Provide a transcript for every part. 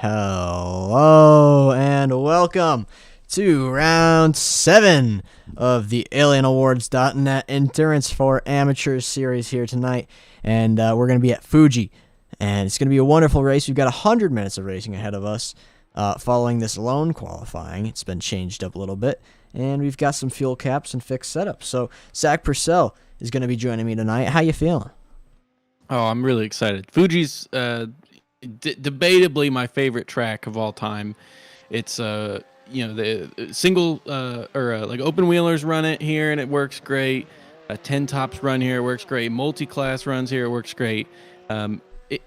Hello and welcome to round 7 of the AlienAwards.net Endurance for Amateurs series here tonight. And we're going to be at Fuji. And it's going to be a wonderful race. We've got 100 minutes of racing ahead of us following this lone qualifying. It's been changed up a little bit. And we've got some fuel caps and fixed setups. So Zach Purcell is going to be joining me tonight. How you feeling? Oh, I'm really excited. Fuji's debatably my favorite track of all time. It's the single like open wheelers run it here and it works great. 10 tops run here, it works great. Multi-class runs here, it works great.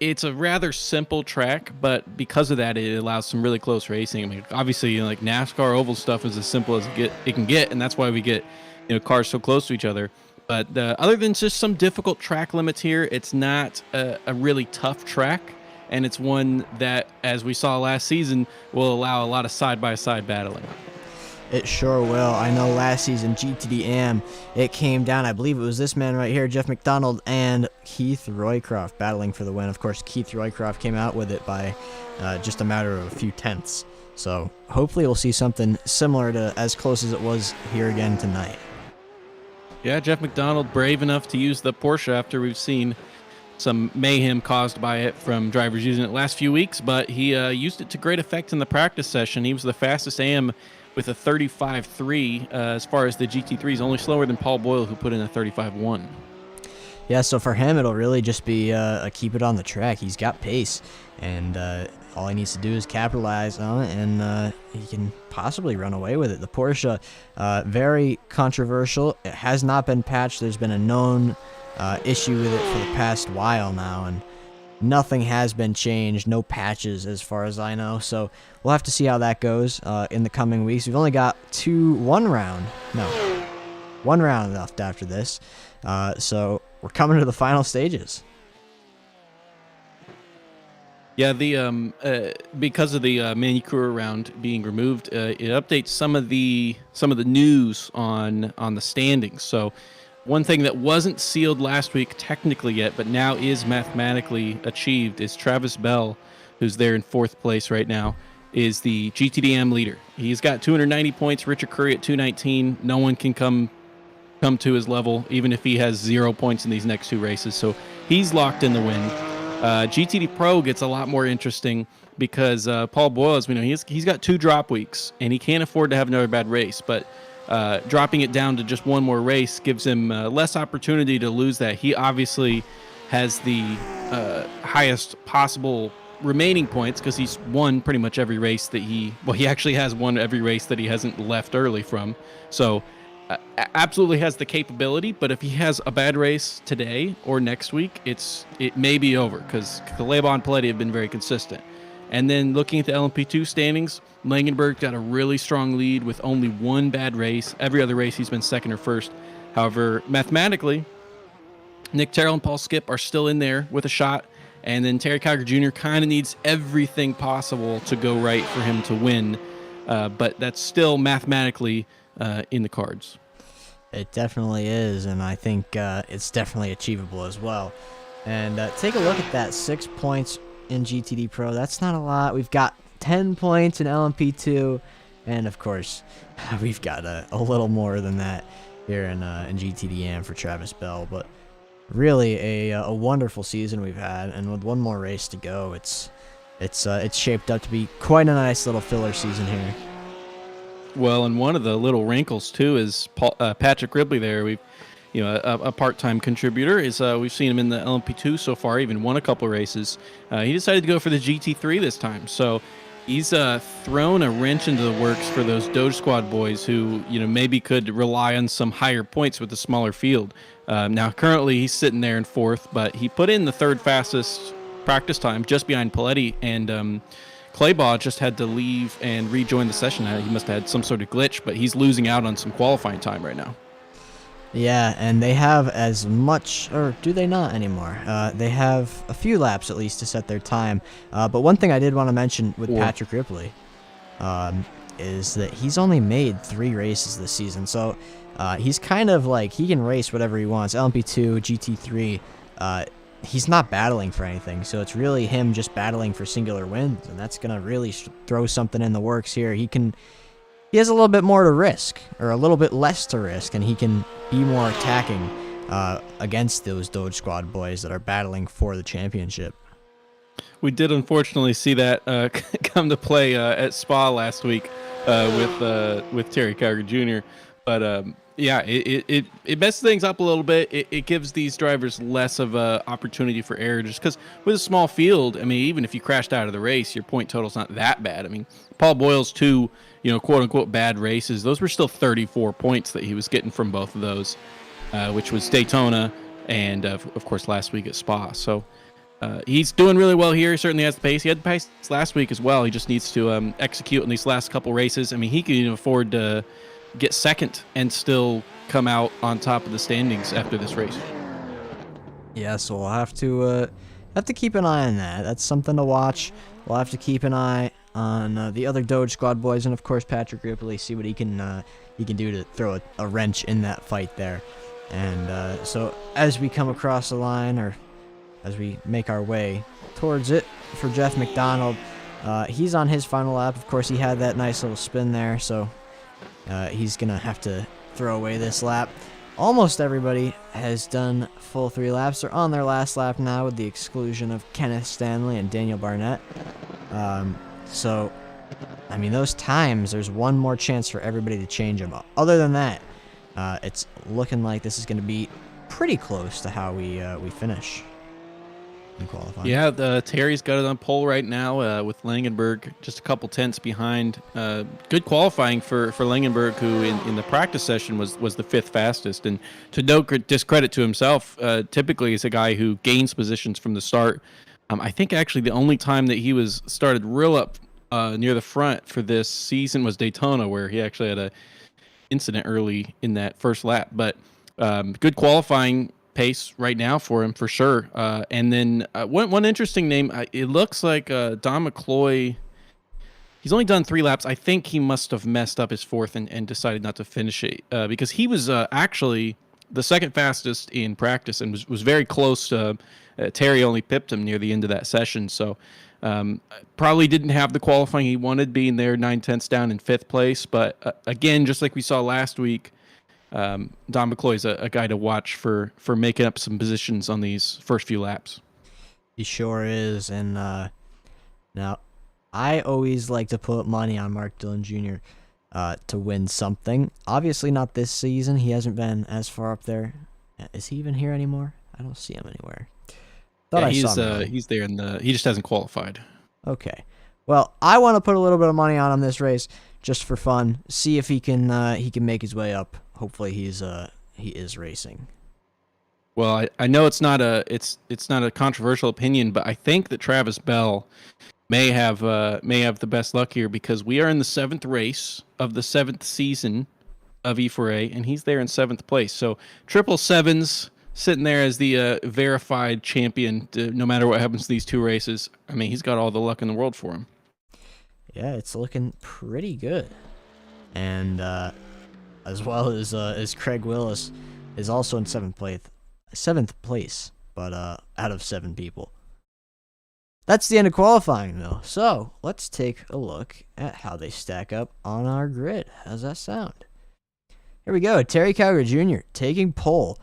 It's a rather simple track, but because of that, it allows some really close racing. I mean, obviously, like NASCAR oval stuff is as simple as it can get, and that's why we get cars so close to each other. But other than just some difficult track limits here, it's not a really tough track, and it's one that, as we saw last season, will allow a lot of side-by-side battling. It sure will. I know last season, GTD AM, it came down, I believe it was this man right here, Jeff McDonald, and Keith Roycroft battling for the win. Of course, Keith Roycroft came out with it by just a matter of a few tenths. So hopefully we'll see something similar to as close as it was here again tonight. Yeah, Jeff McDonald brave enough to use the Porsche after we've seen some mayhem caused by it from drivers using it last few weeks, but he used it to great effect in the practice session. He was the fastest AM with a 35.3 as far as the GT3s, only slower than Paul Boyle, who put in a 35.1. Yeah, so for him, it'll really just be a keep it on the track. He's got pace, and all he needs to do is capitalize on it, and he can possibly run away with it. The Porsche, very controversial. It has not been patched. There's been a known issue with it for the past while now, and nothing has been changed. No patches as far as I know. So we'll have to see how that goes in the coming weeks. We've only got one round left after this. So we're coming to the final stages. Yeah, the because of the Manicure round being removed, it updates some of the news on the standings. So one thing that wasn't sealed last week technically yet, but now is mathematically achieved, is Travis Bell, who's there in 4th place right now, is the GTD AM leader. He's got 290 points. Richard Curry at 219. No one can come to his level, even if he has 0 points in these next 2 races. So he's locked in the win. GTD Pro gets a lot more interesting because Paul Boyle, as we know, he's got 2 drop weeks, and he can't afford to have another bad race. But dropping it down to just one more race gives him less opportunity to lose that. He obviously has the highest possible remaining points because he's won pretty much every race that he actually has won every race that he hasn't left early from. So absolutely has the capability, but if he has a bad race today or next week, it may be over because Kaleba and Paletti have been very consistent. And then looking at the LMP2 standings, Langenberg got a really strong lead with only 1 bad race. Every other race he's been 2nd or 1st. However, mathematically, Nick Terrell and Paul Skip are still in there with a shot. And then Terry Kiger Jr. kind of needs everything possible to go right for him to win. But that's still mathematically in the cards. It definitely is, and I think it's definitely achievable as well. And take a look at that, 6 points in GTD Pro. That's not a lot. We've got 10 points in LMP2, and of course, we've got a little more than that here in GTD AM for Travis Bell. But really, a wonderful season we've had, and with one more race to go, it's shaped up to be quite a nice little filler season here. Well, and one of the little wrinkles too is Patrick Ribley. There, we've a part-time contributor. We've seen him in the LMP2 so far. Even won a couple races. He decided to go for the GT3 this time. So he's thrown a wrench into the works for those Doge Squad boys who maybe could rely on some higher points with a smaller field. Now currently he's sitting there in 4th, but he put in the 3rd fastest practice time, just behind Paletti, and Claybaugh just had to leave and rejoin the session. He must have had some sort of glitch, but he's losing out on some qualifying time right now. Yeah, and they have as much, or do they not anymore? They have a few laps at least to set their time. But one thing I did want to mention with Patrick Ripley is that he's only made 3 races this season. So he's kind of like, he can race whatever he wants. LMP2, GT3, he's not battling for anything, so it's really him just battling for singular wins, and that's gonna really throw something in the works here. He has a little bit more to risk, or a little bit less to risk, and he can be more attacking against those Doge Squad boys that are battling for the championship. We did unfortunately see that come to play at Spa last week with Terry Carger Jr. But yeah, it messes things up a little bit. It gives these drivers less of a opportunity for error, just because with a small field, I mean, even if you crashed out of the race, your point total's not that bad. I mean, Paul Boyle's two, quote unquote bad races, those were still 34 points that he was getting from both of those, which was Daytona and of course last week at Spa. So he's doing really well here. He certainly has the pace. He had the pace last week as well. He just needs to execute in these last couple races. I mean, he can even afford to get second and still come out on top of the standings after this race. Yeah, so we'll have to keep an eye on that. That's something to watch. We'll have to keep an eye on the other Doge Squad boys, and of course Patrick Ripley. See what he can do to throw a wrench in that fight there. And so as we come across the line, or as we make our way towards it for Jeff McDonald, he's on his final lap. Of course, he had that nice little spin there, so he's going to have to throw away this lap. Almost everybody has done full 3 laps. They're on their last lap now, with the exclusion of Kenneth Stanley and Daniel Barnett. So, I mean, those times, there's one more chance for everybody to change them. Other than that, it's looking like this is going to be pretty close to how we finish in qualifying. Yeah, Terry's got it on pole right now with Langenberg just a couple tenths behind. Good qualifying for Langenberg, who in the practice session was the 5th fastest. And to no discredit to himself, typically is a guy who gains positions from the start. I think actually the only time that he was started real up near the front for this season was Daytona, where he actually had a incident early in that first lap. But good qualifying pace right now for him, for sure. And then one interesting name, it looks like Don McCloy. He's only done 3 laps. I think he must have messed up his 4th and decided not to finish it because he was actually the 2nd fastest in practice and was very close. Terry only pipped him near the end of that session, so probably didn't have the qualifying he wanted, being there 9 tenths down in 5th place. But again, just like we saw last week, Don McCloy's a guy to watch for making up some positions on these first few laps. He sure is. And now, I always like to put money on Mark Dillon Jr. To win something. Obviously not this season. He hasn't been as far up there. Is he even here anymore? I don't see him anywhere. He's there he just hasn't qualified. Okay. Well, I want to put a little bit of money on him this race just for fun. See if he can make his way up. Hopefully he is racing. Well, I know it's not a controversial opinion, but I think that Travis Bell may have the best luck here, because we are in the 7th race of the 7th season of E4A, and he's there in 7th place. So 777's sitting there as the verified champion, no matter what happens to these 2 races. I mean, he's got all the luck in the world for him. Yeah, it's looking pretty good. And as well as Craig Willis is also in 7th place, but out of 7 people. That's the end of qualifying, though. So let's take a look at how they stack up on our grid. How's that sound? Here we go. Terry Calgary Jr. taking pole,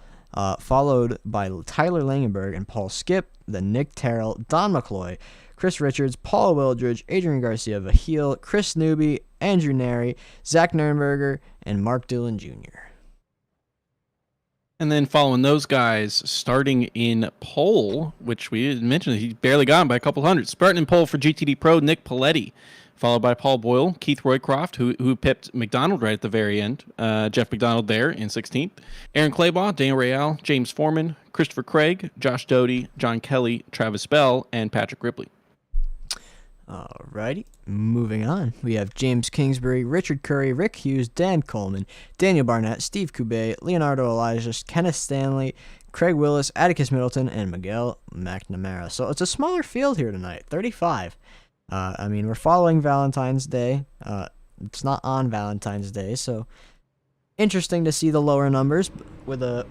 followed by Tyler Langenberg and Paul Skip, then Nick Terrell, Don McCloy, Chris Richards, Paul Wildridge, Adrian Garcia Vahil, Chris Newby, Andrew Neri, Zach Nurnberger, and Mark Dillon Jr. And then following those guys, starting in pole, which we mentioned, he barely got him by a couple hundred. Starting in pole for GTD Pro, Nick Paletti, followed by Paul Boyle, Keith Roycroft, who pipped McDonald right at the very end. Jeff McDonald there in 16th. Aaron Claybaugh, Daniel Real, James Foreman, Christopher Craig, Josh Doty, John Kelly, Travis Bell, and Patrick Ripley. Alrighty, moving on. We have James Kingsbury, Richard Curry, Rick Hughes, Dan Coleman, Daniel Barnett, Steve Coubet, Leonardo Elijah, Kenneth Stanley, Craig Willis, Atticus Middleton, and Miguel McNamara. So it's a smaller field here tonight, 35. I mean, we're following Valentine's Day. It's not on Valentine's Day, so interesting to see the lower numbers with a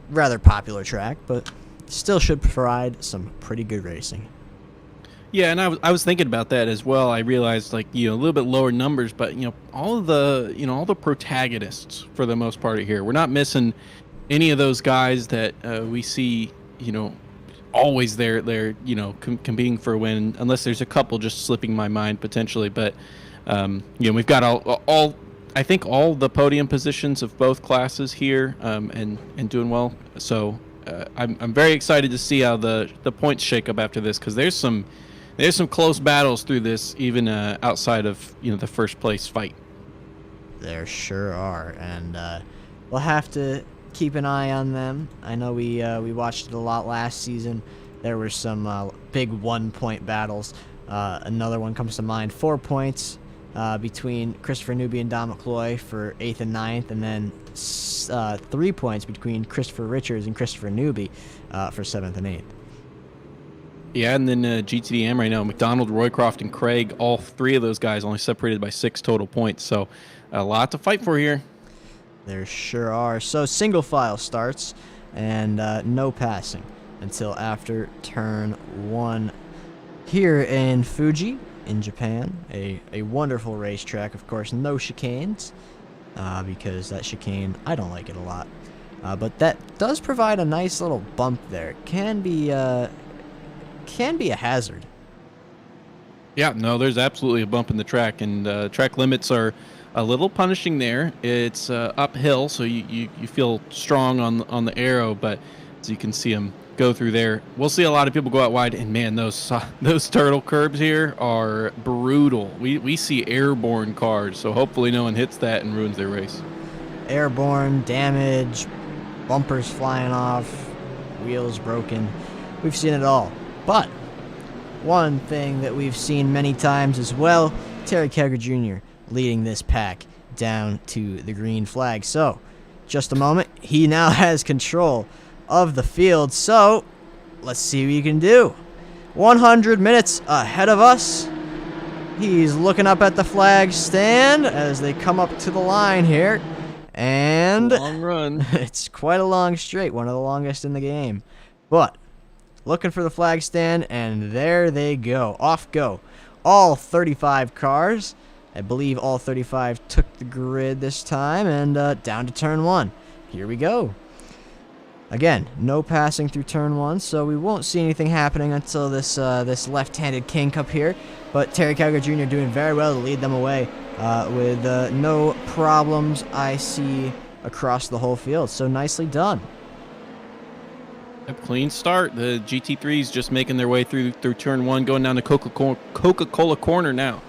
rather popular track, but still should provide some pretty good racing. Yeah, and I was thinking about that as well. I realized, like, a little bit lower numbers, but all the protagonists for the most part are here. We're not missing any of those guys that we see, always they're competing for a win, unless there's a couple just slipping my mind potentially. But we've got all I think all the podium positions of both classes here, and doing well. So I'm very excited to see how the points shake up after this, because there's some close battles through this, even outside of the first place fight. There sure are, and we'll have to keep an eye on them. I know we watched it a lot last season. There were some big 1-point battles. Another one comes to mind: 4 points between Christopher Newby and Don McCloy for 8th and 9th, and then 3 points between Christopher Richards and Christopher Newby for 7th and 8th. Yeah, and then GTD AM right now, McDonald, Roycroft, and Craig, all 3 of those guys only separated by 6 total points. So a lot to fight for here. There sure are. So single file starts, and no passing until after turn 1 here in Fuji in Japan. A wonderful racetrack, of course. No chicanes, because that chicane, I don't like it a lot. But that does provide a nice little bump there. Can be a hazard. Yeah, no, there's absolutely a bump in the track, and track limits are a little punishing there. It's uphill, so you feel strong on the arrow, but as you can see them go through there, we'll see a lot of people go out wide, and man, those turtle curbs here are brutal. We see airborne cars, so hopefully no one hits that and ruins their race. Airborne damage, bumpers flying off, wheels broken. We've seen it all. But one thing that we've seen many times as well, Terry Kegger Jr. leading this pack down to the green flag. So, just a moment. He now has control of the field. So, let's see what he can do. 100 minutes ahead of us. He's looking up at the flag stand as they come up to the line here. And long run. It's quite a long straight, one of the longest in the game. But looking for the flag stand, and there they go. Off go all 35 cars. I believe all 35 took the grid this time, and down to turn 1. Here we go. Again, no passing through turn 1, so we won't see anything happening until this left-handed King Cup here. But Terry Kegger Jr. doing very well to lead them away with no problems I see across the whole field. So nicely done. A clean start. The GT3s just making their way through turn 1, going down to Coca-Cola corner now.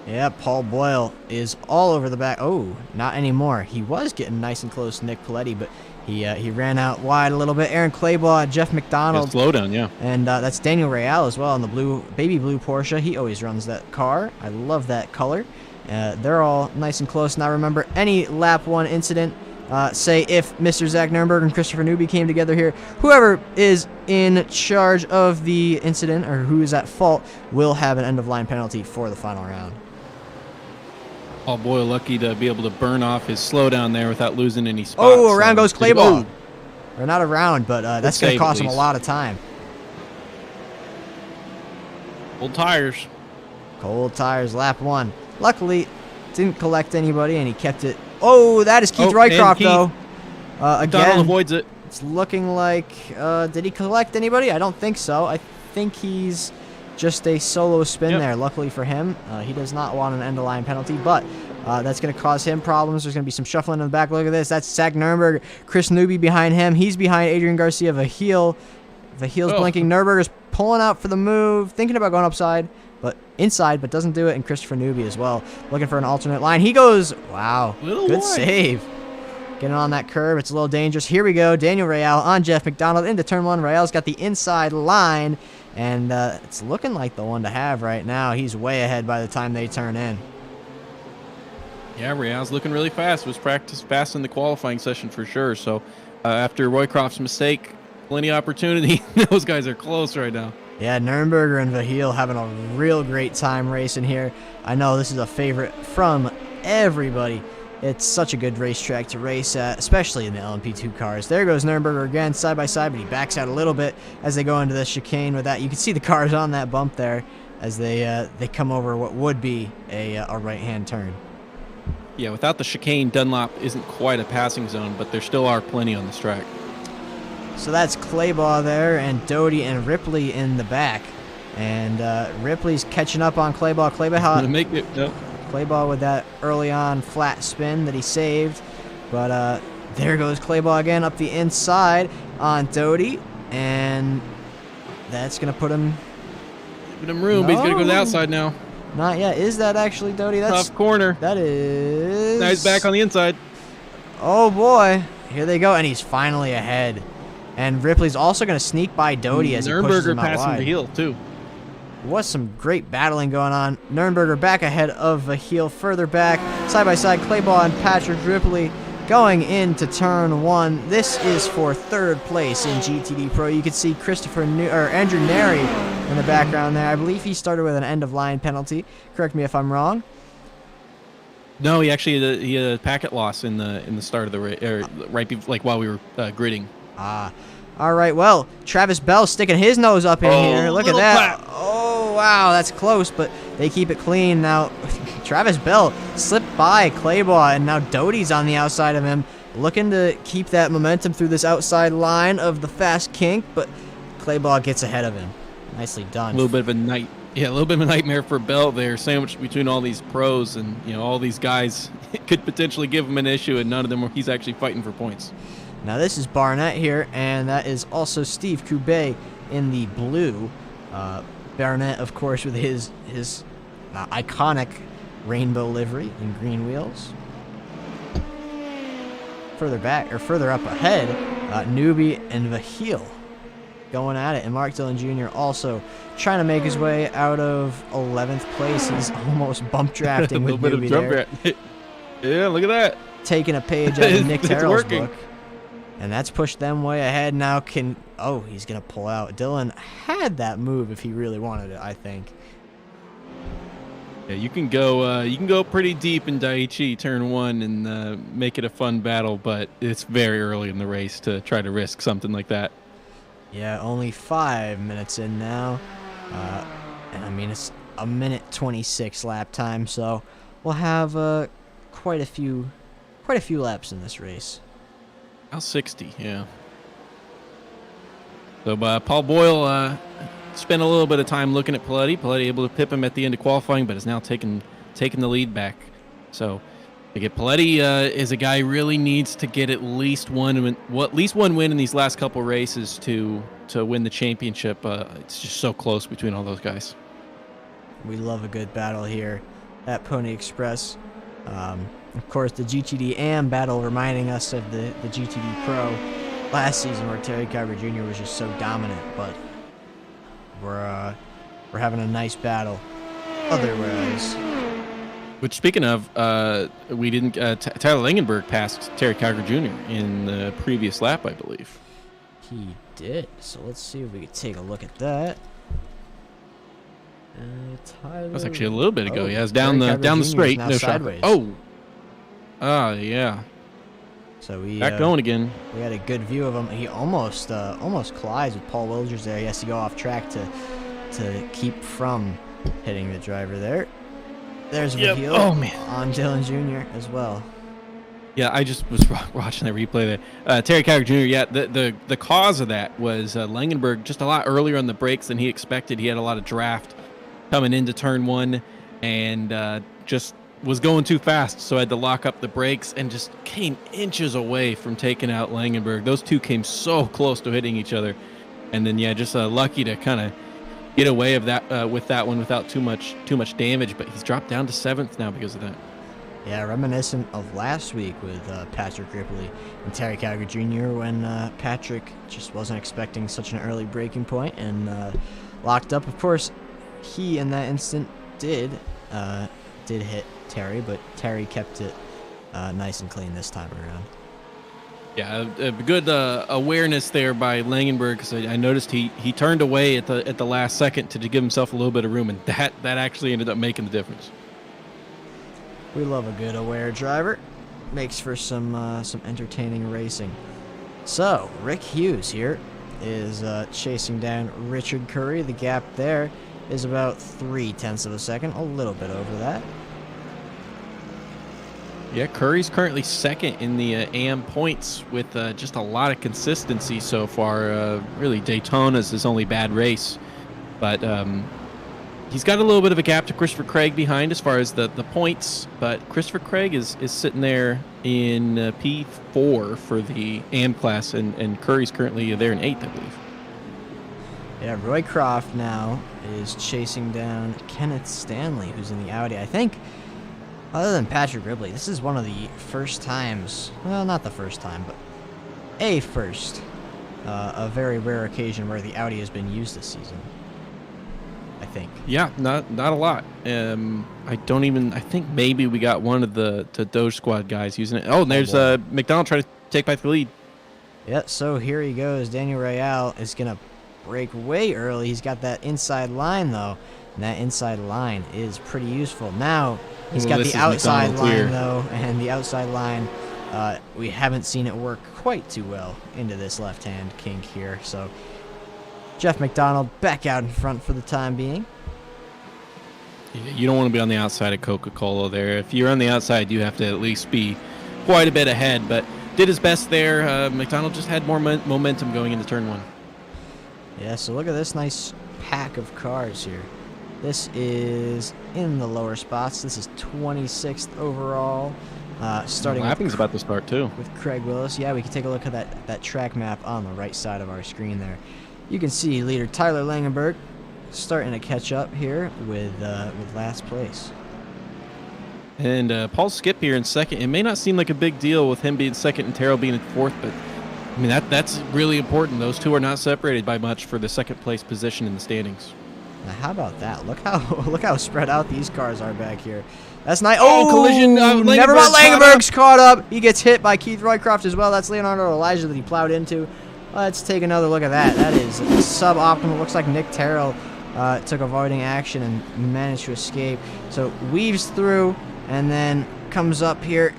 Yeah, Paul Boyle is all over the back. Oh, not anymore. He was getting nice and close to Nick Paletti, but he ran out wide a little bit. Aaron Claybaugh, Jeff McDonald. Slow down, yeah. And that's Daniel Real as well in the baby blue Porsche. He always runs that car. I love that color. They're all nice and close. Now remember, any lap 1 incident, say if Mr. Zach Nurnberg and Christopher Newby came together here, whoever is in charge of the incident or who is at fault will have an end-of-line penalty for the final round. Paul Boyle lucky to be able to burn off his slowdown there without losing any spots. Oh, around goes Claybaugh. Or not around, but that's going to cost him a lot of time. Old tires. Cold tires, lap 1. Luckily, didn't collect anybody, and he kept it. Oh, that is Keith Rycroft, though. Again, avoids it. It's looking like, did he collect anybody? I don't think so. I think he's just a solo spin there. Luckily for him, he does not want an end-of-line penalty, but that's going to cause him problems. There's going to be some shuffling in the back. Look at this. That's Zach Nurnberg. Chris Newby behind him. He's behind Adrian Garcia. Vahil. Vahil's blinking. Nurnberg is pulling out for the move, thinking about going inside, but doesn't do it. And Christopher Newby as well, looking for an alternate line. He goes, wow, good save. Getting on that curve. It's a little dangerous. Here we go. Daniel Real on Jeff McDonald into turn 1. Real's got the inside line, and it's looking like the one to have right now. He's way ahead by the time they turn in. Yeah, Real's looking really fast. Was practiced fast in the qualifying session for sure. So after Roycroft's mistake, plenty of opportunity. Those guys are close right now. Yeah, Nurnberger and Vahil having a real great time racing here. I know this is a favorite from everybody. It's such a good racetrack to race at, especially in the LMP2 cars. There goes Nürnberger again, side by side, but he backs out a little bit as they go into the chicane with that. You can see the cars on that bump there as they come over what would be a right-hand turn. Yeah, without the chicane, Dunlop isn't quite a passing zone, but there still are plenty on this track. So that's Claybaugh there, and Doty and Ripley in the back. And Ripley's catching up on Claybaugh. Claybaugh with that early on flat spin that he saved. But there goes Claybaugh again up the inside on Doty. And that's going to put him... Giving him room, but he's going to go to the outside now. Not yet. Is that actually Doty? That's tough corner. That is... Now he's back on the inside. Oh, boy. Here they go, and he's finally ahead. And Ripley's also going to sneak by Doty as he pushes him out wide. Nürnberger passing the heel, too. Was some great battling going on. Nürnberger back ahead of Vahil, further back. Side by side, Claybaugh and Patrick Ripley going into turn 1. This is for 3rd place in GTD Pro. You can see Andrew Neri in the background there. I believe he started with an end-of-line penalty. Correct me if I'm wrong. No, he actually had a packet loss in the start of the race, like while we were gridding. All right, well, Travis Bell sticking his nose up in here. Look at that. Oh, wow, that's close, but they keep it clean. Now, Travis Bell slipped by Claybaugh, and now Doty's on the outside of him, looking to keep that momentum through this outside line of the fast kink, but Claybaugh gets ahead of him. Nicely done. A little bit of a nightmare for Bell there, sandwiched between all these pros, and all these guys could potentially give him an issue, and none of them he's actually fighting for points. Now this is Barnett here, and that is also Steve Coubet in the blue. Barnett, of course, with his iconic rainbow livery and green wheels. Further up ahead, Newbie and Vahil going at it, and Mark Dillon Jr. also trying to make his way out of 11th place. He's almost bump drafting with Newbie there. Yeah, look at that. Taking a page out of Nick Terrell's book. And that's pushed them way ahead. Now he's going to pull out. Dillon had that move if he really wanted it, I think. Yeah, you can go pretty deep in Daiichi turn 1 and make it a fun battle, but it's very early in the race to try to risk something like that. Yeah, only 5 minutes in now. And I mean, it's a minute 26 lap time, so we'll have quite a few laps in this race. 60, yeah. So Paul Boyle spent a little bit of time looking at Paletti. Paletti able to pip him at the end of qualifying, but is now taking the lead back. So Paletti is a guy who really needs to get at least one win in these last couple races to win the championship. It's just so close between all those guys. We love a good battle here at Pony Express. Of course, the GTD AM battle reminding us of the GTD Pro last season, where Terry Carver Jr. was just so dominant. But we're having a nice battle otherwise. Which, speaking of, we didn't. Tyler Langenberg passed Terry Carver Jr. in the previous lap, I believe. He did. So let's see if we can take a look at that. Tyler. That was actually a little bit ago. Yeah, it's down the straight. No sideways. Yeah. So we back going again. We had a good view of him. He almost collides with Paul Wilgers there. He has to go off track to keep from hitting the driver there. There's Vahil on Dillon Jr. as well. Yeah, I just was watching that replay there. Terry Carver Jr., yeah, the cause of that was Langenberg just a lot earlier on the brakes than he expected. He had a lot of draft coming into turn 1 and just was going too fast, so I had to lock up the brakes and just came inches away from taking out Langenberg. Those two came so close to hitting each other. And then, yeah, just lucky to kind of get away of that with that one without too much damage, but he's dropped down to 7th now because of that. Yeah, reminiscent of last week with Patrick Ripley and Terry Calgary Jr. when Patrick just wasn't expecting such an early breaking point and locked up. Of course, he in that instant did hit Terry, but Terry kept it nice and clean this time around. Yeah, a good awareness there by Langenberg, because I noticed he turned away at the last second to give himself a little bit of room, and that actually ended up making the difference. We love a good aware driver. makes for some entertaining racing. So Rick Hughes here is chasing down Richard Curry. The gap there is about 0.3 of a second, a little bit over that. Yeah, Curry's currently second in the AM points with just a lot of consistency so far. Really, Daytona's his only bad race, but he's got a little bit of a gap to Christopher Craig behind as far as the points. But Christopher Craig is sitting there in P4 for the AM class, and Curry's currently there in 8th, I believe. Yeah, Roy Croft now is chasing down Kenneth Stanley, who's in the Audi. I think, other than Patrick Ribley, this is one of the first times, well, not the first time, but a very rare occasion where the Audi has been used this season, I think. Yeah, not a lot. I think maybe we got one of the Doge Squad guys using it. Oh, and there's McDonald trying to take back the lead. Yeah, so here he goes. Daniel Royale is going to break way early. He's got that inside line, though, and that inside line is pretty useful. Now, he's got the outside line, though, and the outside line, we haven't seen it work quite too well into this left-hand kink here. So Jeff McDonald back out in front for the time being. Yeah, you don't want to be on the outside of Coca-Cola there. If you're on the outside, you have to at least be quite a bit ahead, but did his best there. McDonald just had more momentum going into turn 1. Yeah, so look at this nice pack of cars here. This is in the lower spots. This is 26th overall. Starting lapping's about to start too. With Craig Willis. Yeah, we can take a look at that track map on the right side of our screen there. You can see leader Tyler Langenberg starting to catch up here with last place. And Paul Skip here in second. It may not seem like a big deal with him being second and Terrell being in fourth, but I mean that's really important. Those two are not separated by much for the second place position in the standings. Now how about that? Look how spread out these cars are back here. That's nice. Oh, collision! Never mind. Langenberg's caught up. He gets hit by Keith Roycroft as well. That's Leonardo Elijah that he plowed into. Let's take another look at that. That is suboptimal. Looks like Nick Terrell took avoiding action and managed to escape. So weaves through and then comes up here.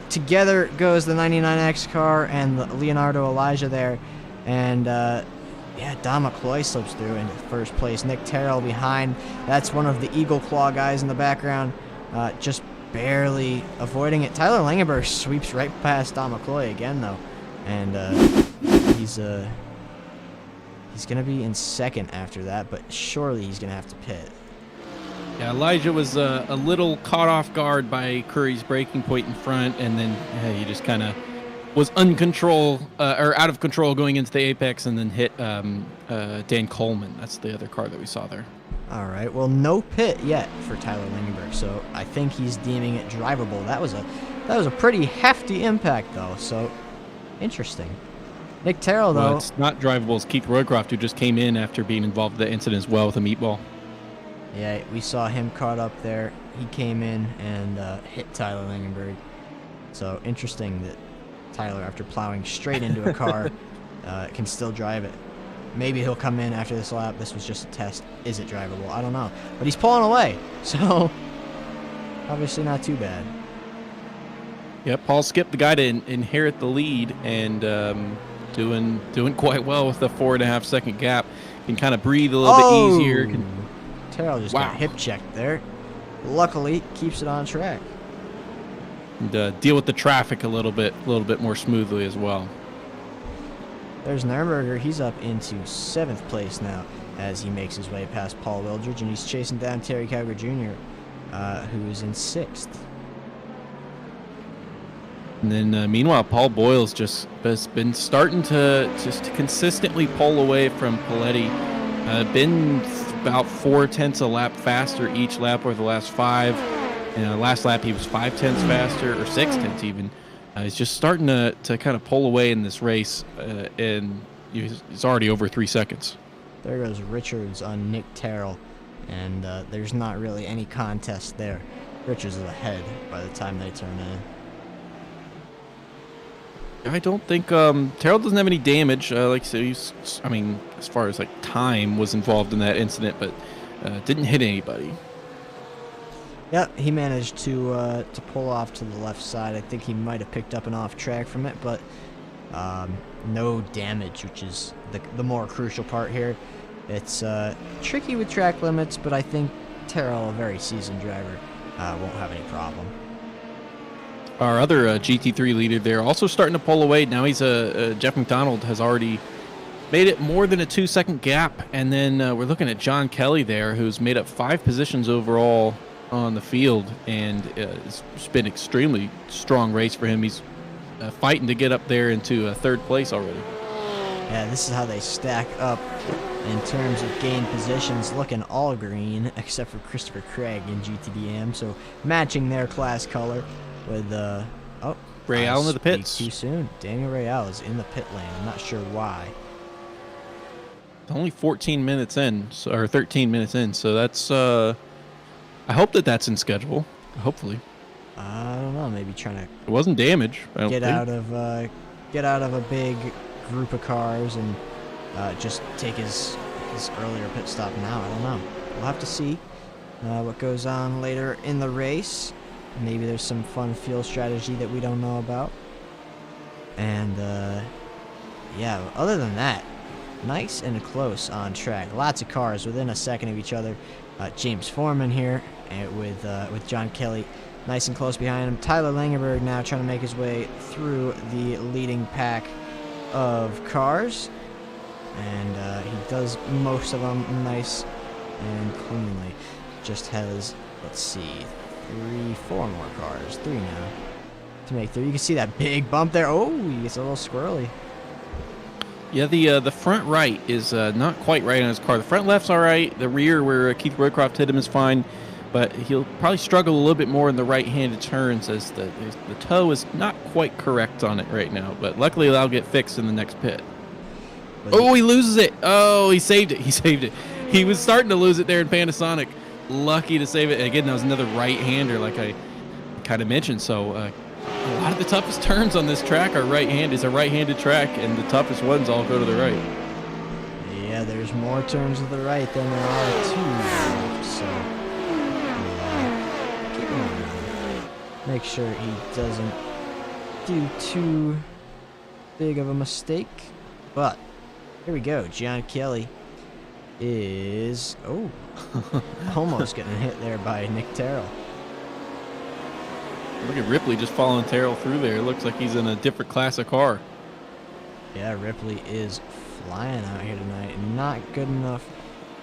Together goes the 99X car and the Leonardo Elijah there. And, yeah, Don McCloy slips through into first place. Nick Terrell behind. That's one of the Eagle Claw guys in the background. Just barely avoiding it. Tyler Langenberg sweeps right past Don McCloy again, though. And he's going to be in second after that, but surely he's going to have to pit. Yeah, Elijah was a little caught off guard by Curry's braking point in front, and then he just kind of was out of control going into the apex, and then hit Dan Coleman. That's the other car that we saw there. All right, well, no pit yet for Tyler Langenberg, so I think he's deeming it drivable. That was a pretty hefty impact, though. So interesting. Nick Terrell, though. Well, it's not drivable. It's Keith Roycroft, who just came in after being involved in the incident as well with a meatball. Yeah, we saw him caught up there. He came in and hit Tyler Langenberg. So interesting that Tyler, after plowing straight into a car, can still drive it. Maybe he'll come in after this lap. This was just a test. Is it drivable? I don't know. But he's pulling away, so obviously not too bad. Yeah, Paul Skip, the guy to inherit the lead, and doing quite well with the 4.5 second gap. Can kind of breathe a little bit easier. Terrell just got hip checked there. Luckily, keeps it on track. And deal with the traffic a little bit more smoothly as well. There's Nuremberger. He's up into 7th place now as he makes his way past Paul Wildridge, and he's chasing down Terry Cowger Jr., who is in 6th. And then meanwhile, Paul Boyle's just has been starting to consistently pull away from Paletti. Been about 0.4 a lap faster each lap over the last 5. And last lap he was 0.5 faster, or 0.6 even. He's just starting to kind of pull away in this race, and he's already over 3 seconds. There goes Richards on Nick Terrell, and there's not really any contest there. Richards is ahead by the time they turn in. I don't think Terrell doesn't have any damage. Like I said, as far as like time was involved in that incident, but didn't hit anybody. Yep, he managed to pull off to the left side. I think he might have picked up an off track from it, but no damage, which is the more crucial part here. It's tricky with track limits, but I think Terrell, a very seasoned driver, won't have any problem. Our other GT3 leader there also starting to pull away. Now he's Jeff McDonald has already made it more than a 2-second gap. And then we're looking at John Kelly there, who's made up 5 positions overall on the field. And it's been an extremely strong race for him. He's fighting to get up there into third place already. Yeah, this is how they stack up in terms of gain positions, looking all green except for Christopher Craig in GTD AM. So matching their class color with Ray Allen of the pits. Too soon. Daniel Real is in the pit lane. I'm not sure why. Only 14 minutes in, or 13 minutes in. So that's I hope that's in schedule. Hopefully. I don't know. Maybe trying to. It wasn't damage. Get out of a big group of cars and just take his earlier pit stop now. I don't know. We'll have to see what goes on later in the race. Maybe there's some fun fuel strategy that we don't know about. And yeah, other than that, nice and close on track. Lots of cars within a second of each other. James Foreman here with John Kelly nice and close behind him. Tyler Langenberg now trying to make his way through the leading pack of cars. And he does most of them nice and cleanly. Just has, let's see, 4 more cars. 3 now to make 3. You can see that big bump there. Oh, he gets a little squirrely. Yeah, the front right is not quite right on his car. The front left's all right. The rear, where Keith Roycroft hit him, is fine. But he'll probably struggle a little bit more in the right-handed turns, as the toe is not quite correct on it right now. But luckily, that'll get fixed in the next pit. Oh, he loses it. Oh, he saved it. He saved it. He was starting to lose it there in Panasonic. Lucky to save it. And again, that was another right-hander, like I kind of mentioned. So a lot of the toughest turns on this track are right-handed. It's a right-handed track, and the toughest ones all go to the right. Yeah, there's more turns to the right than there are to the left. So keep an eye on him. Make sure he doesn't do too big of a mistake. But here we go. John Kelly is almost getting hit there by Nick Terrell. Look at Ripley just following Terrell through there. It looks like he's in a different class of car. Yeah, Ripley is flying out here tonight. Not good enough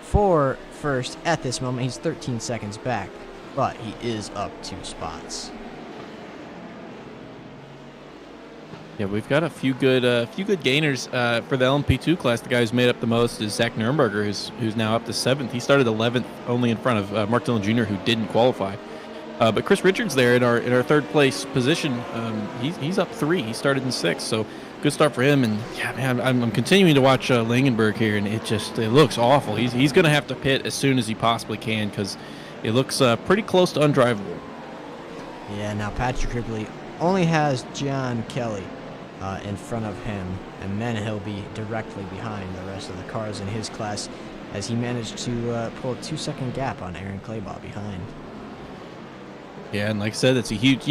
for first at this moment. He's 13 seconds back, but he is up 2 spots. Yeah, we've got a few good gainers for the LMP2 class. The guy who's made up the most is Zach Nurnberger, who's now up to 7th. He started 11th, only in front of Mark Dillon Jr., who didn't qualify. But Chris Richards there in our 3rd place position, he's up 3. He started in 6th, so good start for him. And yeah, man, I'm continuing to watch Langenberg here, and it looks awful. He's going to have to pit as soon as he possibly can, because it looks pretty close to undrivable. Yeah, now Patrick Ripley only has John Kelly in front of him, and then he'll be directly behind the rest of the cars in his class, as he managed to pull a 2-second gap on Aaron Claybaugh behind. Yeah, and like I said, it's a huge,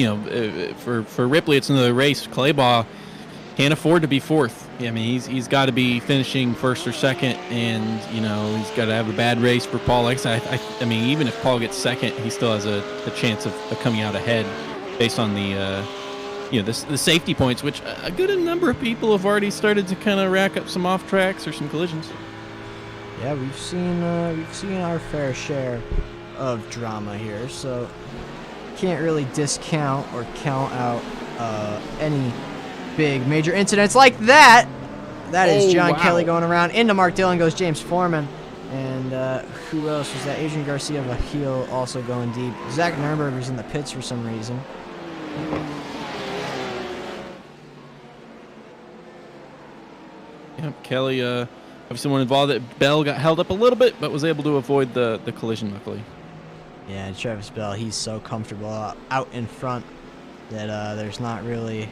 for Ripley, it's another race. Claybaugh can't afford to be 4th. I mean, he's got to be finishing 1st or 2nd, and he's got to have a bad race for Paul. Like I said, I mean, even if Paul gets 2nd, he still has a chance of coming out ahead, based on the safety points, which a good number of people have already started to kind of rack up some off tracks or some collisions. Yeah, we've seen our fair share of drama here, so can't really discount or count out any big major incidents like that. That is John Kelly going around. Into Mark Dillon goes James Foreman. And who else was that? Adrian Garcia of a heel also going deep. Zach Nurnberger's in the pits for some reason. Yep, Kelly, obviously one involved. That Bell got held up a little bit, but was able to avoid the collision, luckily. Yeah, Travis Bell, he's so comfortable out in front that there's not really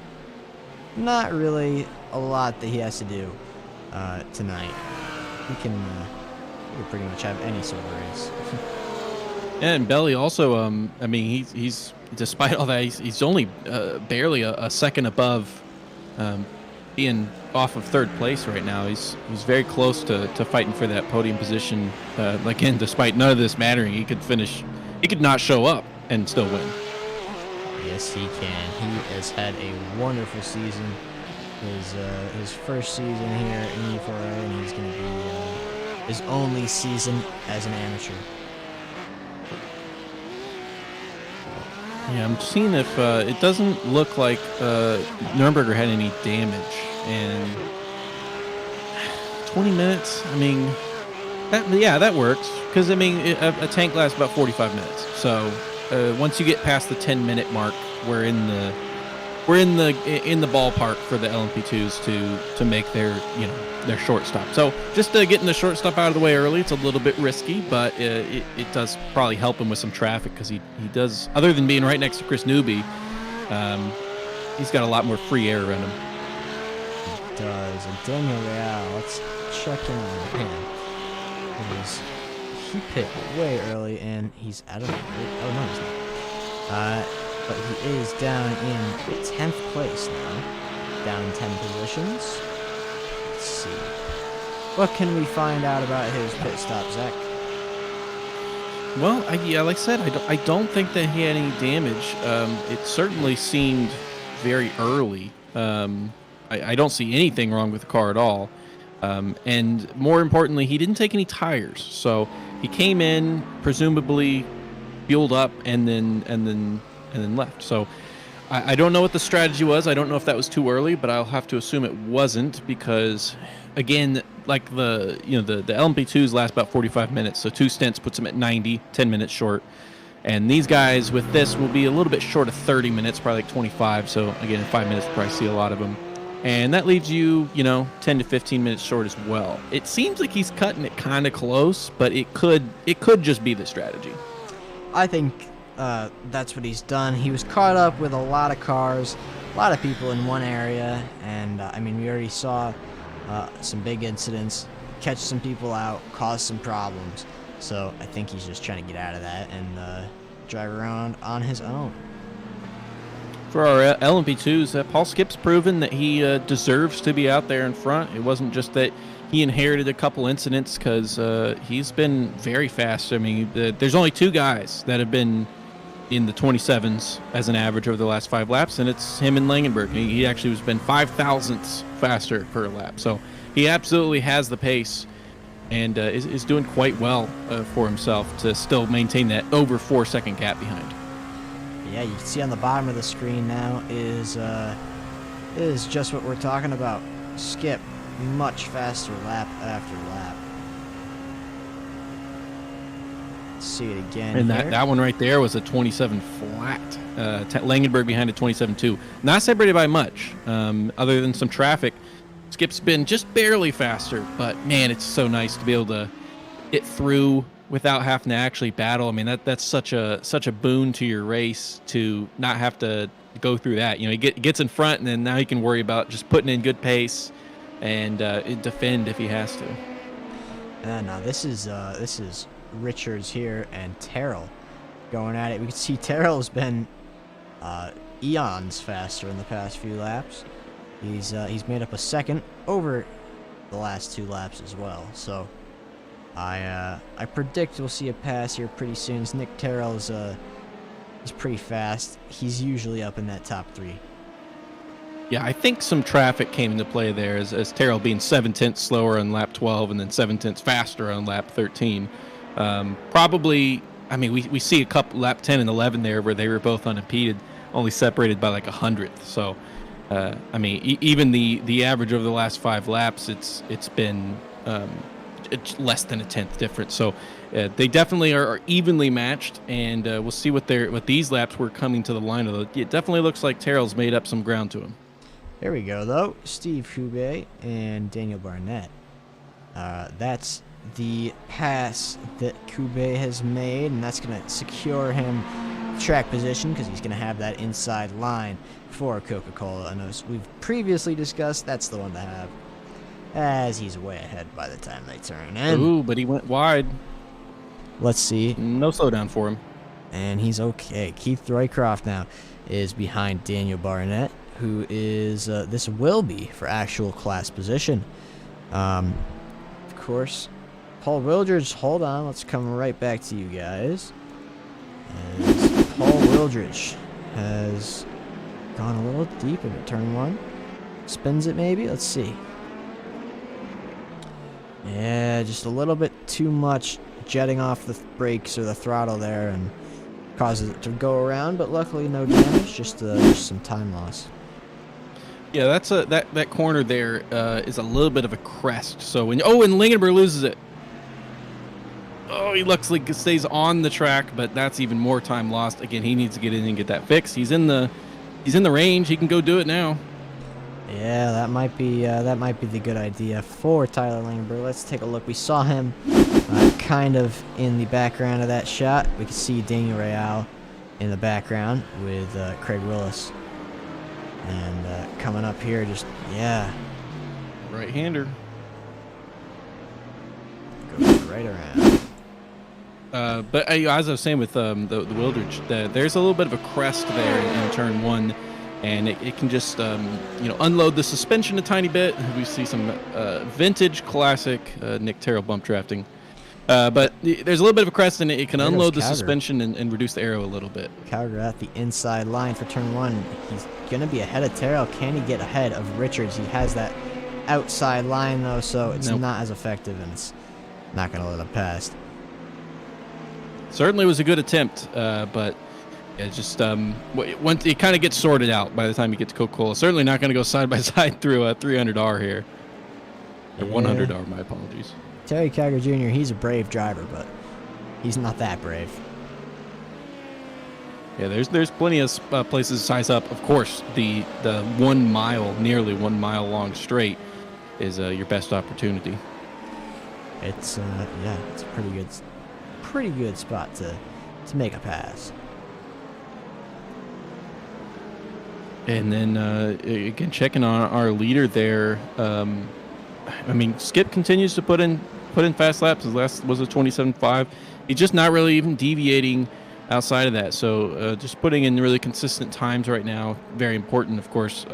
a lot that he has to do tonight. He can pretty much have any sort of race. And Belly also, I mean, he's despite all that, he's only barely a second above being off of third place right now. He's very close to fighting for that podium position. Again, despite none of this mattering, he could finish. He could not show up and still win. Yes, he can. He has had a wonderful season. His first season here in E4A, and he's going to be his only season as an amateur. Yeah, I'm seeing if it doesn't look like Nürnberger had any damage, and 20 minutes. I mean, that works because I mean a tank lasts about 45 minutes. So once you get past the 10-minute mark, we're in the ballpark for the LMP2s to make their short stop. So just getting the short stop out of the way early, it's a little bit risky, but it does probably help him with some traffic because he does, other than being right next to Chris Newby, he's got a lot more free air around him. He does. And Daniel Real, let's check in on him. He picked way early, and he's out of. Oh no, he's not. But he is down in 10th place now. Down in 10 positions. Let's see. What can we find out about his pit stop, Zach? Well, like I said, I don't think that he had any damage. It certainly seemed very early. I don't see anything wrong with the car at all. And more importantly, he didn't take any tires. So he came in, presumably fueled up, and then left. So I don't know what the strategy was. I don't know if that was too early, but I'll have to assume it wasn't because, again, like the LMP2s last about 45 minutes. So 2 stints puts them at 90, 10 minutes short. And these guys with this will be a little bit short of 30 minutes, probably like 25. So again, in 5 minutes, we'll probably see a lot of them. And that leaves you, 10 to 15 minutes short as well. It seems like he's cutting it kind of close, but it could just be the strategy. I think that's what he's done. He was caught up with a lot of cars, a lot of people in one area, and I mean, we already saw some big incidents, catch some people out, cause some problems. So I think he's just trying to get out of that and drive around on his own. For our LMP2s, Paul Skip's proven that he deserves to be out there in front. It wasn't just that he inherited a couple incidents because he's been very fast. I mean, there's only 2 guys that have been in the 27s as an average over the last 5 laps, and it's him and Langenberg. He actually has been 5,000ths faster per lap. So he absolutely has the pace and is doing quite well for himself to still maintain that over 4-second gap behind. Yeah, you can see on the bottom of the screen now is just what we're talking about. Skip, much faster lap after lap. Let's see it again. And here. that one right there was a 27 flat. Langenberg behind a 27.2. Not separated by much, other than some traffic. Skip's been just barely faster, but man, it's so nice to be able to get through without having to actually battle. I mean, that's such a boon to your race to not have to go through that. He gets in front, and then now he can worry about just putting in good pace and defend if he has to. Now this is Richards here and Terrell going at it. We can see Terrell's been eons faster in the past few laps. He's made up a second over the last 2 laps as well. So I predict we'll see a pass here pretty soon. As Nick Terrell is he's pretty fast. He's usually up in that top 3. Yeah, I think some traffic came into play there as Terrell being 7/10 slower on lap 12 and then 7/10 faster on lap 13. Probably, I mean, we see a couple lap 10 and 11 there where they were both unimpeded, only separated by like 100th. So, I mean, even the average over the last 5 laps, it's been it's less than a 10th difference. So they definitely are evenly matched, and we'll see what these laps were coming to the line of. It definitely looks like Terrell's made up some ground to him. There we go, though. Steve Hube and Daniel Barnett. That's the pass that Kube has made, and that's going to secure him track position because he's going to have that inside line for Coca-Cola. And as we've previously discussed, that's the one to have, as he's way ahead by the time they turn in. Ooh, but he went wide. Let's see. No slowdown for him. And he's okay. Keith Roycroft now is behind Daniel Barnett, who is, this will be for actual class position. Of course, Paul Wildridge, hold on, let's come right back to you guys. As Paul Wildridge has gone a little deep into turn 1. Spins it maybe, let's see. Yeah, just a little bit too much jetting off the brakes or the throttle there and causes it to go around, but luckily no damage, just some time loss. Yeah, that's that corner there is a little bit of a crest. So when and Lingenberg loses it. Oh, he looks like he stays on the track, but that's even more time lost. Again, he needs to get in and get that fixed. He's in the range. He can go do it now. Yeah, that might be the good idea for Tyler Lingenberg. Let's take a look. We saw him kind of in the background of that shot. We can see Daniel Real in the background with Craig Willis. And coming up here, just, yeah. Right-hander. Goes right around. But as I was saying with the Wildridge, there's a little bit of a crest there in turn 1. And it can just, unload the suspension a tiny bit. We see some vintage classic Nick Terrell bump drafting. But there's a little bit of a crest, and it can unload the suspension and reduce the aero a little bit. Cowger at the inside line for turn 1. He's going to be ahead of Terrell. Can he get ahead of Richards? He has that outside line, though, so it's not as effective, and it's not going to let him pass. Certainly was a good attempt, but... Yeah, just once it kind of gets sorted out by the time you get to Coca-Cola. Certainly not going to go side by side through a 300R here. Or 100R, my apologies. Terry Cowger Jr., he's a brave driver, but he's not that brave. Yeah, there's plenty of places to size up. Of course, the 1 mile, nearly 1 mile long straight is your best opportunity. It's it's a pretty good spot to make a pass. And then, again, checking on our leader there. Skip continues to put in fast laps. His last was a 27.5. He's just not really even deviating outside of that. So just putting in really consistent times right now. Very important, of course.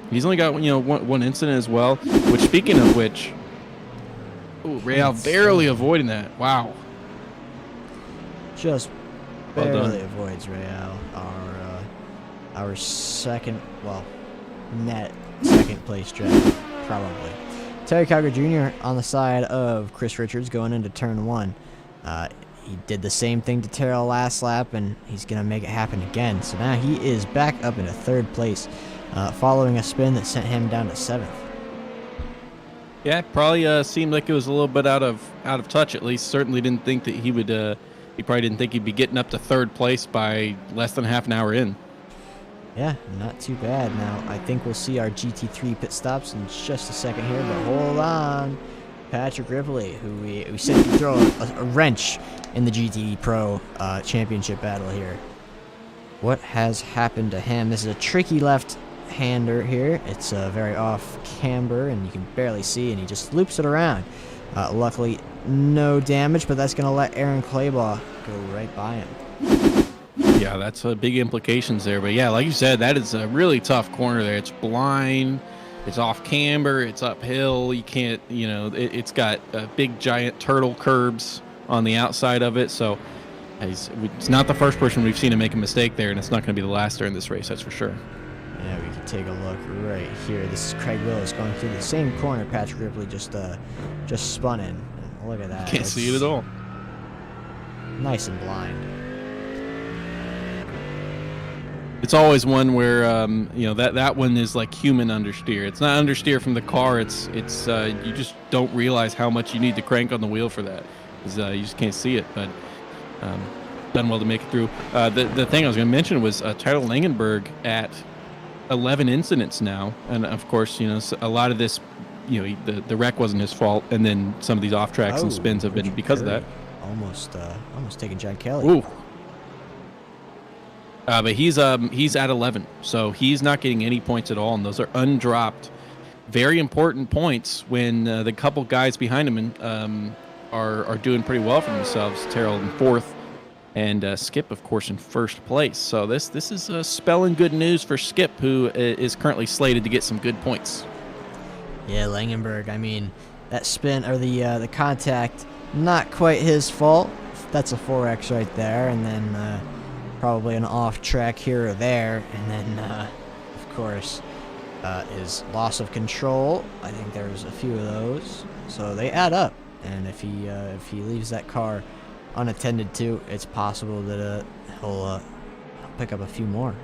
He's only got one incident as well. Which, speaking of which, Real barely avoiding that. Wow. Just barely avoids Real. Our second place driver, probably. Terry Cowger Jr. on the side of Chris Richards going into turn 1. He did the same thing to Terrell last lap, and he's going to make it happen again. So now he is back up into 3rd place, following a spin that sent him down to 7th. Yeah, it probably seemed like it was a little bit out of touch. At least, certainly didn't think that he would. He probably didn't think he'd be getting up to 3rd place by less than half an hour in. Yeah, not too bad. Now, I think we'll see our GT3 pit stops in just a second here, but hold on. Patrick Ripley, who we said he'd throw a wrench in the GT Pro championship battle here. What has happened to him? This is a tricky left-hander here. It's very off camber, and you can barely see, and he just loops it around. Luckily, no damage, but that's going to let Aaron Claybaugh go right by him. Yeah, that's big implications there. But yeah, like you said, that is a really tough corner there. It's blind, it's off camber, it's uphill. You can't, it's got big giant turtle curbs on the outside of it. So it's not the first person we've seen him make a mistake there, and it's not going to be the last during this race, that's for sure. Yeah, we can take a look right here. This is Craig Willis going through the same corner Patrick Ripley just spun in. And look at that. Can't see it at all. Nice and blind. It's always one where that one is like human understeer. It's not understeer from the car. It's you just don't realize how much you need to crank on the wheel for that. You just can't see it. But done well to make it through. The thing I was going to mention was Tyler Langenberg at 11 incidents now, and of course a lot of this, the wreck wasn't his fault, and then some of these off tracks and spins have been because of that. Almost taking John Kelly. Ooh. But he's at 11, so he's not getting any points at all, and those are undropped, very important points when the couple guys behind him are doing pretty well for themselves. Terrell in fourth, and Skip, of course, in first place. So this is spelling good news for Skip, who is currently slated to get some good points. Yeah, Langenberg. I mean, that spin or the contact, not quite his fault. That's a 4X right there, and then probably an off track here or there, and then of course his loss of control. I think there's a few of those, so they add up. And if he leaves that car unattended to, it's possible that he'll pick up a few more.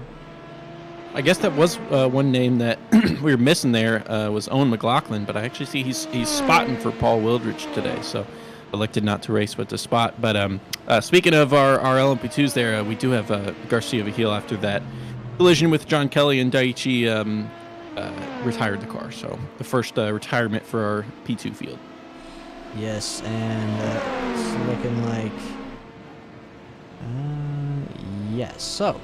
I guess that was one name that we were missing there was Owen McLaughlin, but I actually see he's spotting for Paul Wildrich today, so elected not to race but to spot. But speaking of our LMP2s there, we do have Garcia Vigil after that collision with John Kelly, and Daiichi retired the car, so the first retirement for our P2 field. Yes, and it's looking like yes. So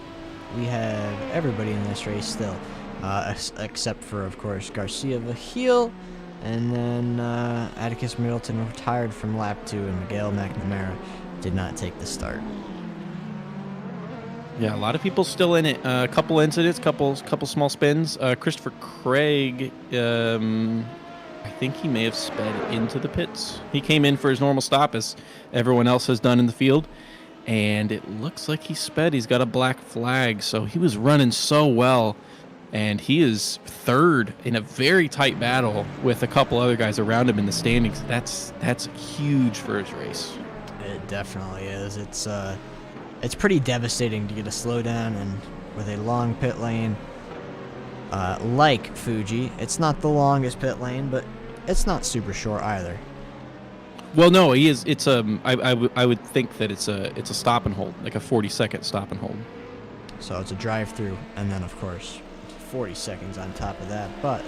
we have everybody in this race still, except for, of course, Garcia Vigil, and then Atticus Middleton retired from lap 2, and Miguel McNamara did not take the start. Yeah, a lot of people still in it. A couple incidents, couple small spins. Christopher Craig, I think he may have sped into the pits. He came in for his normal stop, as everyone else has done in the field, and it looks like he sped. He's got a black flag, so he was running so well, and he is third in a very tight battle with a couple other guys around him in the standings. That's huge for his race. It definitely is. It's pretty devastating to get a slowdown and with a long pit lane. Like Fuji, it's not the longest pit lane, but it's not super short either. Well, no, he is. It's I would think that it's a stop and hold, like a 40-second stop and hold. So it's a drive-through, and then of course 40 seconds on top of that. But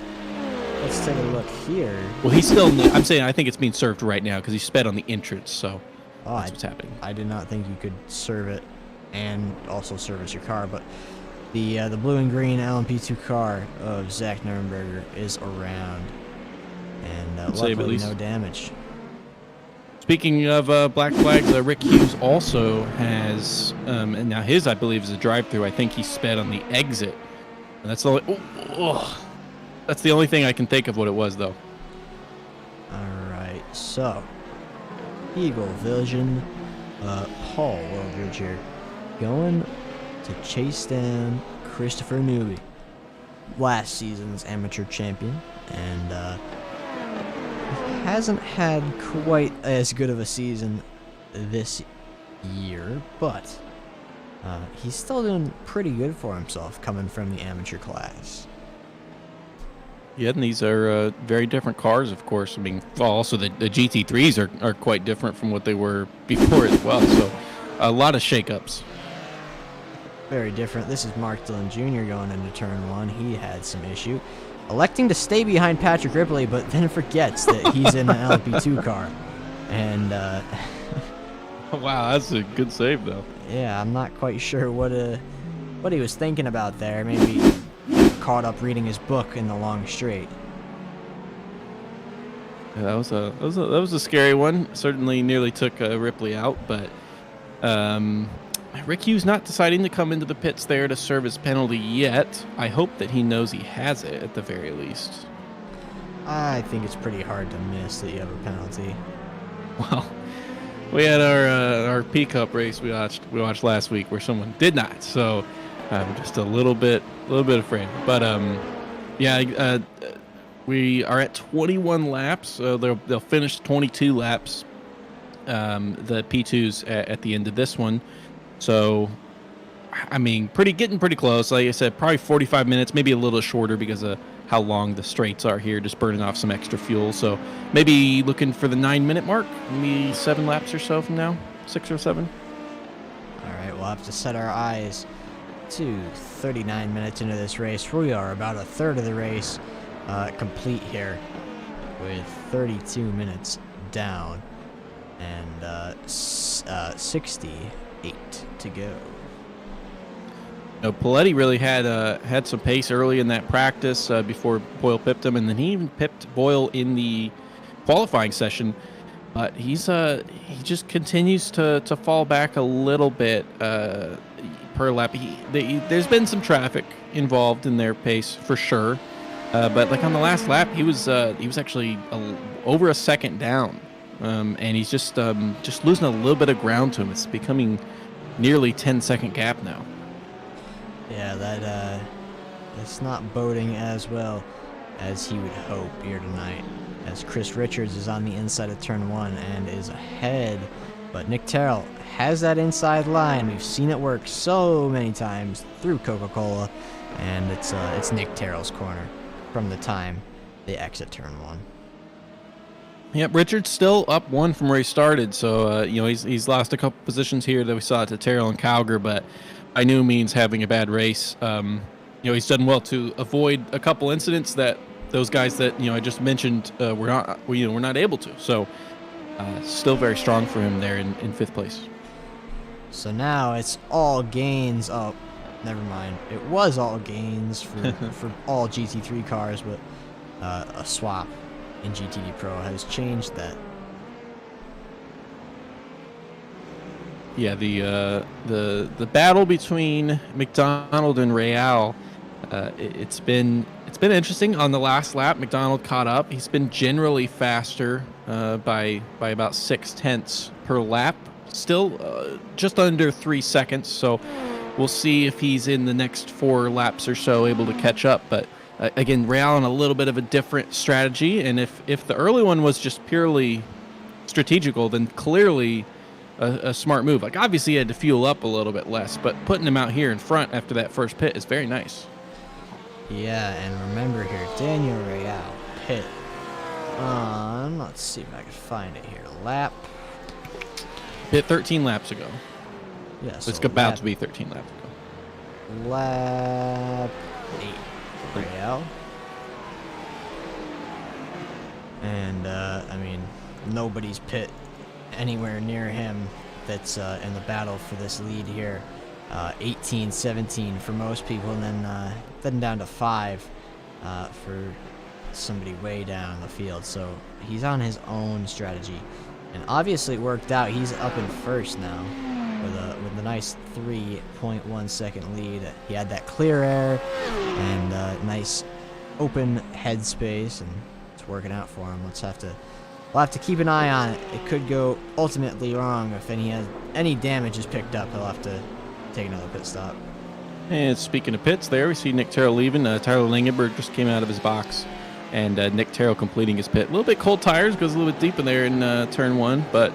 let's take a look here. Well, he's still. I'm saying I think it's being served right now because he sped on the entrance. So that's what's happening. I did not think you could serve it and also service your car, but the blue and green LMP2 car of Zach Nuremberger is around, and luckily no damage. Speaking of black flags, Rick Hughes also has, and now his, I believe, is a drive-through. I think he sped on the exit. And that's the only, that's the only thing I can think of what it was, though. All right, so Eagle Vision, Paul Wildridge here, going to chase down Christopher Newby, last season's amateur champion, and hasn't had quite as good of a season this year, but he's still doing pretty good for himself coming from the amateur class. Yeah, and these are very different cars, of course. I mean, well, also the GT3s are quite different from what they were before as well, so a lot of shakeups. Very different. This is Mark Dillon Jr. going into turn 1. He had some issue, electing to stay behind Patrick Ripley, but then forgets that he's in an LP2 car. And wow, that's a good save, though. Yeah, I'm not quite sure what he was thinking about there. Maybe caught up reading his book in the long straight. Yeah, that was a scary one. Certainly nearly took Ripley out, but Rick Hughes not deciding to come into the pits there to serve his penalty yet. I hope that he knows he has it at the very least. I think it's pretty hard to miss that you have a penalty. Well, we had our P Cup race we watched last week where someone did not, so I'm just a little bit afraid. But yeah, we are at 21 laps. They'll finish 22 laps. The P2s at the end of this one. So, I mean, getting pretty close. Like I said, probably 45 minutes, maybe a little shorter because of how long the straights are here, just burning off some extra fuel. So maybe looking for the 9-minute mark, maybe 7 laps or so from now, 6 or 7. All right, we'll have to set our eyes to 39 minutes into this race. We are about a third of the race complete here with 32 minutes down and 68 to go. No, Paletti really had some pace early in that practice before Boyle pipped him, and then he even pipped Boyle in the qualifying session. but he just continues to fall back a little bit per lap. There's been some traffic involved in their pace for sure, but like on the last lap, he was actually over a second down, and he's just losing a little bit of ground to him. It's becoming nearly 10-second gap now. Yeah, that's not boding as well as he would hope here tonight, as Chris Richards is on the inside of turn 1 and is ahead, but Nick Terrell has that inside line. We've seen it work so many times through Coca-Cola, and it's Nick Terrell's corner from the time they exit turn 1. Yep, Richards still up 1 from where he started, so he's lost a couple positions here that we saw to Terrell and Cowger, but by no means having a bad race. He's done well to avoid a couple incidents that those guys that I just mentioned were not able to. So still very strong for him there in 5th place. So now it's all gains. Oh, never mind. It was all gains for all GT3 cars, but a swap in GTD Pro has changed that. Yeah, the battle between McDonald and Real, it's been interesting. On the last lap, McDonald caught up. He's been generally faster by about 0.6 per lap. Still just under 3 seconds. So we'll see if he's in the next 4 laps or so able to catch up. But again, Real on a little bit of a different strategy. And if the early one was just purely strategical, then clearly a smart move. Like, obviously he had to fuel up a little bit less, but putting him out here in front after that first pit is very nice. Yeah, and remember here, Daniel Real pit on, let's see if I can find it here, lap. Pit 13 laps ago. Yeah, so it's about to be 13 laps ago. Lap 8, Real. And, I mean, nobody's pit anywhere near him that's in the battle for this lead here. 18, 17 for most people, and then down to 5 for somebody way down the field. So he's on his own strategy, and obviously it worked out. He's up in first now with a nice 3.1 second lead. He had that clear air and nice open headspace, and it's working out for him. We'll have to keep an eye on it. It could go ultimately wrong if any damage is picked up. He'll have to take another pit stop. And speaking of pits, there we see Nick Terrell leaving. Tyler Langenberg just came out of his box, and Nick Terrell completing his pit. A little bit cold tires, goes a little bit deep in there in turn 1, but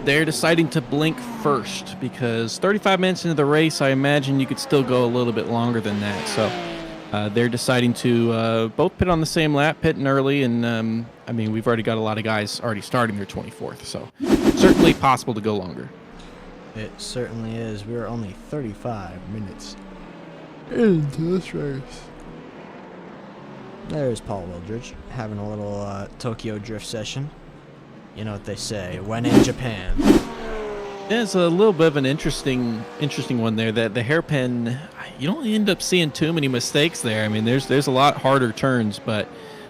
they're deciding to blink first because 35 minutes into the race, I imagine you could still go a little bit longer than that. So they're deciding to both pit on the same lap, pitting early, and I mean, we've already got a lot of guys already starting their 24th, so certainly possible to go longer. It certainly is. We're only 35 minutes into this race. There's Paul Wildridge having a little Tokyo drift session. You know what they say, when in Japan. Yeah, it's a little bit of an interesting one there. That the hairpin, you don't end up seeing too many mistakes there. I mean, there's a lot harder turns, but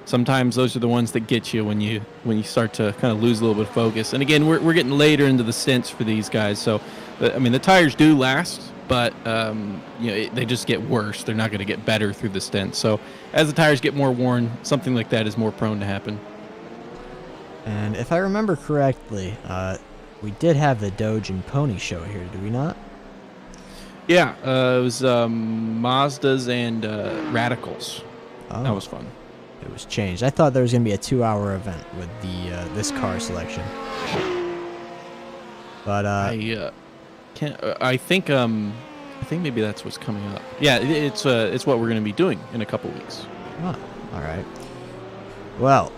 sometimes those are the ones that get you when you start to kind of lose a little bit of focus. And again, we're getting later into the stints for these guys, so I mean the tires do last, but they just get worse. They're not going to get better through the stint. So as the tires get more worn, something like that is more prone to happen. And if I remember correctly, we did have the Doge and Pony show here, did we not? Yeah, it was Mazdas and Radicals. Oh. That was fun. It was changed. I thought there was going to be a 2-hour event with this car selection. But I think maybe that's what's coming up. Yeah, it's what we're going to be doing in a couple weeks. Oh, all right. Well,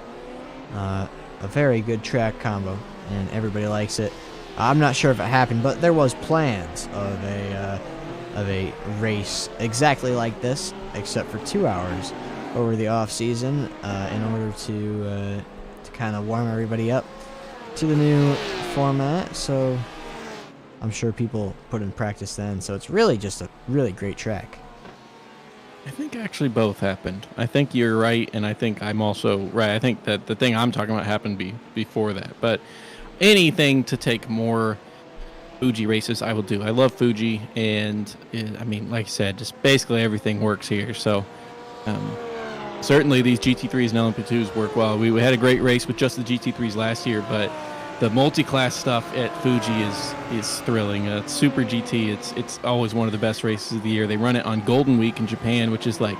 a very good track combo, and everybody likes it. I'm not sure if it happened, but there was plans of a race exactly like this, except for 2 hours over the off season, in order to kind of warm everybody up to the new format. So I'm sure people put in practice then. So it's really just a really great track. I think actually both happened. I think you're right, and I think I'm also right. I think that the thing I'm talking about happened before that. But anything to take more Fuji races, I will do. I love Fuji, and I mean, like I said, just basically everything works here. So um, certainly these GT3s and LMP2s work well. We had a great race with just the GT3s last year, but the multi-class stuff at Fuji is thrilling. Super GT, it's always one of the best races of the year. They run it on Golden Week in Japan, which is like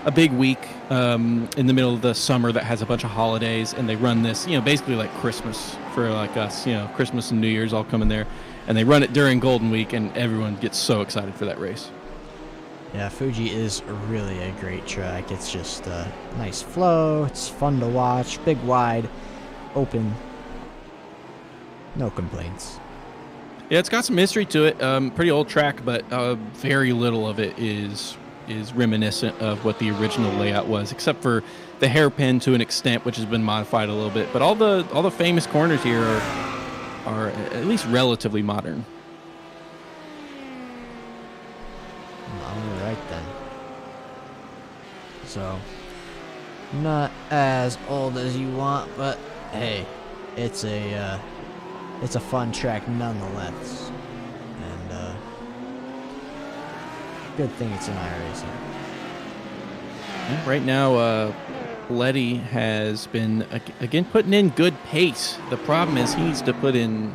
a big week in the middle of the summer that has a bunch of holidays, and they run this, basically like Christmas for like us. Christmas and New Year's all come in there, and they run it during Golden Week, and everyone gets so excited for that race. Yeah, Fuji is really a great track. It's just a nice flow. It's fun to watch. Big, wide, open. No complaints. Yeah, it's got some history to it. Pretty old track, but very little of it is reminiscent of what the original layout was, except for the hairpin to an extent, which has been modified a little bit. But all the famous corners here are at least relatively modern. All right then. So, not as old as you want, but hey, it's a fun track nonetheless, and good thing it's in iRacing. Yeah, right now, Letty has been again putting in good pace. The problem is he needs to put in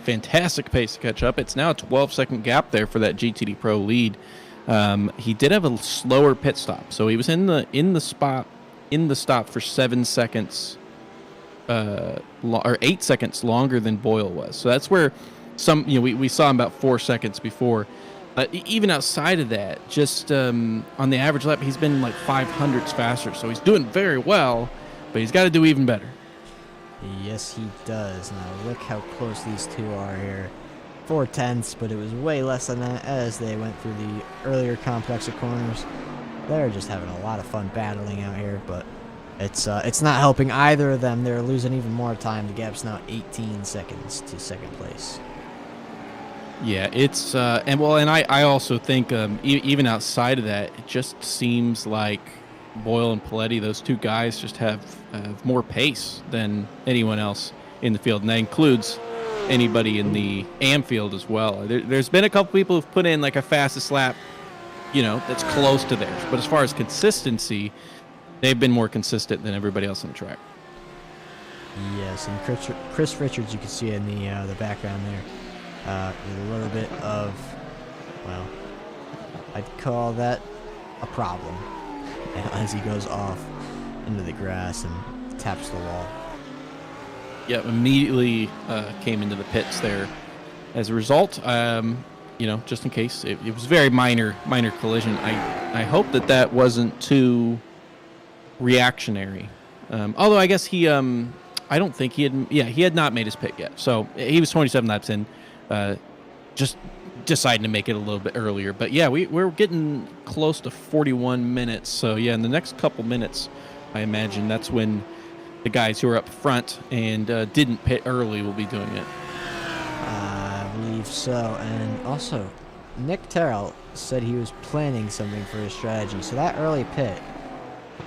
fantastic pace to catch up. It's now a 12-second gap there for that GTD Pro lead. He did have a slower pit stop, so he was in the stop for 7 seconds. Or 8 seconds longer than Boyle was. So that's where we saw him about 4 seconds before. Even outside of that, just on the average lap, he's been like 500ths faster. So he's doing very well, but he's got to do even better. Yes, he does. Now look how close these two are here. 4/10, but it was way less than that as they went through the earlier complex of corners. They're just having a lot of fun battling out here, but it's not helping either of them. They're losing even more time. The gap's now 18 seconds to second place. Yeah, it's and I also think even outside of that, it just seems like Boyle and Paletti, those two guys, just have more pace than anyone else in the field, and that includes anybody in the AM field as well. There's been a couple people who've put in like a fastest lap, that's close to theirs, but as far as consistency, they've been more consistent than everybody else on the track. Yes, and Chris Richards, you can see in the background there, with a little bit of, well, I'd call that a problem as he goes off into the grass and taps the wall. Yeah, immediately came into the pits there. As a result, just in case, it was a very minor collision. I hope that wasn't too reactionary. Although I guess he don't think he had not made his pit yet. So he was 27 laps in, just deciding to make it a little bit earlier. But yeah, we're getting close to 41 minutes. So yeah, in the next couple minutes, I imagine that's when the guys who are up front and didn't pit early will be doing it. I believe so. And also, Nick Terrell said he was planning something for his strategy. So that early pit,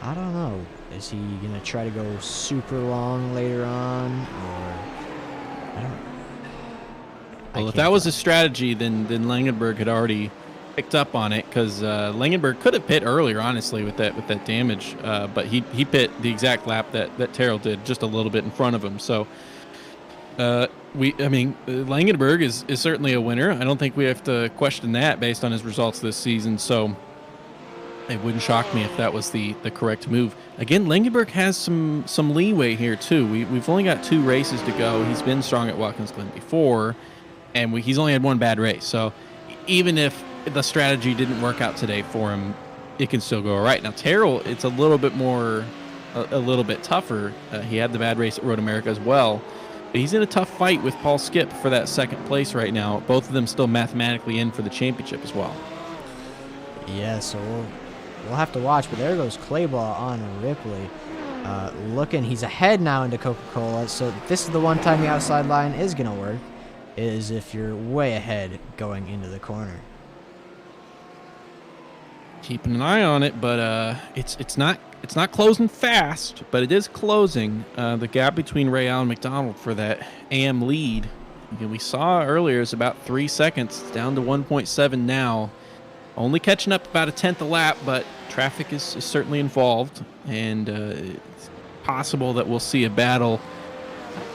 I don't know. Is he going to try to go super long later on? Or I don't know. Well, if that was a strategy, then Langenberg had already picked up on it, because Langenberg could have pit earlier, honestly, with that damage. But he pit the exact lap that Terrell did, just a little bit in front of him. So Langenberg is certainly a winner. I don't think we have to question that based on his results this season. So it wouldn't shock me if that was the correct move. Again, Langenberg has some leeway here too. We've only got 2 races to go. He's been strong at Watkins Glen before, and he's only had 1 bad race. So even if the strategy didn't work out today for him, it can still go all right. Now Terrell, it's a little bit tougher. He had the bad race at Road America as well. But he's in a tough fight with Paul Skip for that second place right now. Both of them still mathematically in for the championship as well. Yeah, so we'll have to watch. But there goes Clayball on Ripley. He's ahead now into Coca-Cola. So this is the one time the outside line is going to work, is if you're way ahead going into the corner. Keeping an eye on it, but it's not closing fast, but it is closing. The gap between Real and McDonald for that AM lead, we saw earlier, is about 3 seconds. It's down to 1.7 now. Only catching up about a tenth a lap, but traffic is certainly involved, and it's possible that we'll see a battle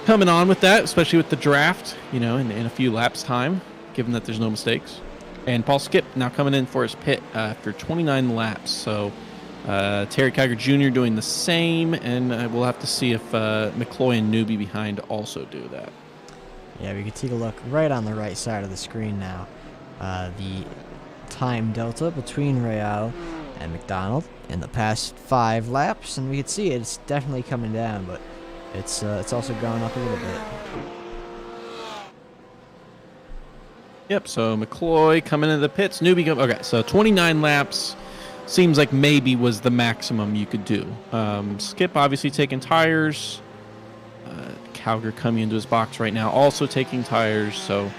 coming on with that, especially with the draft, in a few laps' time, given that there's no mistakes. And Paul Skip now coming in for his pit after 29 laps. So Terry Kiger Jr. doing the same, and we'll have to see if McCloy and Newby behind also do that. Yeah, we can take a look right on the right side of the screen now. The time delta between Real and McDonald in the past 5 laps, and we can see it's definitely coming down, but it's also gone up a little bit. Yep, so McCloy coming into the pits. Newby, okay, so 29 laps seems like maybe was the maximum you could do. Skip obviously taking tires. Cowger coming into his box right now, also taking tires, so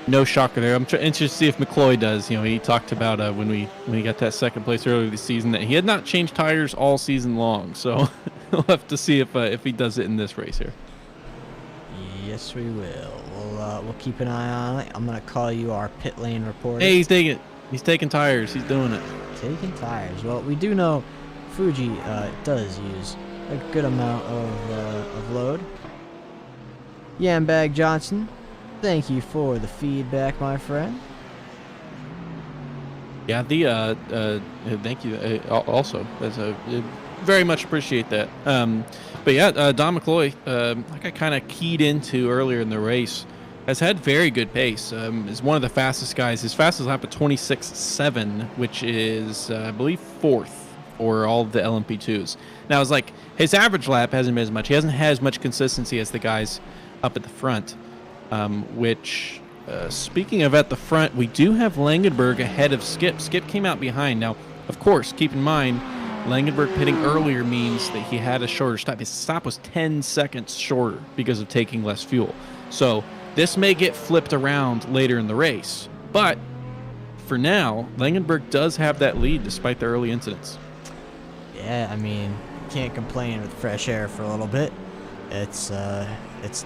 no shocker there. I'm interested to see if McCloy does. He talked about when he got that second place earlier this season that he had not changed tires all season long, so we'll have to see if he does it in this race here. Yes, we will. We'll keep an eye on it. I'm gonna call you our pit lane reporter. Hey, he's taking tires. He's doing it. Taking tires. Well, we do know Fuji does use a good amount of load. Yambag Johnson, thank you for the feedback, my friend. Yeah, thank you. Also, that's very much appreciate that. But yeah, Don McCloy, like I kind of keyed into earlier in the race, has had very good pace. Is one of the fastest guys. His fastest lap at 26.7, which is, I believe, 4th for all of the LMP2s. Now, it's like his average lap hasn't been as much. He hasn't had as much consistency as the guys up at the front, which, speaking of at the front, we do have Langenberg ahead of Skip. Skip came out behind. Now, of course, keep in mind, Langenberg pitting earlier means that he had a shorter stop. His stop was 10 seconds shorter because of taking less fuel. So this may get flipped around later in the race. But for now, Langenberg does have that lead despite the early incidents. Yeah, I mean, can't complain with fresh air for a little bit. It's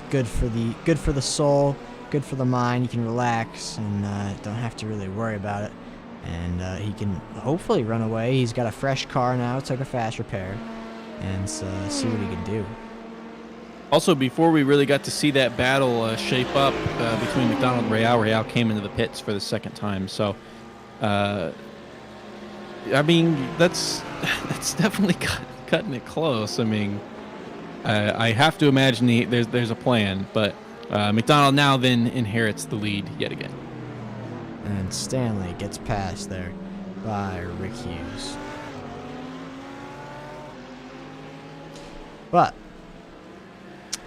good for the soul, good for the mind. You can relax and don't have to really worry about it. And he can hopefully run away. He's got a fresh car now, took a fast repair, and see what he can do. Also, before we really got to see that battle shape up between McDonald and Real came into the pits for the second time. So, I mean, that's definitely cutting it close. I mean, I have to imagine there's a plan, but McDonald now then inherits the lead yet again. And Stanley gets passed there by Rick Hughes. But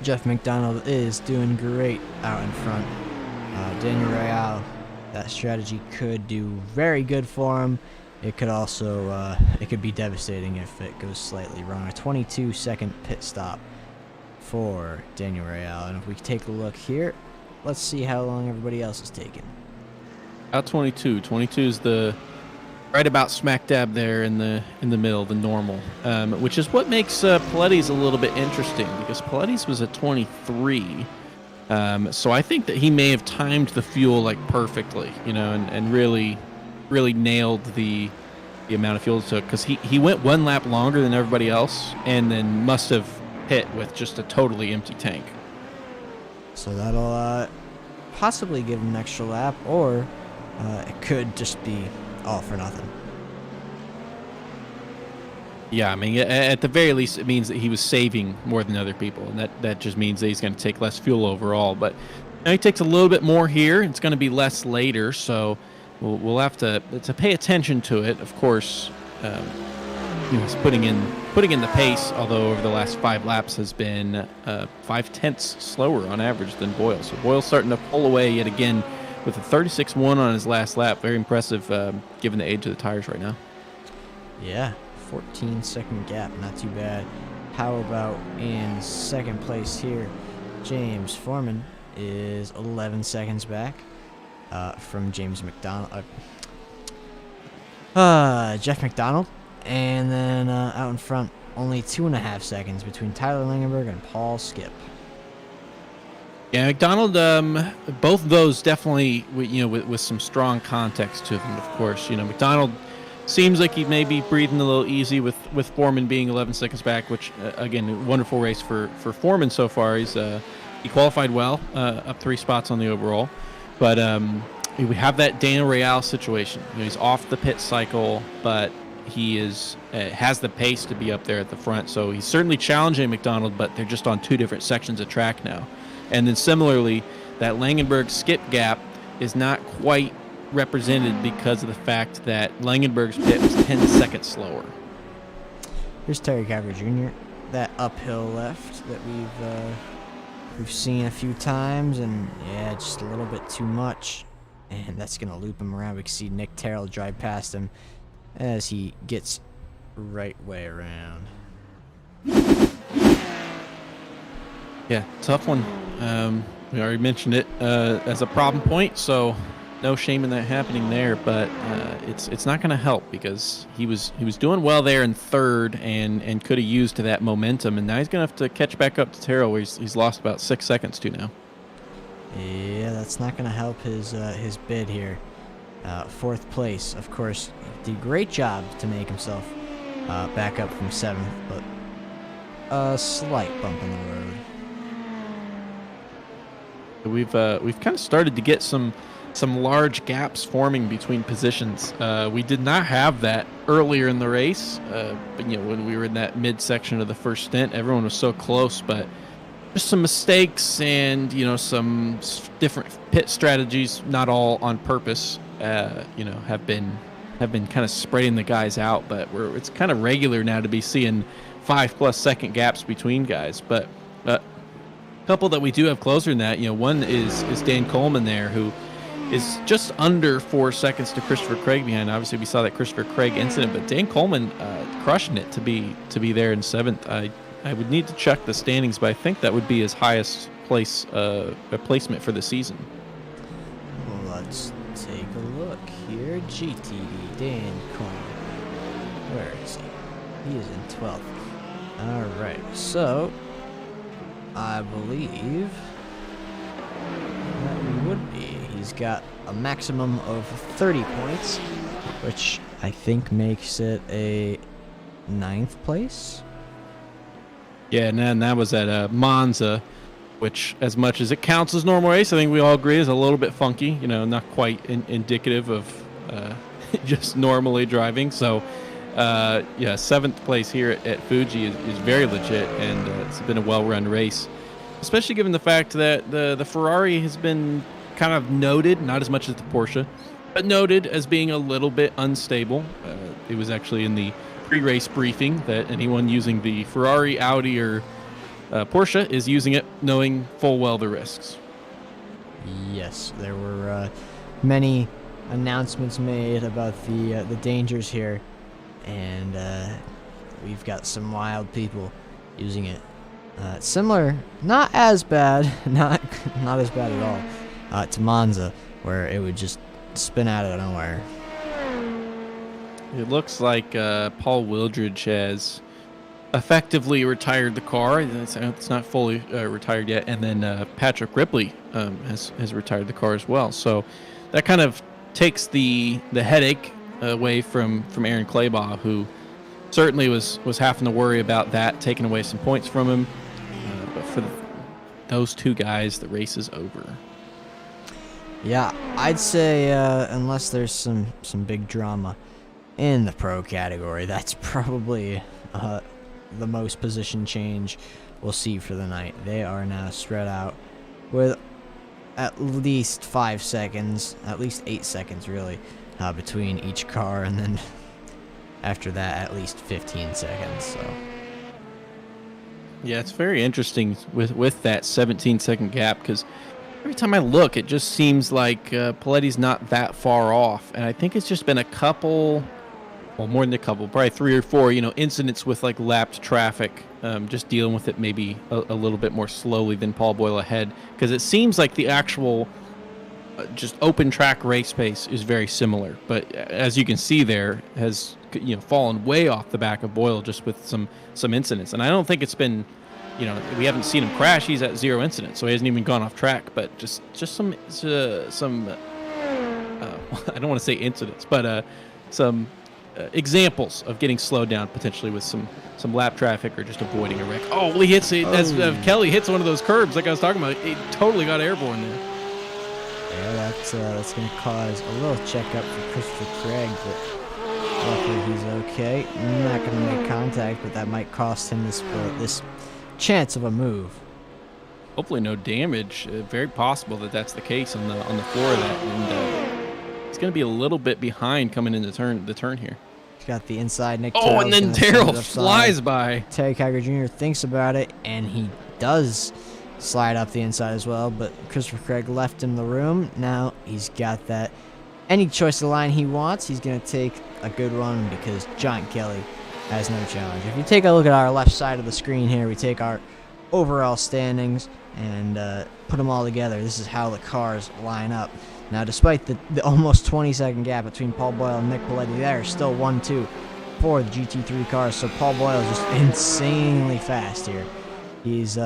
Jeff McDonald is doing great out in front. Daniel Real, that strategy could do very good for him. It could also it could be devastating if it goes slightly wrong. A 22-second pit stop for Daniel Real. And if we take a look here, let's see how long everybody else is taking. About 22. 22 is the right about smack dab there in the middle, the normal, which is what makes Paletti's a little bit interesting because Paletti's was at 23. So I think that he may have timed the fuel like perfectly, and really nailed the amount of fuel it took because he went 1 lap longer than everybody else and then must have hit with just a totally empty tank. So that'll possibly give him an extra lap, or it could just be all for nothing. Yeah, I mean, at the very least, it means that he was saving more than other people, and that just means that he's going to take less fuel overall. But he takes a little bit more here. It's going to be less later, so we'll have to pay attention to it. Of course, he's putting in the pace, although over the last 5 laps has been 0.5 slower on average than Boyle. So Boyle's starting to pull away yet again with a 36.1 on his last lap. Very impressive given the age of the tires right now. Yeah, 14-second gap, not too bad. How about in second place here? James Foreman is 11 seconds back from James McDonald. Jeff McDonald. And then out in front, only 2.5 seconds between Tyler Langenberg and Paul Skip. Yeah, McDonald, both of those definitely, with some strong context to them, of course. McDonald seems like he may be breathing a little easy with Foreman being 11 seconds back, which, again, a wonderful race for Foreman so far. He qualified well, up 3 spots on the overall. But we have that Daniel Real situation. He's off the pit cycle, but he has the pace to be up there at the front. So he's certainly challenging McDonald, but they're just on 2 different sections of track now. And then similarly, that Langenberg skip gap is not quite represented because of the fact that Langenberg's pit was 10 seconds slower. Here's Terry Carver Jr., that uphill left that we've seen a few times, and yeah, just a little bit too much. And that's going to loop him around. We can see Nick Terrell drive past him as he gets right way around. Yeah, tough one. We already mentioned it as a problem point, so no shame in that happening there. But it's not going to help because he was doing well there in third and could have used to that momentum, and now he's going to have to catch back up to Terrell, where he's lost about 6 seconds to now. Yeah, that's not going to help his bid here. 4th place, of course, did a great job to make himself back up from 7th, but a slight bump in the road. We've kind of started to get some large gaps forming between positions. We did not have that earlier in the race, but when we were in that midsection of the first stint, everyone was so close, but just some mistakes and some different pit strategies, not all on purpose, have been kind of spreading the guys out. But it's kind of regular now to be seeing 5+ second gaps between guys. But a couple that we do have closer than that, one is Dan Coleman there, who is just under 4 seconds to Christopher Craig behind. Obviously, we saw that Christopher Craig incident, but Dan Coleman crushing it to be there in 7th. I would need to check the standings, but I think that would be his highest placement for the season. Well, let's take a look here. GTD Dan Coleman. Where is he? He is in 12th. All right, so I believe that we would be. He's got a maximum of 30 points, which I think makes it a 9th place. Yeah, and that was at Monza, which, as much as it counts as normal race, I think we all agree is a little bit funky. Not quite indicative of just normally driving. So, 7th place here at Fuji is very legit, and it's been a well-run race, especially given the fact that the Ferrari has been kind of noted, not as much as the Porsche, but noted as being a little bit unstable. It was actually in the pre-race briefing that anyone using the Ferrari, Audi, or Porsche is using it knowing full well the risks. Yes, there were many announcements made about the dangers here, and we've got some wild people using it. Similar, not as bad, not as bad at all, to Monza, where it would just spin out of nowhere. It looks like Paul Wildridge has effectively retired the car. It's not fully retired yet. And then Patrick Ripley has retired the car as well. So that kind of takes the headache away from Aaron Claybaugh, who certainly was having to worry about that, taking away some points from him. But for those 2 guys, the race is over. Yeah, I'd say unless there's some big drama in the pro category, that's probably the most position change we'll see for the night. They are now spread out with at least 5 seconds, at least 8 seconds really, between each car, and then after that at least 15 seconds. So yeah, it's very interesting with that 17-second gap, because every time I look, it just seems like Paletti's not that far off, and I think it's just been a couple. Well, more than a couple, probably 3 or 4, incidents with like lapped traffic, just dealing with it maybe a little bit more slowly than Paul Boyle ahead, because it seems like the actual just open track race pace is very similar. But as you can see, there has fallen way off the back of Boyle just with some incidents. And I don't think it's been, we haven't seen him crash. He's at 0 incidents, so he hasn't even gone off track. But just some I don't want to say incidents, but some examples of getting slowed down potentially with some lap traffic or just avoiding a wreck. Oh, well, he hits it as Kelly hits one of those curbs like I was talking about. He totally got airborne there. Yeah, that's going to cause a little checkup for Christopher Craig, but luckily he's okay. Not going to make contact, but that might cost him this chance of a move. Hopefully no damage. Very possible that that's the case on the floor of that, and it's going to be a little bit behind coming into the turn here. He's got the inside. Nick. Oh, and then Terrell flies by. Terry Kiger Jr. thinks about it, and he does slide up the inside as well, but Christopher Craig left him the room. Now he's got that. Any choice of line he wants, he's going to take a good one because John Kelly has no challenge. If you take a look at our left side of the screen here, we take our overall standings and put them all together. This is how the cars line up. Now, despite the almost 20-second gap between Paul Boyle and Nick Paletti, there is still 1-2 for the GT3 cars. So Paul Boyle is just insanely fast here. He's,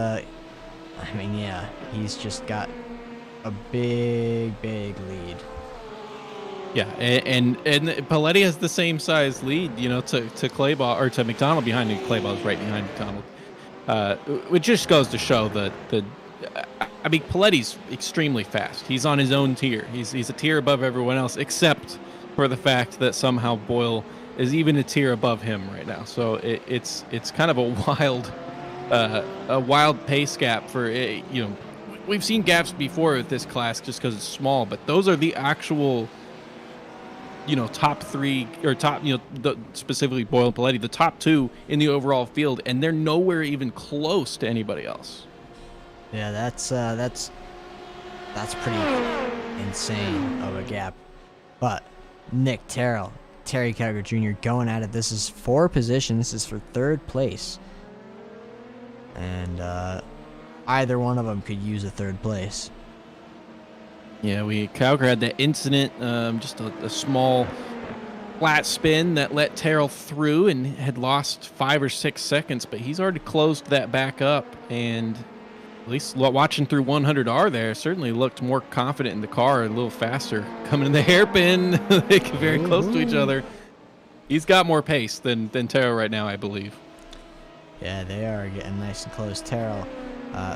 he's just got a big lead. Yeah, and Paletti has the same size lead, to Clayball or to McDonald behind him. Clayball's right behind McDonald. It just goes to show that Paletti's extremely fast. He's on his own tier. He's a tier above everyone else, except for the fact that somehow Boyle is even a tier above him right now. So it's kind of a wild pace gap for we've seen gaps before with this class just because it's small, but those are the actual top three or top specifically Boyle and Paletti, the top two in the overall field, and they're nowhere even close to anybody else. Yeah, that's pretty insane of a gap. But Nick Terrell, Terry Kiger Jr. going at it. This is for position. This is for third place. And either one of them could use a third place. Yeah, Cowger had that incident, just a small flat spin that let Terrell through and had lost 5 or 6 seconds, but he's already closed that back up, and at least watching through 100R there, certainly looked more confident in the car, a little faster. Coming in the hairpin, they get very close to each other. He's got more pace than Terrell right now, I believe. Yeah, they are getting nice and close. Terrell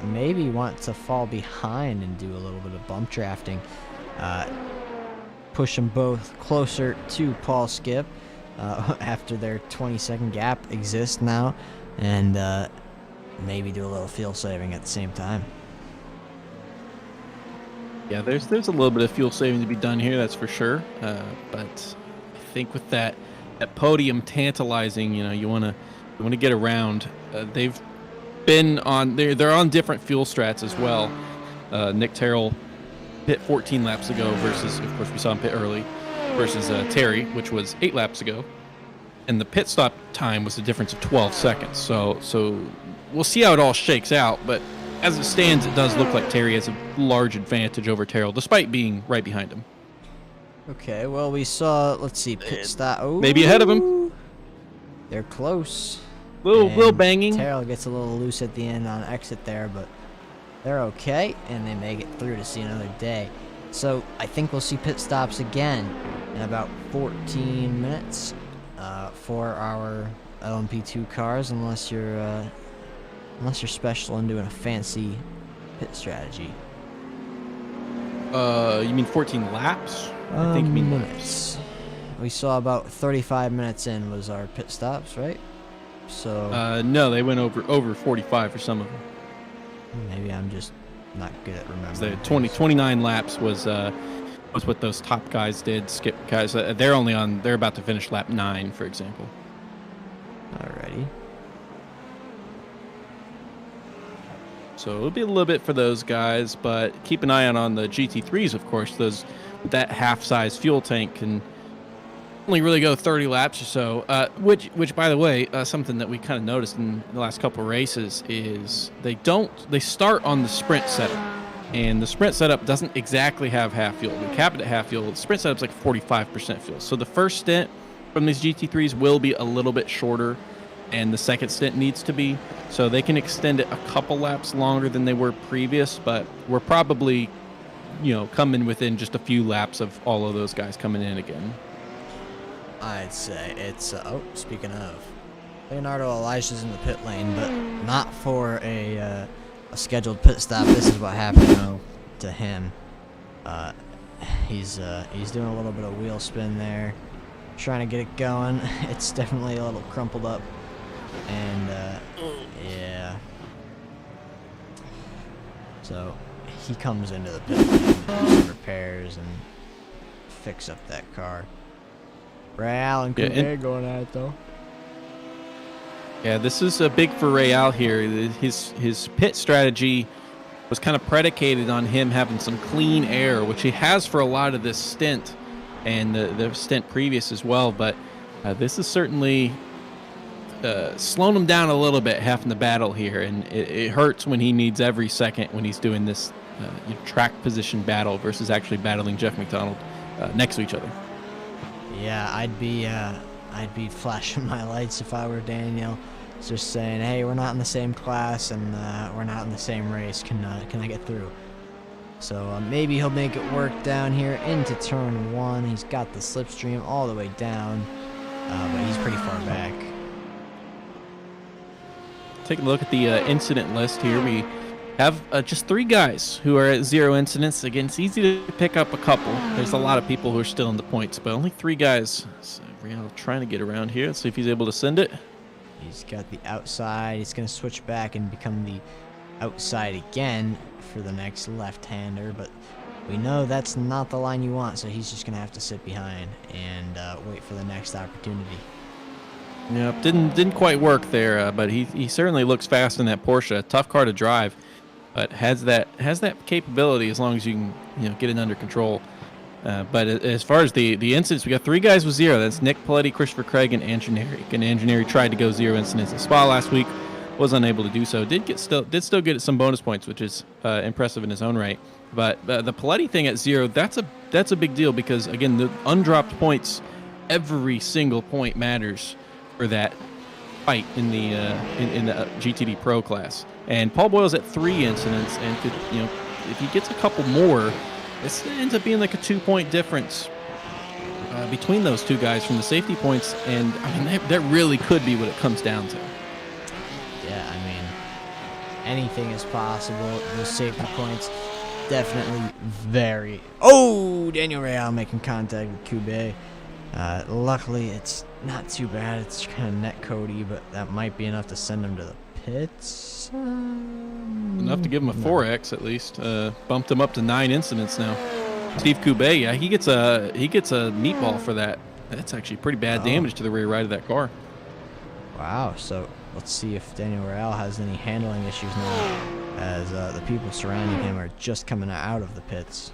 maybe want to fall behind and do a little bit of bump drafting. Push them both closer to Paul Skip after their 20-second gap exists now, and maybe do a little fuel saving at the same time. Yeah, there's a little bit of fuel saving to be done here, that's for sure. But I think with that podium tantalizing, you want to get around. They've been on they're on different fuel strats as well. Nick Terrell pit 14 laps ago versus, of course, we saw him pit early, versus Terry, which was 8 laps ago, and the pit stop time was a difference of 12 seconds. So we'll see how it all shakes out, but as it stands, it does look like Terry has a large advantage over Terrell, despite being right behind him. Okay, well, we saw, let's see, pit stop. Ooh, maybe ahead of him. They're close. Little banging. Terrell gets a little loose at the end on exit there, but they're okay, and they make it through to see another day. So I think we'll see pit stops again in about 14 minutes for our LMP2 cars, unless you're special and doing a fancy pit strategy. You mean 14 laps? I think you mean minutes. We saw about 35 minutes in was our pit stops, right? So no, they went over 45 for some of them. Maybe I'm just not good at remembering. So 29 laps was what those top guys did. Skip guys, they're about to finish lap 9, for example. Alrighty. So it'll be a little bit for those guys, but keep an eye on the GT3s, of course. That half-size fuel tank can only really go 30 laps or so, which by the way, something that we kind of noticed in the last couple of races is they start on the sprint setup. and the sprint setup doesn't exactly have half fuel. We cap it at half fuel. The sprint setup's like 45% fuel. So the first stint from these GT3s will be a little bit shorter, and the second stint needs to be. So they can extend it a couple laps longer than they were previous, but we're probably, coming within just a few laps of all of those guys coming in again. I'd say it's, speaking of, Leonardo Elijah's in the pit lane, but not for a scheduled pit stop. This is what happened to him. He's doing a little bit of wheel spin there, trying to get it going. It's definitely a little crumpled up, and yeah. So he comes into the pit lane, do some repairs, and fix up that car. Ray Allen could going at it though. Yeah, this is big for Real here. His pit strategy was kind of predicated on him having some clean air, which he has for a lot of this stint and the stint previous as well. But this is certainly slowing him down a little bit, having the battle here. And it hurts when he needs every second when he's doing this track position battle versus actually battling Jeff McDonald next to each other. Yeah, I'd be flashing my lights if I were Daniel, just saying, "Hey, we're not in the same class and we're not in the same race. Can I get through?" So maybe he'll make it work down here into turn 1. He's got the slipstream all the way down, but he's pretty far back. Taking a look at the incident list here, we have just 3 guys who are at 0 incidents. Again, it's easy to pick up a couple. There's a lot of people who are still in the points, but only 3 guys. So Real trying to get around here. Let's see if he's able to send it. He's got the outside. He's going to switch back and become the outside again for the next left-hander, but we know that's not the line you want, so he's just going to have to sit behind and wait for the next opportunity. Yep, didn't quite work there, but he certainly looks fast in that Porsche. Tough car to drive, but has that capability as long as you can get it under control. But as far as the incidents, we got 3 guys with 0. That's Nick Paletti, Christopher Craig, and Anjaneri. And Anjaneri tried to go 0 incidents in Spa last week, was unable to do so. Did still get some bonus points, which is impressive in his own right. But the Paletti thing at 0, that's a big deal because again, the undropped points, every single point matters for that fight in the GTD Pro class. And Paul Boyle's at 3 incidents, and could if he gets a couple more, this ends up being like a 2-point difference between those 2 guys from the safety points, and I mean that really could be what it comes down to. Yeah, I mean, anything is possible. Those safety points definitely very. Oh, Daniel Real making contact with Kube. Luckily, it's not too bad. It's kind of net Cody, but that might be enough to send him to the pits. Enough to give him a 4X at least. Bumped him up to 9 incidents now. Steve Kube, yeah, he gets a meatball for that. That's actually pretty bad damage to the rear right of that car. Wow. So let's see if Daniel Real has any handling issues now, as the people surrounding him are just coming out of the pits.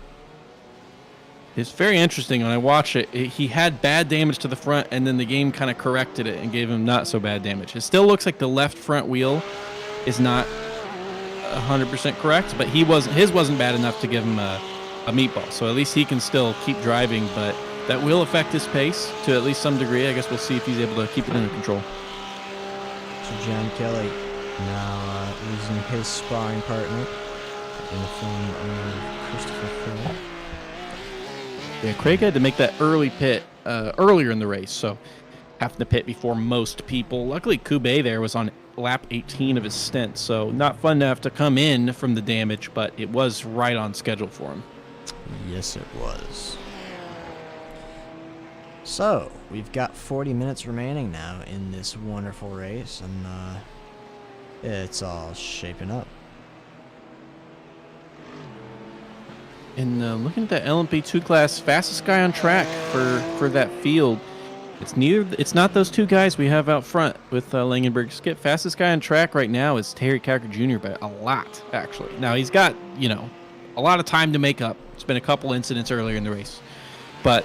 It's very interesting when I watch it. He had bad damage to the front, and then the game kind of corrected it and gave him not so bad damage. It still looks like the left front wheel is not 100% correct, but his wasn't bad enough to give him a meatball. So at least he can still keep driving, but that will affect his pace to at least some degree. I guess we'll see if he's able to keep it under control. So John Kelly now losing his sparring partner in the form of Christopher Craig. Yeah, Craig had to make that early pit earlier in the race, so having to pit before most people. Luckily, Kube there was on lap 18 of his stint, so not fun to have to come in from the damage, but it was right on schedule for him. Yes, it was. So, we've got 40 minutes remaining now in this wonderful race, and it's all shaping up. And looking at that LMP2 class, fastest guy on track for that field. It's not those 2 guys we have out front with Langenberg Skip. Fastest guy on track right now is Terry Cocker Jr. by a lot, actually. Now he's got a lot of time to make up. It's been a couple incidents earlier in the race, but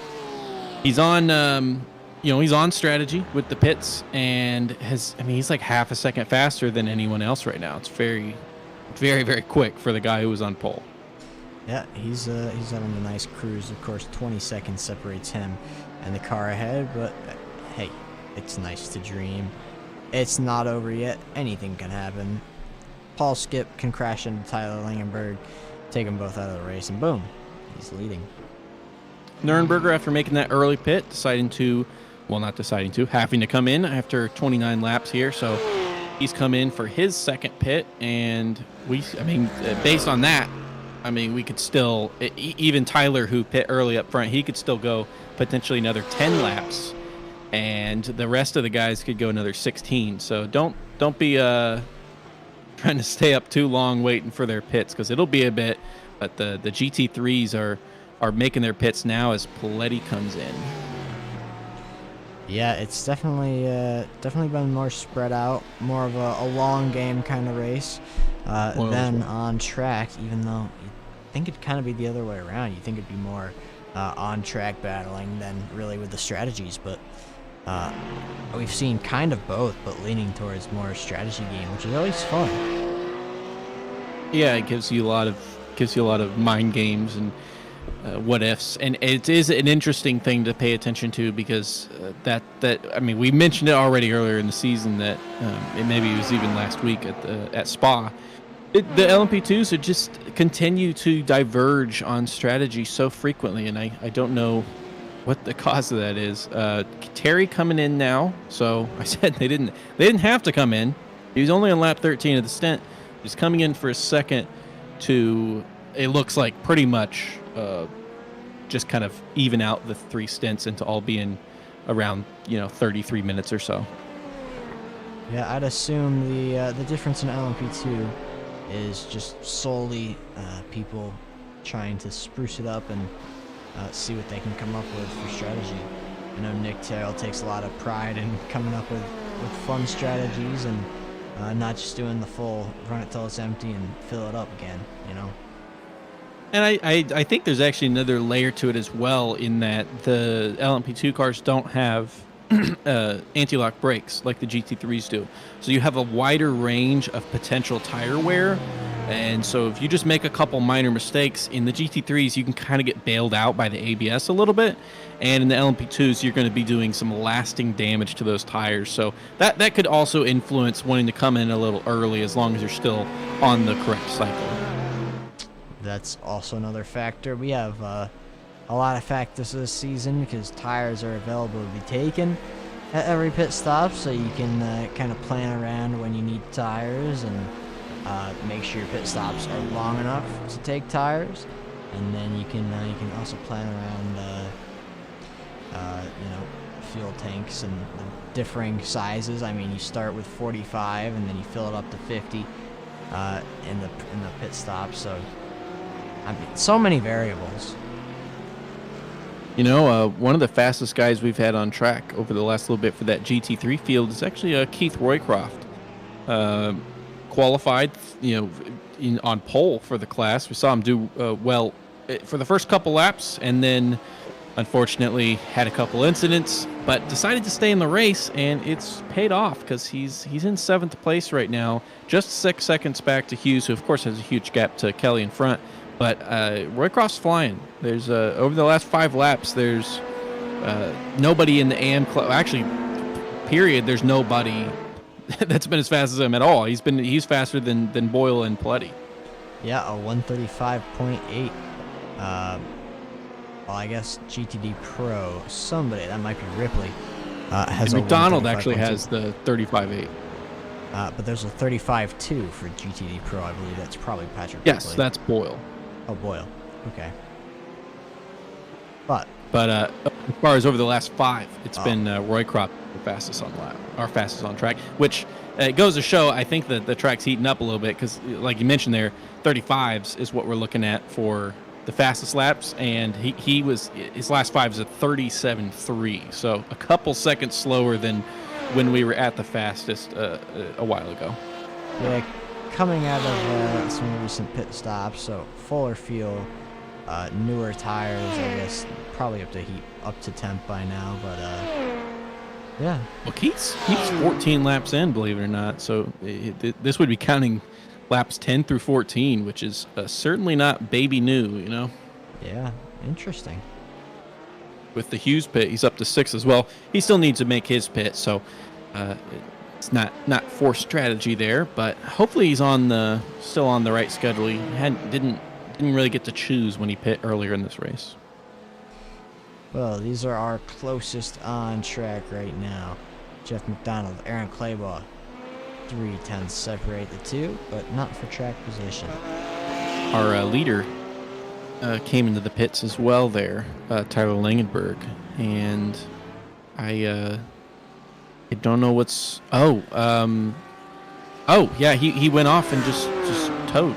he's on he's on strategy with the pits, and he's like half a second faster than anyone else right now. It's very, very, very quick for the guy who was on pole. Yeah, he's having a nice cruise. Of course, 20 seconds separates him and the car ahead, but hey, it's nice to dream. It's not over yet. Anything can happen. Paul Skip can crash into Tyler Langenberg, take them both out of the race, and boom, he's leading. Nürnberger, after making that early pit, having to come in after 29 laps here. So he's come in for his second pit, and based on that, we could still, even Tyler, who pit early up front, he could still go potentially another 10 laps, and the rest of the guys could go another 16. So don't be trying to stay up too long waiting for their pits, because it'll be a bit. But the GT3s are making their pits now as Paletti comes in. Yeah, it's definitely been more spread out, more of a long game kind of race than on track, even though you think it'd kind of be the other way around. You think it'd be more on track battling than really with the strategies, but we've seen kind of both, but leaning towards more strategy game, which is always fun. Yeah, it gives you a lot of mind games and what ifs, and it is an interesting thing to pay attention to, because we mentioned it already earlier in the season that it was even last week at Spa. The LMP2s would just continue to diverge on strategy so frequently, and I don't know what the cause of that is. Terry coming in now, so I said they didn't have to come in. He was only on lap 13 of the stint. He's coming in for a second to, it looks like, pretty much just kind of even out the 3 stints into all being around 33 minutes or so. Yeah, I'd assume the difference in LMP2 is just solely people trying to spruce it up and see what they can come up with for strategy. I know Nick Terrell takes a lot of pride in coming up with fun strategies and not just doing the full run it till it's empty and fill it up again, And I think there's actually another layer to it as well, in that the LMP2 cars don't have anti-lock brakes like the GT3s do. So you have a wider range of potential tire wear. And so if you just make a couple minor mistakes in the GT3s, you can kind of get bailed out by the ABS a little bit. And in the LMP2s, you're going to be doing some lasting damage to those tires. So that could also influence wanting to come in a little early, as long as you're still on the correct cycle. That's also another factor. We have a lot of factors this season because tires are available to be taken at every pit stop, so you can kind of plan around when you need tires and make sure your pit stops are long enough to take tires, and then you can also plan around fuel tanks and the differing sizes. You start with 45 and then you fill it up to 50 in the pit stop. So so many variables. One of the fastest guys we've had on track over the last little bit for that GT3 field is actually Keith Roycroft. Qualified, on pole for the class. We saw him do well for the first couple laps, and then unfortunately had a couple incidents, but decided to stay in the race, and it's paid off because he's in 7th place right now, just 6 seconds back to Hughes, who of course has a huge gap to Kelly in front. But Roycroft's flying. There's over the last 5 laps, there's nobody in the AM club. Actually, period. There's nobody that's been as fast as him at all. He's faster than Boyle and Paletti. Yeah, a 135.8. Well, I guess GTD Pro, somebody, that might be Ripley, has and McDonald actually has the 35.8. But there's a 35.2 for GTD Pro. I believe that's probably Patrick Yes, Ripley. that's Boyle. Oh, Boyle. Okay. But as far as over the last 5, it's been Roycroft the fastest on lap, or fastest on track, which it goes to show, I think that the track's heating up a little bit, because like you mentioned there, 35s is what we're looking at for the fastest laps, and his last 5 is a 37.3, so a couple seconds slower than when we were at the fastest a while ago. Yeah, coming out of some recent pit stops, so fuller fuel, newer tires, I guess, probably up to temp by now, but yeah. Well, Keith's 14 laps in, believe it or not, so this would be counting laps 10 through 14, which is certainly not baby new, you know. Yeah, interesting. With the Hughes pit, he's up to 6 as well. He still needs to make his pit, so it's not forced strategy there. But hopefully he's still on the right schedule. He didn't really get to choose when he pit earlier in this race. Well, these are our closest on track right now. Jeff McDonald, Aaron Claybaugh. 3/10 separate the two, but not for track position. Our leader came into the pits as well there, Tyler Langenberg, and I don't know what's. Oh, yeah, he went off and just towed.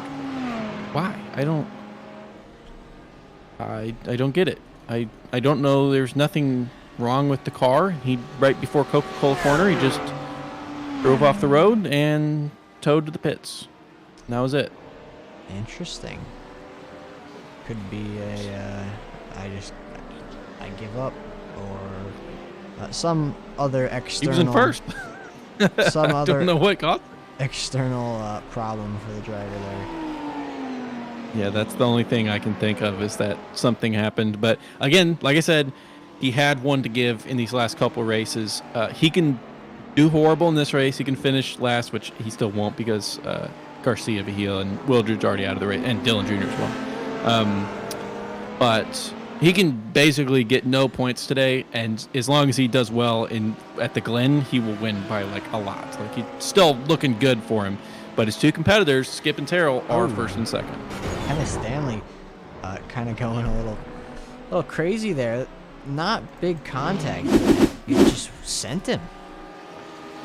Why? I don't get it. I don't know. There's nothing wrong with the car. He right before Coca-Cola corner, he just drove off the road and towed to the pits. And that was it. Interesting. Could be I give up, or some other external. He was in first. Some I other don't know what caused external problem for the driver there. Yeah, that's the only thing I can think of is that something happened. But again, like I said, he had one to give in these last couple races. He can do horrible in this race. He can finish last, which he still won't because Garcia, Vigil, and Wildridge already out of the race, and Dillon Jr. as well. But he can basically get no points today, and as long as he does well at the Glen, he will win by like a lot. Like he's still looking good for him. But his two competitors, Skip and Terrell, are first and second. Kind Stanley, kind of going a little crazy there. Not big contact. You just sent him.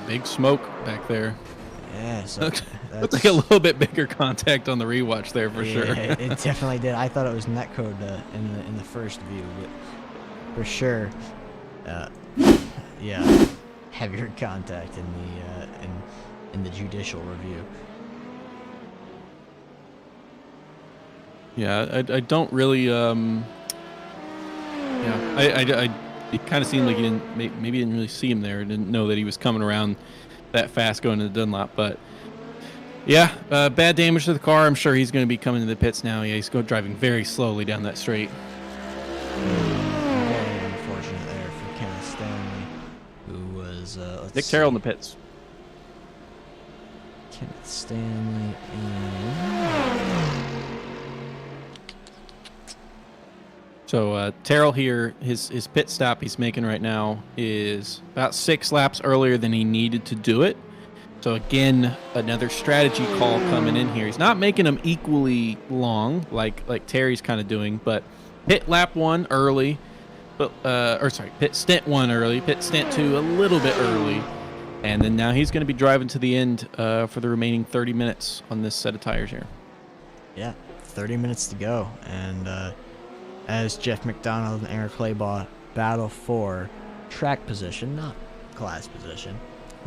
Big smoke back there. Yeah, so Looks like a little bit bigger contact on the rewatch there for sure. It definitely did. I thought it was netcode in the first view, but for sure, yeah, heavier contact in the judicial review. Yeah, I don't really it kind of seemed like maybe didn't really see him there. Didn't know that he was coming around that fast going to the Dunlop, but yeah, bad damage to the car. I'm sure he's going to be coming to the pits now. Yeah, he's driving very slowly down that straight. Very unfortunate there for Kenneth Stanley, who was Nick Terrell in the pits. Kenneth Stanley and So Terrell here, his pit stop he's making right now is about 6 laps earlier than he needed to do it. So again, another strategy call coming in here. He's not making them equally long like Terry's kind of doing, but pit lap 1 early, but pit stint 1 early, pit stint 2 a little bit early, and then now he's going to be driving to the end for the remaining 30 minutes on this set of tires here. Yeah, 30 minutes to go, and as Jeff McDonald and Aaron Claybaugh battle for track position, not class position,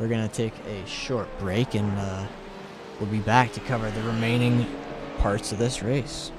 we're going to take a short break, and we'll be back to cover the remaining parts of this race.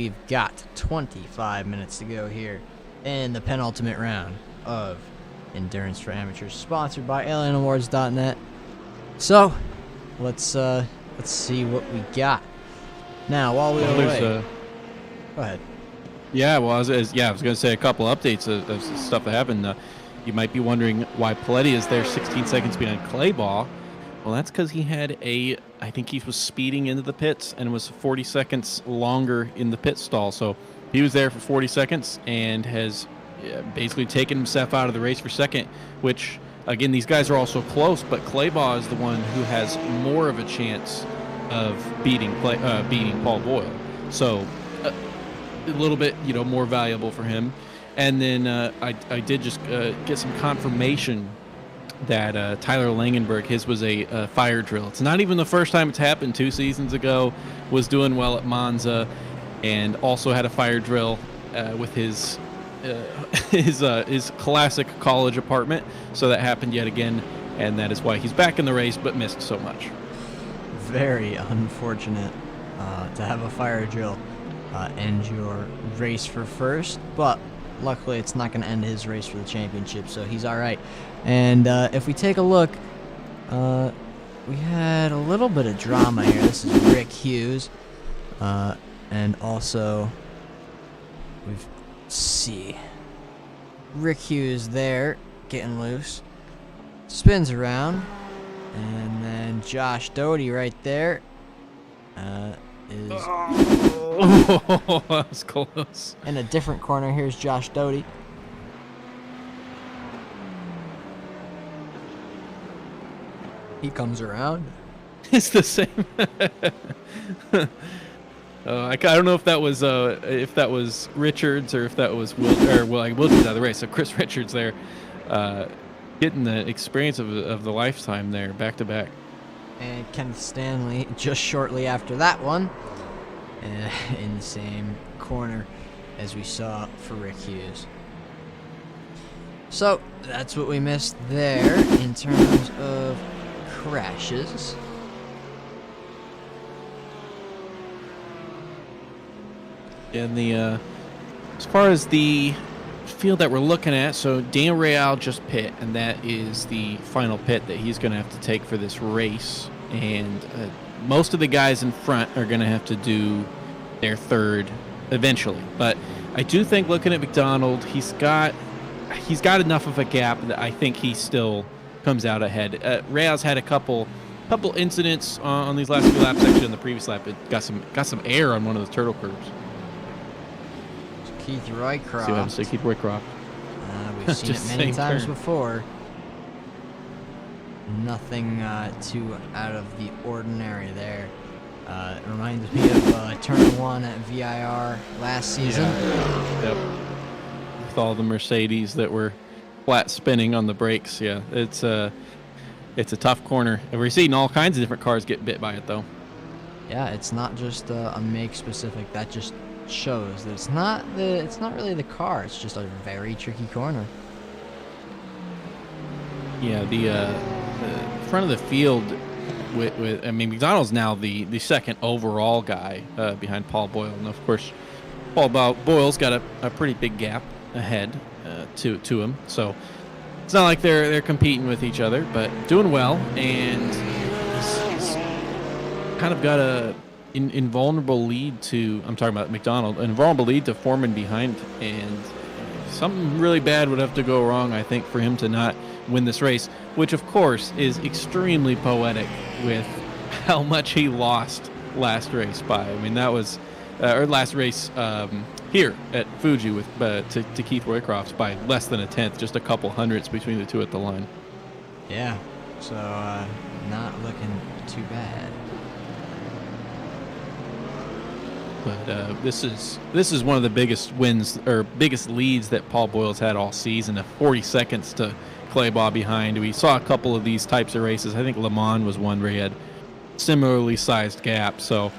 we've got 25 minutes to go here in the penultimate round of Endurance for Amateurs, sponsored by AlienAwards.net. So, let's see what we got. Now, while we wait, go ahead. Yeah, well, I was going to say a couple updates of stuff that happened. You might be wondering why Paletti is there 16 seconds behind Clayball. Well, that's because he had I think he was speeding into the pits and was 40 seconds longer in the pit stall. So he was there for 40 seconds and has basically taken himself out of the race for second, which, again, these guys are also close, but Clayball is the one who has more of a chance of beating Paul Boyle. So a little bit, more valuable for him. And then I did just get some confirmation that Tyler Langenberg, his was a fire drill. It's not even the first time it's happened. 2 seasons ago, was doing well at Monza, and also had a fire drill with his classic college apartment. So that happened yet again, and that is why he's back in the race, but missed so much. Very unfortunate to have a fire drill end your race for first, but luckily it's not going to end his race for the championship, so he's all right. And if we take a look, we had a little bit of drama here. This is Rick Hughes, and also see Rick Hughes there getting loose, spins around, and then Josh Doty right there is that was close. in a different corner. Here's Josh Doty. He comes around. It's the same. I don't know if that was Richards or if that was Wilkins out of the race. So Chris Richards there, getting the experience of the lifetime there, back to back. And Kenneth Stanley just shortly after that one, in the same corner as we saw for Rick Hughes. So that's what we missed there in terms of crashes. And as far as the field that we're looking at, so Daniel Real just pit, and that is the final pit that he's going to have to take for this race. And most of the guys in front are going to have to do their third eventually. But I do think, looking at McDonald, he's got enough of a gap that I think he still comes out ahead. Real's had a couple incidents on these last few laps. Actually, on the previous lap, it got some air on one of the turtle curves. Keith Roycroft. See what I'm saying? Keith Roycroft. We've seen it many times before. Nothing too out of the ordinary there. It reminds me of Turn 1 at VIR last season. Yeah. Yep. With all the Mercedes that were flat spinning on the brakes. Yeah, it's a tough corner. We're seeing all kinds of different cars get bit by it, though. Yeah, it's not just a make specific. That just shows that it's not really the car. It's just a very tricky corner. Yeah, the front of the field with McDonald's now the second overall guy behind Paul Boyle, and of course Paul Boyle's got a pretty big gap ahead to him. So it's not like they're competing with each other, but doing well, and he's kind of got a invulnerable lead to, I'm talking about McDonald, an invulnerable lead to Foreman behind, and something really bad would have to go wrong, I think, for him to not win this race, which of course is extremely poetic with how much he lost last race by. I mean, that was last race here at Fuji with to Keith Roycroft by less than a tenth, just a couple hundredths between the two at the line. Yeah, so not looking too bad. But this is one of the biggest wins or biggest leads that Paul Boyle's had all season. 40 seconds to Clayball behind. We saw a couple of these types of races. I think Le Mans was one where he had similarly sized gap. So,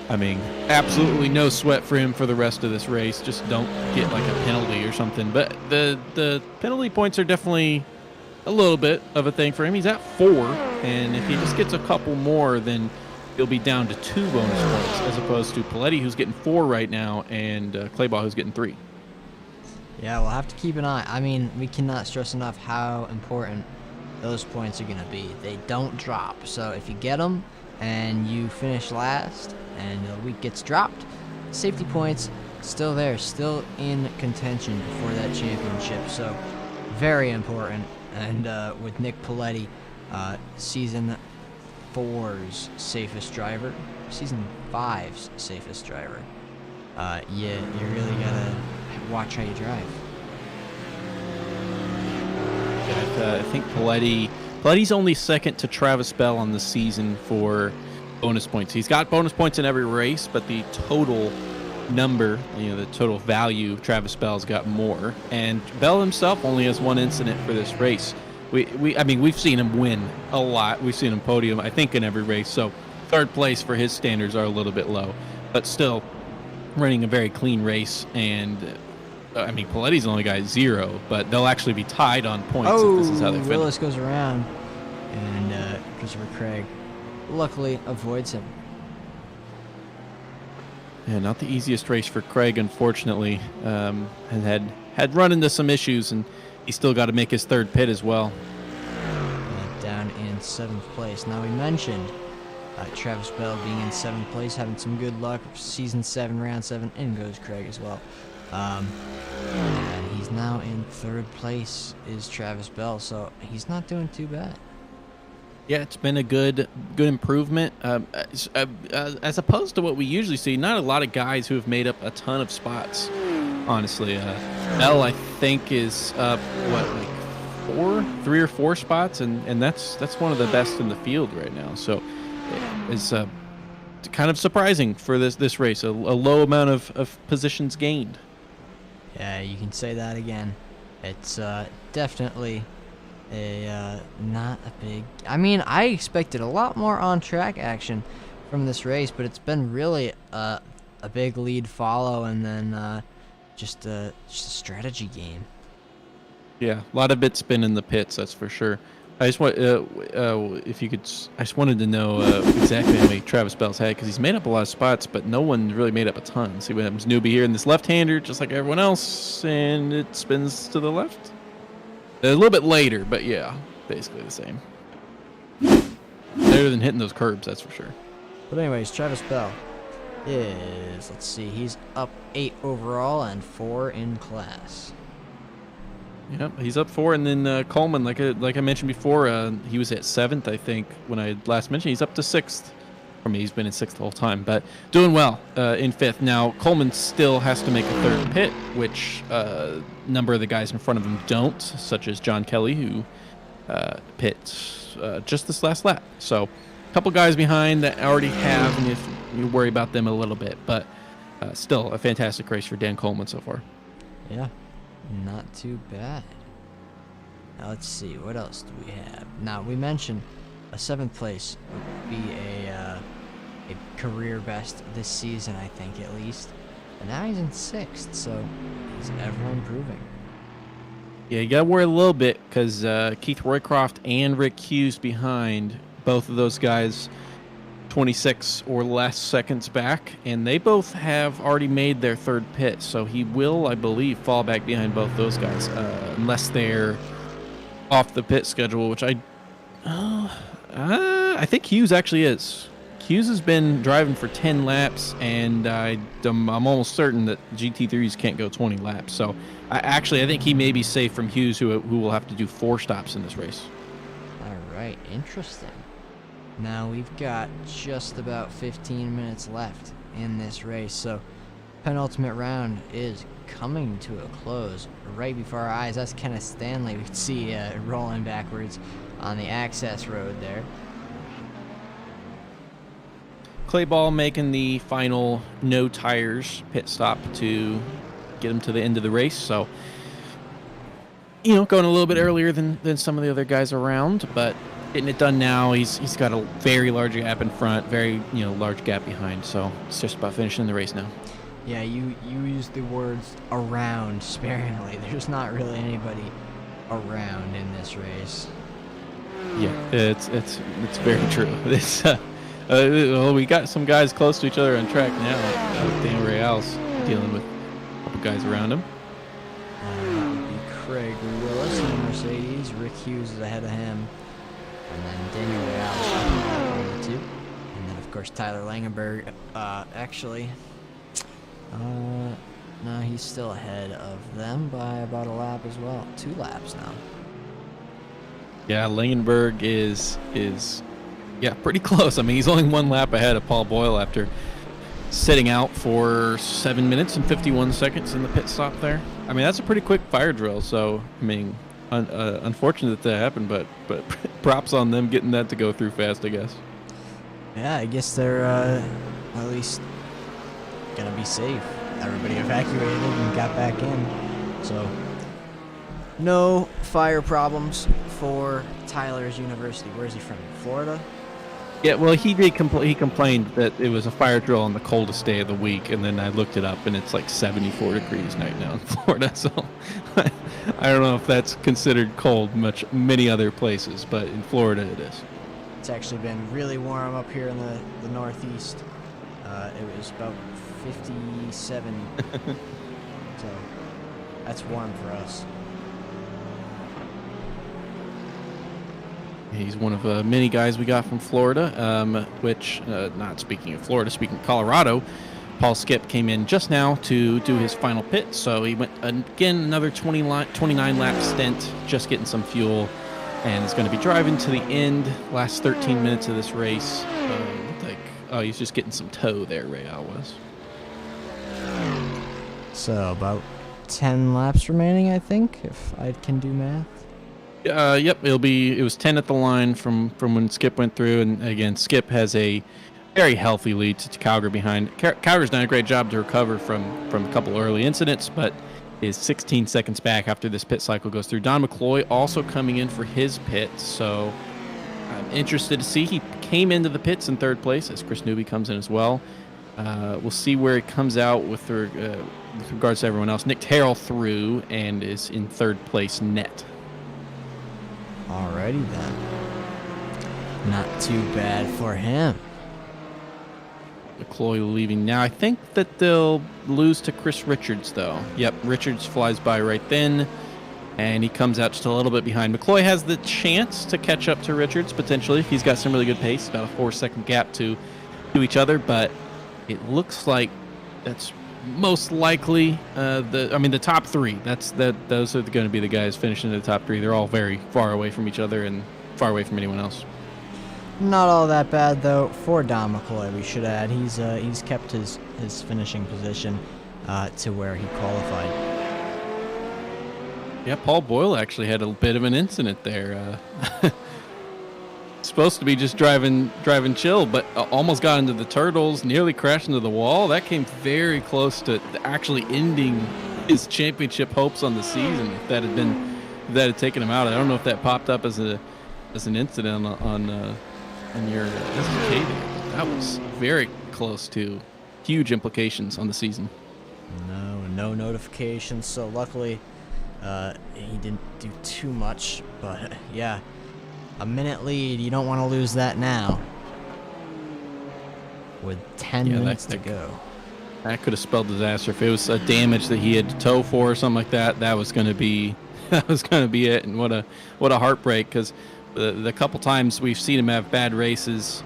I mean, absolutely no sweat for him for the rest of this race. Just don't get like a penalty or something. But the penalty points are definitely a little bit of a thing for him. He's at 4, and if he just gets a couple more, then he'll be down to 2 bonus points as opposed to Paletti, who's getting 4 right now, and Clayball, who's getting 3. Yeah, we'll have to keep an eye. I mean, we cannot stress enough how important those points are going to be. They don't drop. So if you get them and you finish last and the week gets dropped, safety points still there, still in contention for that championship. So very important. And with Nick Paletti, Season 4's safest driver, Season 5's safest driver, you really got to watch how you drive. Yeah, I think Paletti's only second to Travis Bell on the season for bonus points. He's got bonus points in every race, but the total number, the total value, Travis Bell's got more. And Bell himself only has 1 incident for this race. We've seen him win a lot. We've seen him podium, I think, in every race. So 3rd place for his standards are a little bit low, but still running a very clean race. And Paletti's only got 0, but they'll actually be tied on points if this is how they finish. Willis goes around, and Christopher Craig luckily avoids him. Yeah, not the easiest race for Craig, unfortunately. And had run into some issues, and he still got to make his 3rd pit as well. Down in 7th place. Now, we mentioned Travis Bell being in 7th place, having some good luck. Season 7, round 7, and goes Craig as well. And he's now in 3rd place is Travis Bell, so he's not doing too bad. Yeah, it's been a good improvement. As opposed to what we usually see, not a lot of guys who have made up a ton of spots, honestly. Bell, I think, is up, 3 or 4 spots, and that's one of the best in the field right now. So it's kind of surprising for this race, a low amount of positions gained. Yeah, you can say that again. It's definitely not a big... I expected a lot more on-track action from this race, but it's been really a big lead follow and then just a strategy game. Yeah, a lot of bit spin in the pits, that's for sure. I just want, if you could, I just wanted to know exactly how many Travis Bell's had, because he's made up a lot of spots, but no one really made up a ton. See what happens. Newbie here in this left-hander, just like everyone else, and it spins to the left. A little bit later, but yeah, basically the same. Better than hitting those curbs, that's for sure. But anyways, Travis Bell is, let's see, he's up 8 overall and 4 in class. Yep, he's up 4, and then Coleman, like I mentioned before, he was at 7th, I think, when I last mentioned. He's up to 6th. For me, he's been in 6th the whole time, but doing well in 5th. Now, Coleman still has to make a 3rd pit, which a number of the guys in front of him don't, such as John Kelly, who pits just this last lap. So a couple guys behind that already have, and you worry about them a little bit, but still a fantastic race for Dan Coleman so far. Yeah. Not too bad. Now let's see, what else do we have? Now we mentioned a 7th place would be a career best this season, I think, at least. And now he's in 6th, so he's ever improving. Yeah, you gotta worry a little bit because Keith Roycroft and Rick Hughes behind, both of those guys 26 or less seconds back, and they both have already made their 3rd pit, so he will, I believe, fall back behind both those guys unless they're off the pit schedule, which I think Hughes actually is. Hughes has been driving for 10 laps, and I'm almost certain that GT3s can't go 20 laps, so I think he may be safe from Hughes, who will have to do 4 stops in this race. All right, interesting. Now we've got just about 15 minutes left in this race, so penultimate round is coming to a close right before our eyes. That's Kenneth Stanley. We can see rolling backwards on the access road there. Clayball making the final no tires pit stop to get him to the end of the race, so going a little bit earlier than some of the other guys around, but getting it done now. He's got a very large gap in front, very large gap behind. So it's just about finishing the race now. Yeah, you used the words around sparingly. There's not really anybody around in this race. Yeah, it's very true. It's Well, we got some guys close to each other on track now. Daniel Real's dealing with a couple guys around him. That would be Craig Willis in the Mercedes. Rick Hughes is ahead of him. And then Daniel Real on the 2. And then, of course, Tyler Langenberg. No, he's still ahead of them by about a lap as well. 2 laps now. Yeah, Langenberg is pretty close. I mean, he's only 1 lap ahead of Paul Boyle after sitting out for 7 minutes and 51 seconds in the pit stop there. I mean, that's a pretty quick fire drill. So, I mean, unfortunate that happened, but props on them getting that to go through fast, I guess. Yeah, I guess they're at least gonna be safe. Everybody evacuated and got back in, so no fire problems for Tyler's University. Where is he from? Florida? Yeah, well, he did. He complained that it was a fire drill on the coldest day of the week, and then I looked it up, and it's like 74 degrees right now in Florida. So I don't know if that's considered cold many other places, but in Florida it is. It's actually been really warm up here in the Northeast. It was about 57, so that's warm for us. He's one of many guys we got from Florida, which, not speaking of Florida, speaking of Colorado, Paul Skip came in just now to do his final pit, so he went, again, another 29-lap stint, just getting some fuel, and is going to be driving to the end, last 13 minutes of this race. He's just getting some tow there, Real was. So about 10 laps remaining, I think, if I can do math. Yep, it was 10 at the line from when Skip went through, and again, Skip has a very healthy lead to Calgary behind. Calgary's done a great job to recover from a couple early incidents, but is 16 seconds back after this pit cycle goes through. Don McCloy also coming in for his pit, so I'm interested to see. He came into the pits in 3rd place as Chris Newby comes in as well. We'll see where it comes out with regards to everyone else. Nick Terrell through and is in 3rd place net. Alrighty then. Not too bad for him. McCloy leaving now. I think that they'll lose to Chris Richards, though. Yep, Richards flies by right then, and he comes out just a little bit behind. McCloy has the chance to catch up to Richards, potentially, if he's got some really good pace, about a 4-second gap to each other, but it looks like that's most likely the top 3. Those are going to be the guys finishing in the top 3. They're all very far away from each other and far away from anyone else. Not all that bad though for Don McCloy. We should add he's kept his finishing position to where he qualified. Yeah, Paul Boyle actually had a bit of an incident there. Supposed to be just driving chill, but almost got into the turtles, nearly crashed into the wall. That came very close to actually ending his championship hopes on the season. If that had taken him out, I don't know if that popped up as an incident on your SDK there. That was very close to huge implications on the season. No notifications. So luckily, he didn't do too much. But yeah. A minute lead, you don't want to lose that now. With 10 minutes to go. That could have spelled disaster. If it was a damage that he had to tow for or something like that, that was going to be it. And what a heartbreak, because the couple times we've seen him have bad races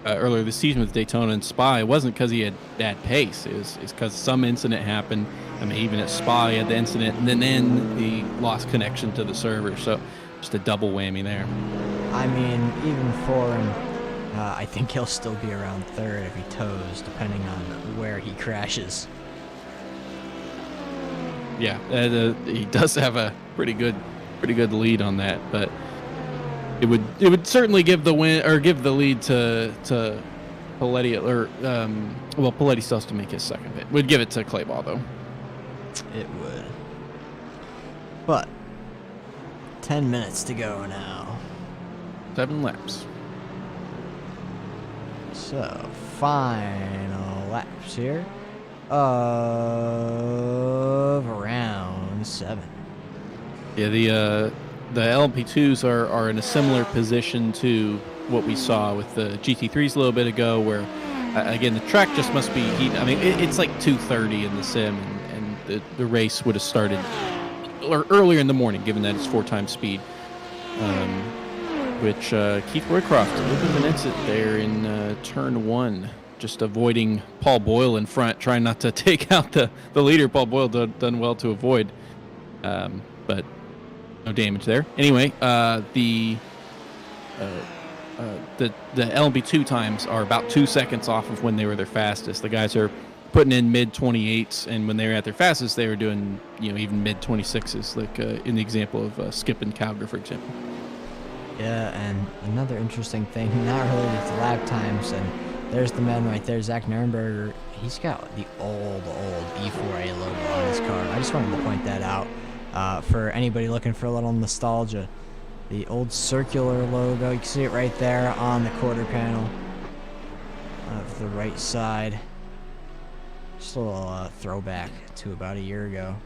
earlier this season with Daytona and Spa, it wasn't because he had bad pace. It's because some incident happened. I mean, even at Spa, he had the incident, and then he lost connection to the server. So just a double whammy there. I mean, even for him, I think he'll still be around 3rd if he tows, depending on where he crashes. Yeah, he does have a pretty good lead on that, but it would certainly give the win or give the lead to Paletti, or Paletti still has to make his 2nd pit. Would give it to Clayball though. It would. But 10 minutes to go now. 7 laps. So, final laps here of round 7. Yeah, the LMP2s are in a similar position to what we saw with the GT3s a little bit ago, where again the track just must be heat. I mean, it's like 2:30 in the sim, and the race would have started earlier in the morning, given that it's 4 times speed. Which Keith Roycroft a little bit of an exit there in turn 1, just avoiding Paul Boyle in front, trying not to take out the leader. Paul Boyle done well to avoid, but no damage there. Anyway, the LMP2 times are about 2 seconds off of when they were their fastest. The guys are putting in mid 28s, and when they were at their fastest, they were doing even mid 26s, like in the example of Skip and Cowger, for example. Yeah, and another interesting thing, not related to lap times, and there's the man right there, Zach Nurnberger. He's got the old E4A logo on his car. I just wanted to point that out for anybody looking for a little nostalgia. The old circular logo, you can see it right there on the quarter panel of the right side. Just a little throwback to about a year ago.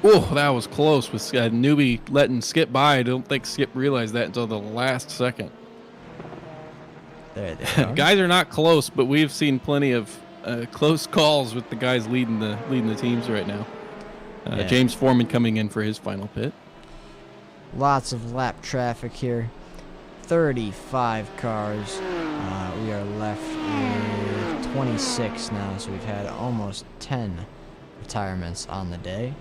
Oh, that was close with newbie letting Skip by. I don't think Skip realized that until the last second. There they are. Guys are not close, but we've seen plenty of close calls with the guys leading the teams right now. Yeah. James Foreman coming in for his final pit. Lots of lap traffic here. 35 cars. We are left with 26 now, so we've had almost 10 retirements on the day.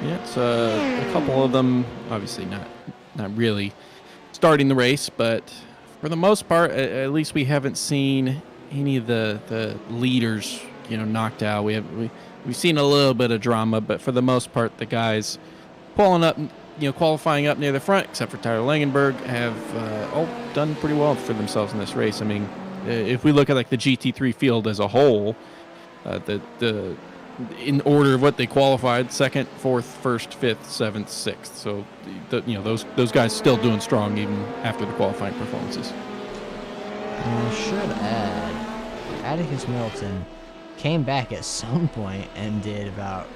Yeah, it's a couple of them, obviously not really starting the race, but for the most part, at least we haven't seen any of the leaders, knocked out. We've seen a little bit of drama, but for the most part, the guys pulling up, qualifying up near the front, except for Tyler Langenberg, have all done pretty well for themselves in this race. I mean, if we look at like the GT3 field as a whole, in order of what they qualified, 2nd, 4th, 1st, 5th, 7th, 6th. So, those guys still doing strong even after the qualifying performances. And I should add, Atticus Middleton came back at some point and did about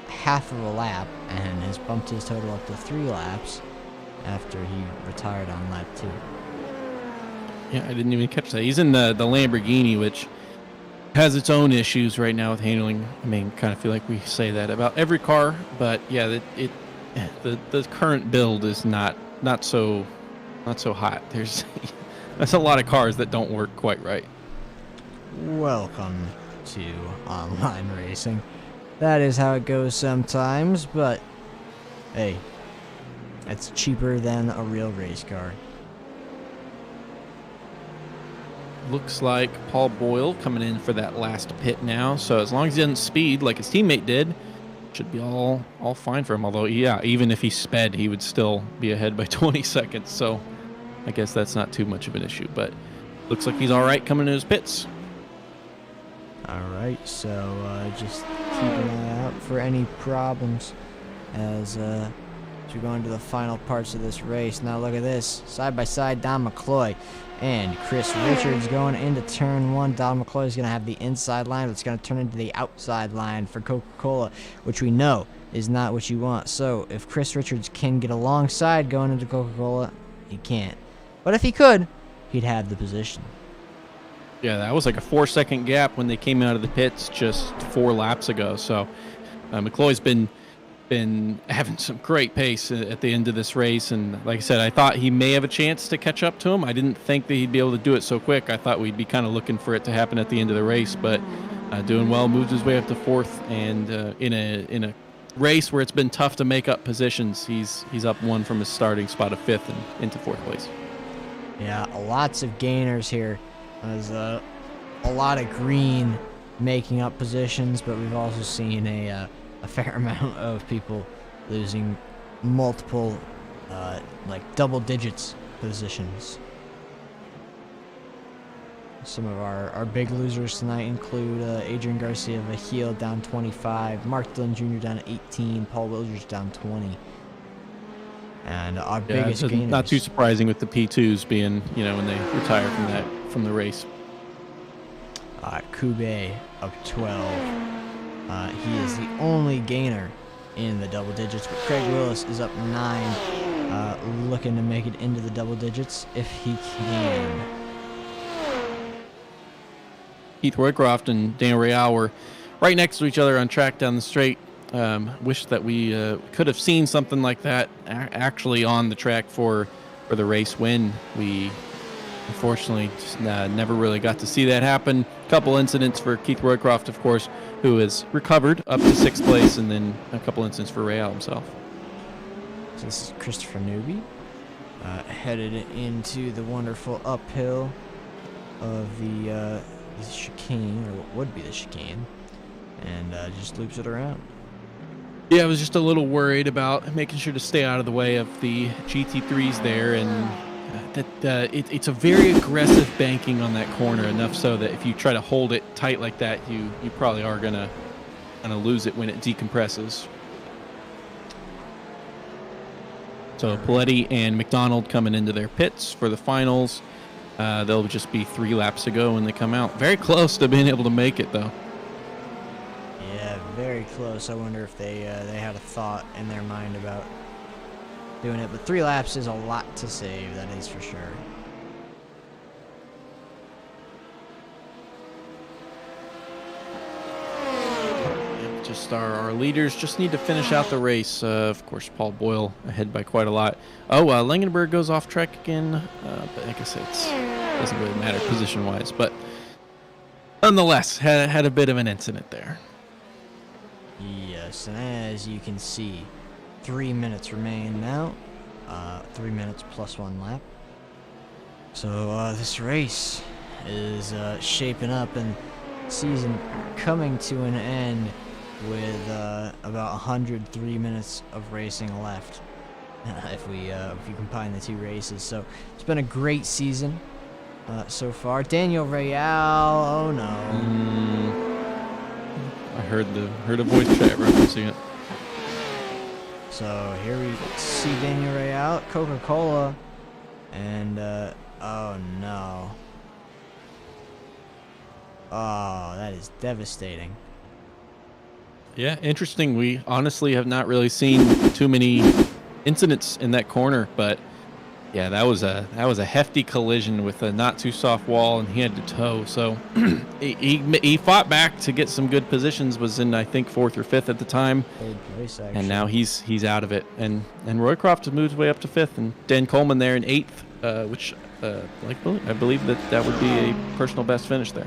half of a lap and has bumped his total up to 3 laps after he retired on lap 2. Yeah, I didn't even catch that. He's in the Lamborghini, which has its own issues right now with handling. I mean, kind of feel like we say that about every car, but yeah, the current build is not so hot. There's a lot of cars that don't work quite right. Welcome to online racing. That is how it goes sometimes, but hey, it's cheaper than a real race car. Looks like Paul Boyle coming in for that last pit now. So as long as he doesn't speed like his teammate did, should be all fine for him. Although, yeah, even if he sped, he would still be ahead by 20 seconds. So I guess that's not too much of an issue. But looks like he's all right coming in his pits. All right, so just keep an eye out for any problems as we go into the final parts of this race. Now look at this, side by side, Don McCloy and Chris Richards going into turn 1. Don McCloy is going to have the inside line, but it's going to turn into the outside line for Coca-Cola, which we know is not what you want. So if Chris Richards can get alongside going into Coca-Cola, he can't. But if he could, he'd have the position. Yeah, that was like a 4-second gap when they came out of the pits just 4 laps ago. So McCloy's been having some great pace at the end of this race, and like I said, I thought he may have a chance to catch up to him. I didn't think that he'd be able to do it so quick. I thought we'd be kind of looking for it to happen at the end of the race, but doing well, moved his way up to 4th, and in a race where it's been tough to make up positions, he's up 1 from his starting spot of 5th and into 4th place. Yeah, lots of gainers here. There's a lot of green making up positions, but we've also seen a fair amount of people losing multiple, like double digits positions. Some of our big losers tonight include Adrian Garcia Vigil down 25, Mark Dillon Jr. down 18, Paul Wilgers down 20. And our biggest gainers. Not too surprising with the P2s being, when they retire from the race. Kube up 12. He is the only gainer in the double digits, but Craig Willis is up 9. looking to make it into the double digits if he can. Keith Roycroft and Daniel Real were right next to each other on track down the straight. Wish that we could have seen something like that actually on the track for the race win. We unfortunately just, never really got to see that happen. A couple incidents for Keith Roycroft, of course, who has recovered up to 6th place, and then a couple incidents for Real himself. So this is Christopher Newby headed into the wonderful uphill of the chicane, or what would be the chicane, and just loops it around. Yeah, I was just a little worried about making sure to stay out of the way of the GT3s there, and it's a very aggressive banking on that corner, enough so that if you try to hold it tight like that, you probably are gonna lose it when it decompresses. So Paletti and McDonald coming into their pits for the finals. They'll just be 3 laps to go when they come out. Very close to being able to make it, though. Yeah, very close. I wonder if they had a thought in their mind about doing it. But 3 laps is a lot to save, that is for sure. Just our leaders just need to finish out the race. Of course, Paul Boyle ahead by quite a lot. Oh, Langenberg goes off track again, but I guess it doesn't really matter position-wise. But nonetheless, had a bit of an incident there. Yes, and as you can see, 3 minutes remain now. 3 minutes plus 1 lap. So this race is shaping up, and season coming to an end with about 103 minutes of racing left if you combine the 2 races. So it's been a great season so far. Daniel Real, oh no. I heard a voice chat referencing it. So here we see Daniel Real, Coca-Cola, and oh no. Oh, that is devastating. Yeah, interesting. We honestly have not really seen too many incidents in that corner, but yeah, that was a hefty collision with a not too soft wall, and he had to tow. So he fought back to get some good positions. Was in, I think, 4th or 5th at the time, Place, and now he's out of it. And Roycroft has moved his way up to 5th, and Dan Coleman there in 8th, which I believe that would be a personal best finish there.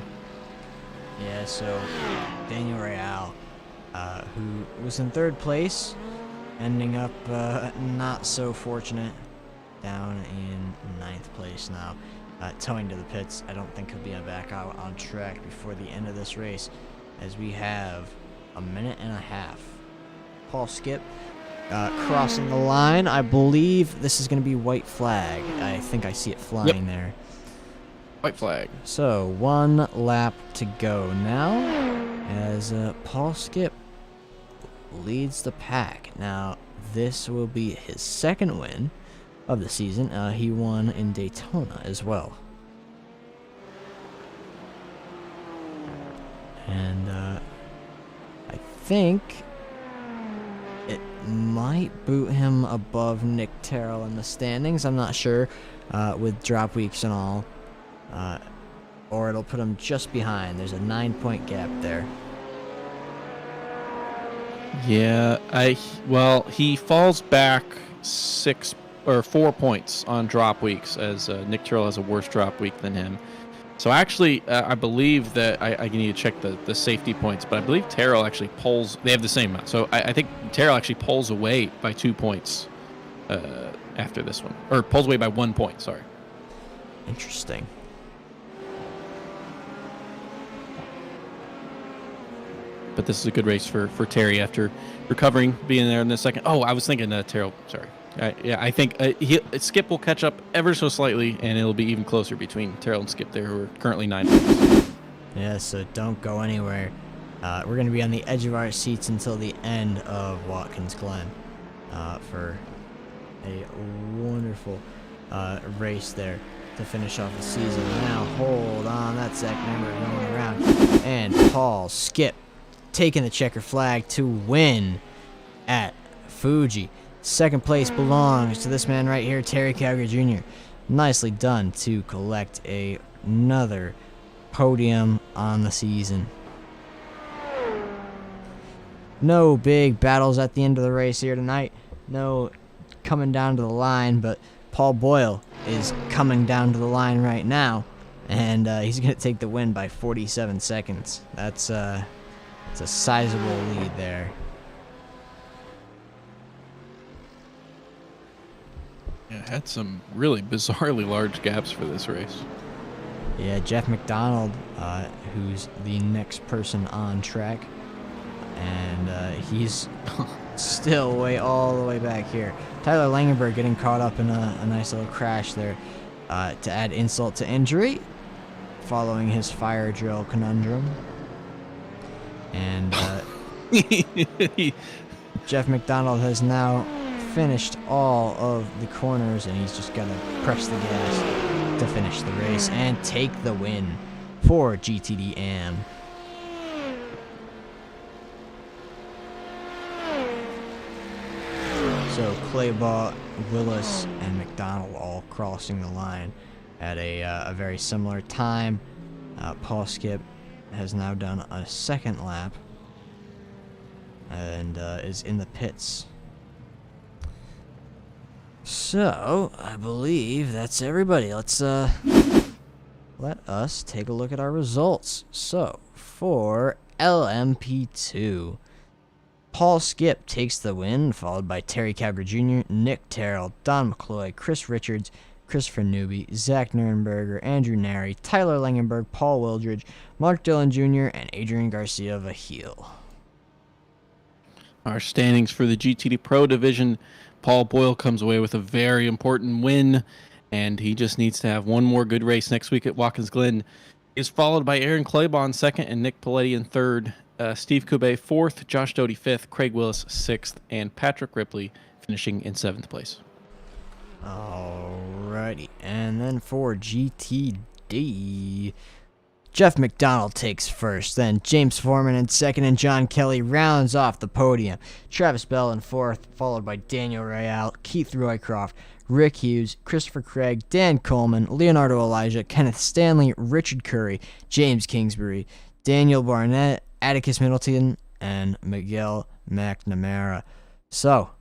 Yeah. So Daniel Real, who was in 3rd place, ending up not so fortunate, down in 9th place now, towing to the pits. I don't think he'll be back out on track before the end of this race, as we have a minute and a half. Paul Skip crossing the line. I believe this is going to be white flag. I think I see it flying there. White flag. So 1 lap to go now, as Paul Skip leads the pack. Now this will be his 2nd win of the season. He won in Daytona as well. And I think it might boot him above Nick Terrell in the standings. I'm not sure, with drop weeks and all. Or it'll put him just behind. There's a 9-point gap there. Yeah, he falls back 4 points on drop weeks, as Nick Terrell has a worse drop week than him. So actually, I believe that I need to check the safety points, but I believe Terrell actually pulls. They have the same amount. So I think Terrell actually pulls away by 2 points after this one, or pulls away by 1 point. Sorry. Interesting. But this is a good race for Terry after recovering, being there in the second. Oh, I was thinking Terrell. Sorry. I think Skip will catch up ever so slightly, and it'll be even closer between Terrell and Skip there, who are currently 9 points. Yeah, so don't go anywhere. We're going to be on the edge of our seats until the end of Watkins Glen for a wonderful race there to finish off the season. Now, hold on, that's Zach Member going around. And Paul Skip taking the checker flag to win at Fuji. Second place belongs to this man right here, Terry Calgary Jr. Nicely done to collect another podium on the season. No big battles at the end of the race here tonight. No coming down to the line, but Paul Boyle is coming down to the line right now, and he's going to take the win by 47 seconds. That's a sizable lead there. Yeah, had some really bizarrely large gaps for this race. Yeah, Jeff McDonald, who's the next person on track, and he's still all the way back here. Tyler Langenberg getting caught up in a nice little crash there to add insult to injury following his fire drill conundrum. And Jeff McDonald has now finished all of the corners, and he's just got to press the gas to finish the race and take the win for GTD AM. So Claybaugh, Willis, and McDonald all crossing the line at a very similar time. Paul Skip has now done a second lap and is in the pits. So I believe that's everybody. Let's let us take a look at our results. So for LMP2, Paul Skip takes the win, followed by Terry Cabra Jr., Nick Terrell, Don McCloy, Chris Richards, Christopher Newby, Zach Nurenberger, Andrew Nary, Tyler Langenberg, Paul Wildridge, Mark Dillon Jr., and Adrian Garcia Vahil. Our standings for the GTD Pro Division, Paul Boyle comes away with a very important win, and he just needs to have one more good race next week at Watkins Glen. He's followed by Aaron Claiborne in second and Nick Paletti in third. Steve Kube fourth, Josh Doty fifth, Craig Willis sixth, and Patrick Ripley finishing in seventh place. Alrighty, and then for GTD, Jeff McDonald takes first, then James Foreman in second, and John Kelly rounds off the podium. Travis Bell in fourth, followed by Daniel Royale, Keith Roycroft, Rick Hughes, Christopher Craig, Dan Coleman, Leonardo Elijah, Kenneth Stanley, Richard Curry, James Kingsbury, Daniel Barnett, Atticus Middleton, and Miguel McNamara. So,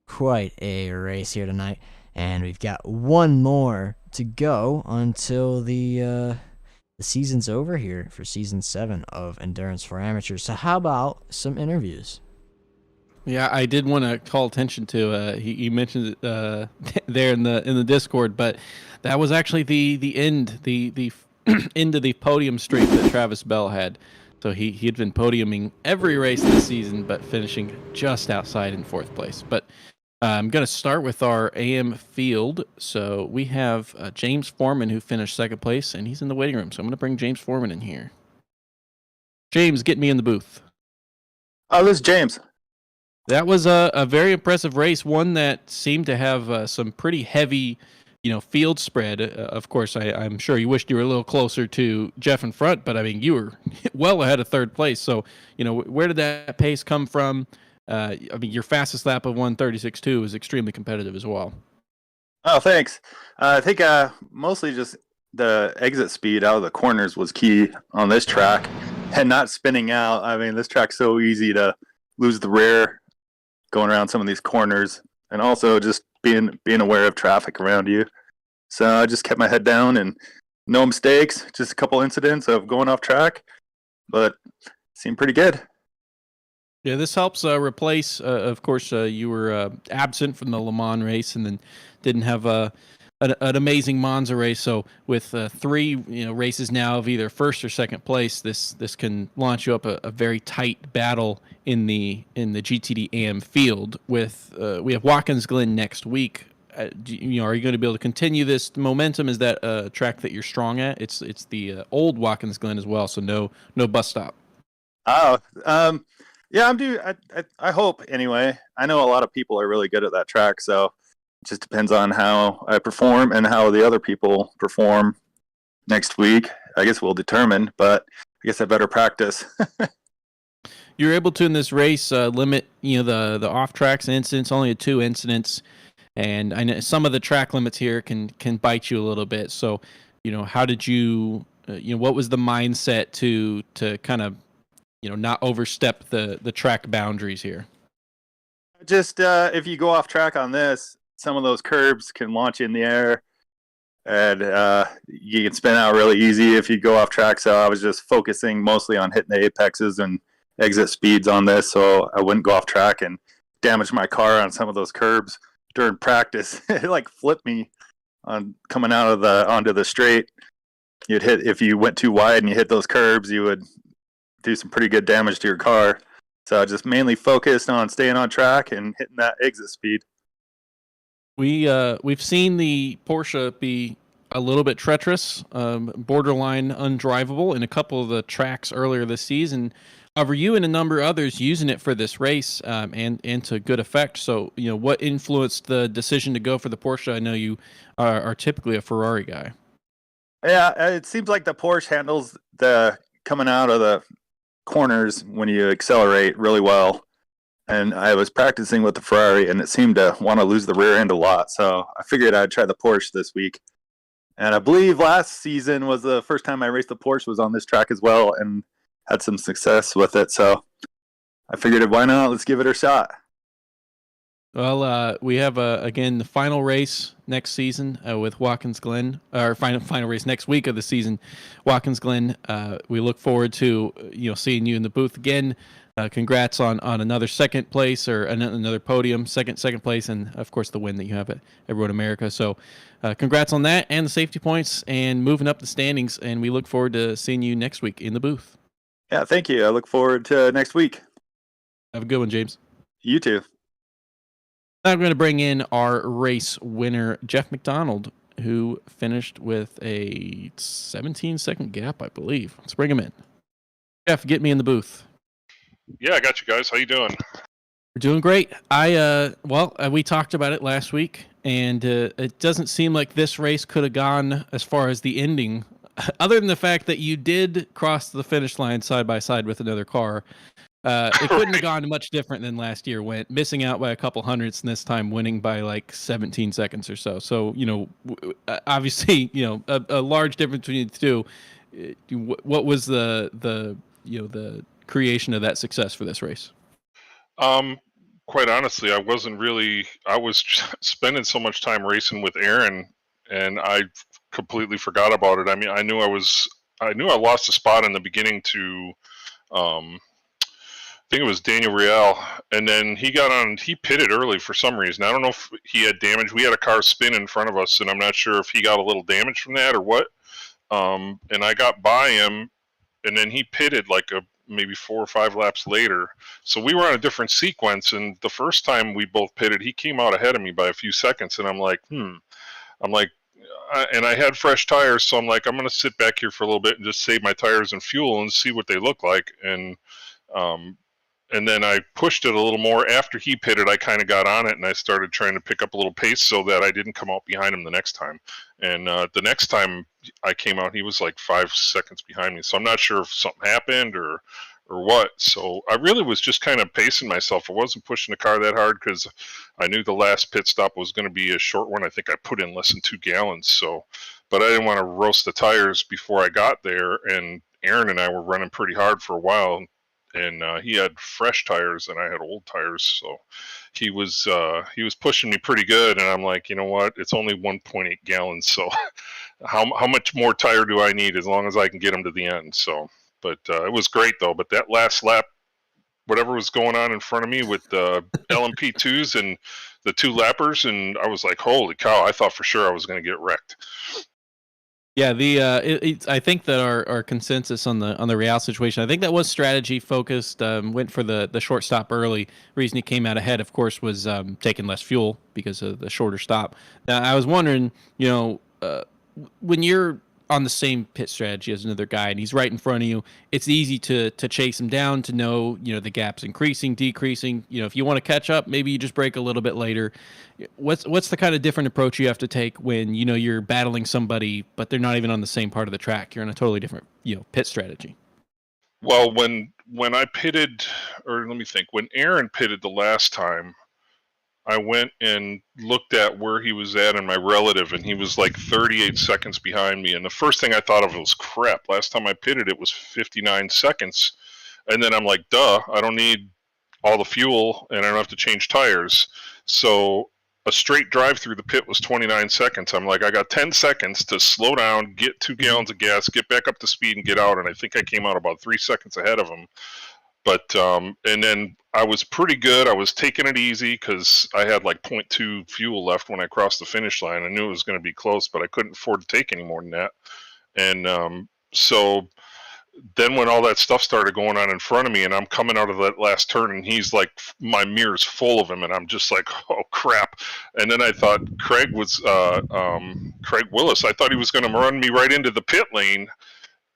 quite a race here tonight, and we've got one more to go until the season's over here for Season 7 of Endurance for Amateurs. So how about some interviews? Yeah, I did want to call attention to he mentioned it there in the Discord, but that was actually the end end of the podium streak that Travis Bell had. So he had been podiuming every race this season, but finishing just outside in fourth place. But I'm going to start with our AM field. So we have James Foreman, who finished second place, and he's in the waiting room. So I'm going to bring James Foreman in here. James, get me in the booth. Oh, this is James. That was a very impressive race, one that seemed to have some pretty heavy, field spread. Of course, I'm sure you wished you were a little closer to Jeff in front, but I mean, you were well ahead of third place. So, where did that pace come from? I mean, your fastest lap of 1:36.2 is extremely competitive as well. Oh, thanks. I think mostly just the exit speed out of the corners was key on this track, and not spinning out. I mean, this track's so easy to lose the rear going around some of these corners, and also just being aware of traffic around you. So I just kept my head down and no mistakes, just a couple incidents of going off track, but seemed pretty good. Yeah, this helps replace, of course, you were absent from the Le Mans race and then didn't have an amazing Monza race. So with three races now of either first or second place, this can launch you up a very tight battle in the GTD AM field. With we have Watkins Glen next week. Are you going to be able to continue this momentum? Is that a track that you're strong at? It's the old Watkins Glen as well, so no bus stop. Oh, yeah, I'm due. I hope anyway. I know a lot of people are really good at that track, so it just depends on how I perform and how the other people perform next week. I guess we'll determine, but I guess I better practice. you're able to in this race limit the off tracks incidents only to 2 incidents, and I know some of the track limits here can bite you a little bit. So how did you what was the mindset to kind of not overstep the track boundaries here? Just if you go off track on this, some of those curbs can launch you in the air, and you can spin out really easy if you go off track. So I was just focusing mostly on hitting the apexes and exit speeds on this, so I wouldn't go off track and damage my car on some of those curbs during practice. It like flipped me on coming out of onto the straight. You'd hit, if you went too wide and you hit those curbs, you would do some pretty good damage to your car. So I just mainly focused on staying on track and hitting that exit speed. We've seen the Porsche be a little bit treacherous, borderline undrivable in a couple of the tracks earlier this season. However, you and a number of others using it for this race, and to good effect. So, what influenced the decision to go for the Porsche? I know you are typically a Ferrari guy. Yeah, it seems like the Porsche handles the coming out of the corners when you accelerate really well. And I was practicing with the Ferrari, and it seemed to want to lose the rear end a lot. So I figured I'd try the Porsche this week. And I believe last season was the first time I raced the Porsche was on this track as well, and had some success with it. So I figured, why not? Let's give it a shot. Well, we have again the final race next season with Watkins Glen, or final race next week of the season, Watkins Glen. We look forward to seeing you in the booth again. Congrats on another second place, or another podium, second place, and of course the win that you have at Road America. So congrats on that and the safety points and moving up the standings. And we look forward to seeing you next week in the booth. Yeah, thank you. I look forward to next week. Have a good one, James. You too. Now I'm going to bring in our race winner, Jeff McDonald, who finished with a 17-second gap, I believe. Let's bring him in. Jeff, get me in the booth. Yeah, I got you guys. How you doing? We're doing great. We talked about it last week, and it doesn't seem like this race could have gone as far as the ending, other than the fact that you did cross the finish line side by side with another car. It couldn't have gone much different than last year went, missing out by a couple hundredths, and this time winning by like 17 seconds or so. So, obviously, a large difference between the two. What was the creation of that success for this race? Quite honestly, I was spending so much time racing with Aaron, and I completely forgot about it. I mean, I knew I lost a spot in the beginning to, I think it was Daniel Riel, and then he pitted early for some reason. I don't know if he had damage. We had a car spin in front of us, and I'm not sure if he got a little damage from that or what. And I got by him, and then he pitted like maybe 4 or 5 laps later. So we were on a different sequence, and the first time we both pitted, he came out ahead of me by a few seconds, and I'm like, and I had fresh tires, so I'm like, I'm going to sit back here for a little bit and just save my tires and fuel and see what they look like. And then I pushed it a little more. After he pitted, I kind of got on it, and I started trying to pick up a little pace so that I didn't come out behind him the next time. And the next time I came out, he was like 5 seconds behind me. So I'm not sure if something happened or what. So I really was just kind of pacing myself. I wasn't pushing the car that hard because I knew the last pit stop was going to be a short one. I think I put in less than 2 gallons. So, but I didn't want to roast the tires before I got there. And Aaron and I were running pretty hard for a while. And he had fresh tires and I had old tires, so he was pushing me pretty good. And I'm like, you know what? It's only 1.8 gallons, so how much more tire do I need? As long as I can get him to the end. So, but it was great though. But that last lap, whatever was going on in front of me with the LMP2s and the 2 lappers, and I was like, holy cow! I thought for sure I was going to get wrecked. Yeah, I think that our consensus on the Real situation, I think that was strategy focused. Went for the short stop early. Reason he came out ahead, of course, was taking less fuel because of the shorter stop. Now, I was wondering, when you're on the same pit strategy as another guy and he's right in front of you, it's easy to chase him down, to know, the gap's increasing, decreasing. If you want to catch up, maybe you just brake a little bit later. What's the kind of different approach you have to take when, you're battling somebody, but they're not even on the same part of the track? You're on a totally different, pit strategy. Well, when I pitted or let me think, when Aaron pitted the last time, I went and looked at where he was at and my relative, and he was like 38 seconds behind me. And the first thing I thought of was, crap, last time I pitted, it was 59 seconds. And then I'm like, duh, I don't need all the fuel and I don't have to change tires. So a straight drive through the pit was 29 seconds. I'm like, I got 10 seconds to slow down, get 2 gallons of gas, get back up to speed and get out. And I think I came out about 3 seconds ahead of him. But and then I was pretty good. I was taking it easy because I had like 0.2 fuel left when I crossed the finish line. I knew it was going to be close, but I couldn't afford to take any more than that. And so then when all that stuff started going on in front of me, and I'm coming out of that last turn, and he's like, my mirror's full of him, and I'm just like, oh crap. And then I thought Craig Willis. I thought he was going to run me right into the pit lane.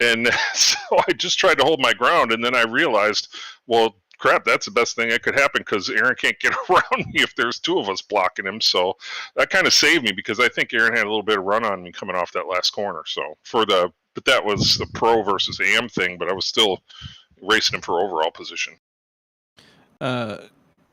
And so I just tried to hold my ground, and then I realized, well, crap, that's the best thing that could happen because Aaron can't get around me if there's 2 of us blocking him. So that kind of saved me because I think Aaron had a little bit of run on me coming off that last corner. So but that was the pro versus AM thing, but I was still racing him for overall position.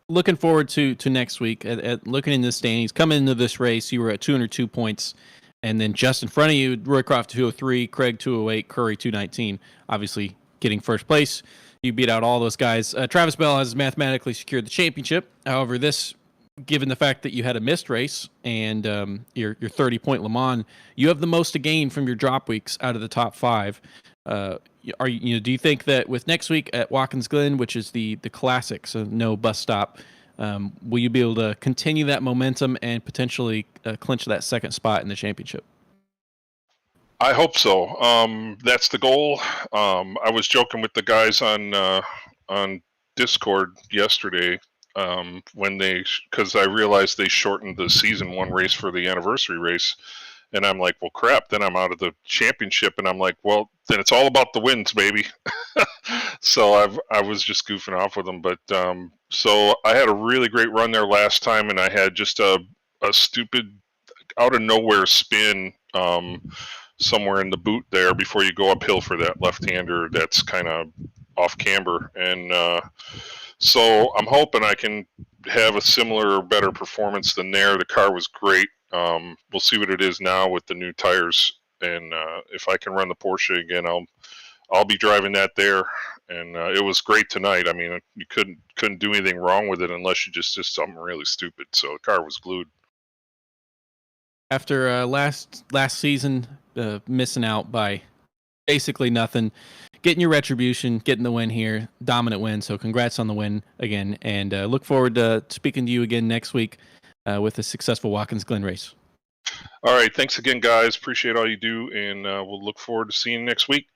Looking forward to next week at looking in the standings. Coming into this race, you were at 202 points. And then just in front of you, Roycroft 203, Craig 208, Curry 219. Obviously, getting first place. You beat out all those guys. Travis Bell has mathematically secured the championship. However, given the fact that you had a missed race and your 30-point Le Mans, you have the most to gain from your drop weeks out of the top 5. Do you think that with next week at Watkins Glen, which is the classic, so no bus stop, will you be able to continue that momentum and potentially clinch that second spot in the championship? I hope so. That's the goal. I was joking with the guys on Discord yesterday because I realized they shortened the season 1 race for the anniversary race. And I'm like, well, crap, then I'm out of the championship. And I'm like, well, then it's all about the wins, baby. So I was just goofing off with them. But so I had a really great run there last time, and I had just a stupid out of nowhere spin somewhere in the boot there before you go uphill for that left-hander that's kind of off camber. And so I'm hoping I can have a similar or better performance than there. The car was great. We'll see what it is now with the new tires, and if I can run the Porsche again, I'll be driving that there. And it was great tonight. I mean, you couldn't do anything wrong with it unless you just did something really stupid. So the car was glued. After last season, missing out by basically nothing, getting your retribution, getting the win here, dominant win. So congrats on the win again, and look forward to speaking to you again next week with a successful Watkins Glen race. All right. Thanks again, guys. Appreciate all you do, and we'll look forward to seeing you next week.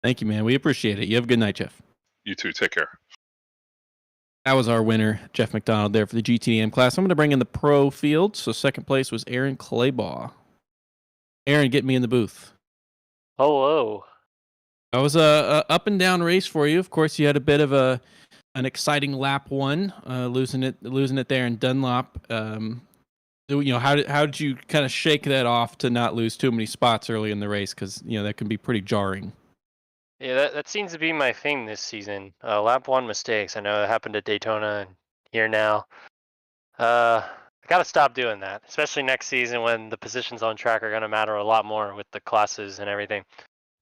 Thank you, man. We appreciate it. You have a good night, Jeff. You too. Take care. That was our winner, Jeff McDonald, there for the GTD AM class. I'm going to bring in the pro field. So second place was Aaron Claybaugh. Aaron, get me in the booth. Hello. That was a up and down race for you. Of course, you had a bit of an exciting lap 1, losing it there in Dunlop. How did you kind of shake that off to not lose too many spots early in the race? Because that can be pretty jarring. Yeah, that seems to be my thing this season. Lap 1 mistakes. I know it happened at Daytona and here now. I got to stop doing that, especially next season when the positions on track are going to matter a lot more with the classes and everything.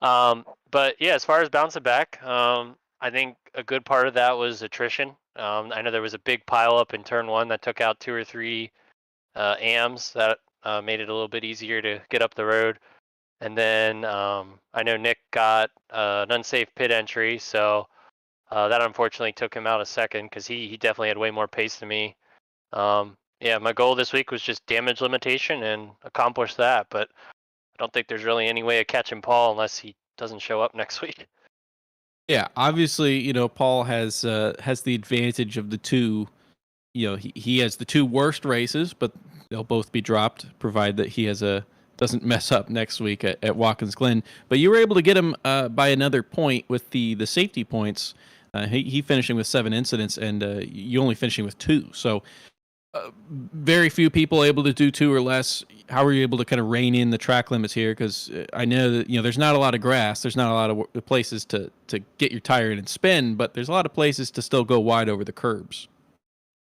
But yeah, as far as bouncing back, I think a good part of that was attrition. I know there was a big pileup in turn 1 that took out 2 or 3 AMs that made it a little bit easier to get up the road. And then I know Nick got an unsafe pit entry, so that unfortunately took him out a second because he definitely had way more pace than me. Yeah, my goal this week was just damage limitation and accomplish that, but I don't think there's really any way of catching Paul unless he doesn't show up next week. Yeah, obviously, Paul has the advantage of the two. He has the 2 worst races, but they'll both be dropped, provided that he doesn't mess up next week at Watkins Glen. But you were able to get him by another point with the safety points. He finishing with 7 incidents, and you only finishing with 2. So very few people able to do 2 or less. How are you able to kind of rein in the track limits here? Because I know that there's not a lot of grass, there's not a lot of places to get your tire in and spin, but there's a lot of places to still go wide over the curbs.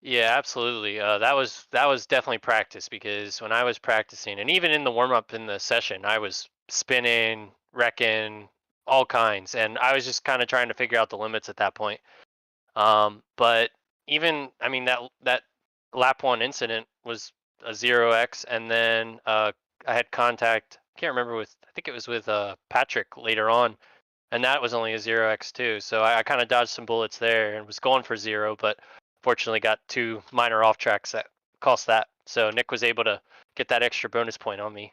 Yeah, absolutely. That was definitely practice because when I was practicing, and even in the warm up in the session, I was spinning, wrecking, all kinds, and I was just kind of trying to figure out the limits at that point. But even I mean that lap one incident was a 0x, and then I had contact. I can't remember with. I think it was with Patrick later on, and that was only a 0x too. So I kind of dodged some bullets there and was going for 0, but fortunately got 2 minor off tracks that cost that. So Nick was able to get that extra bonus point on me.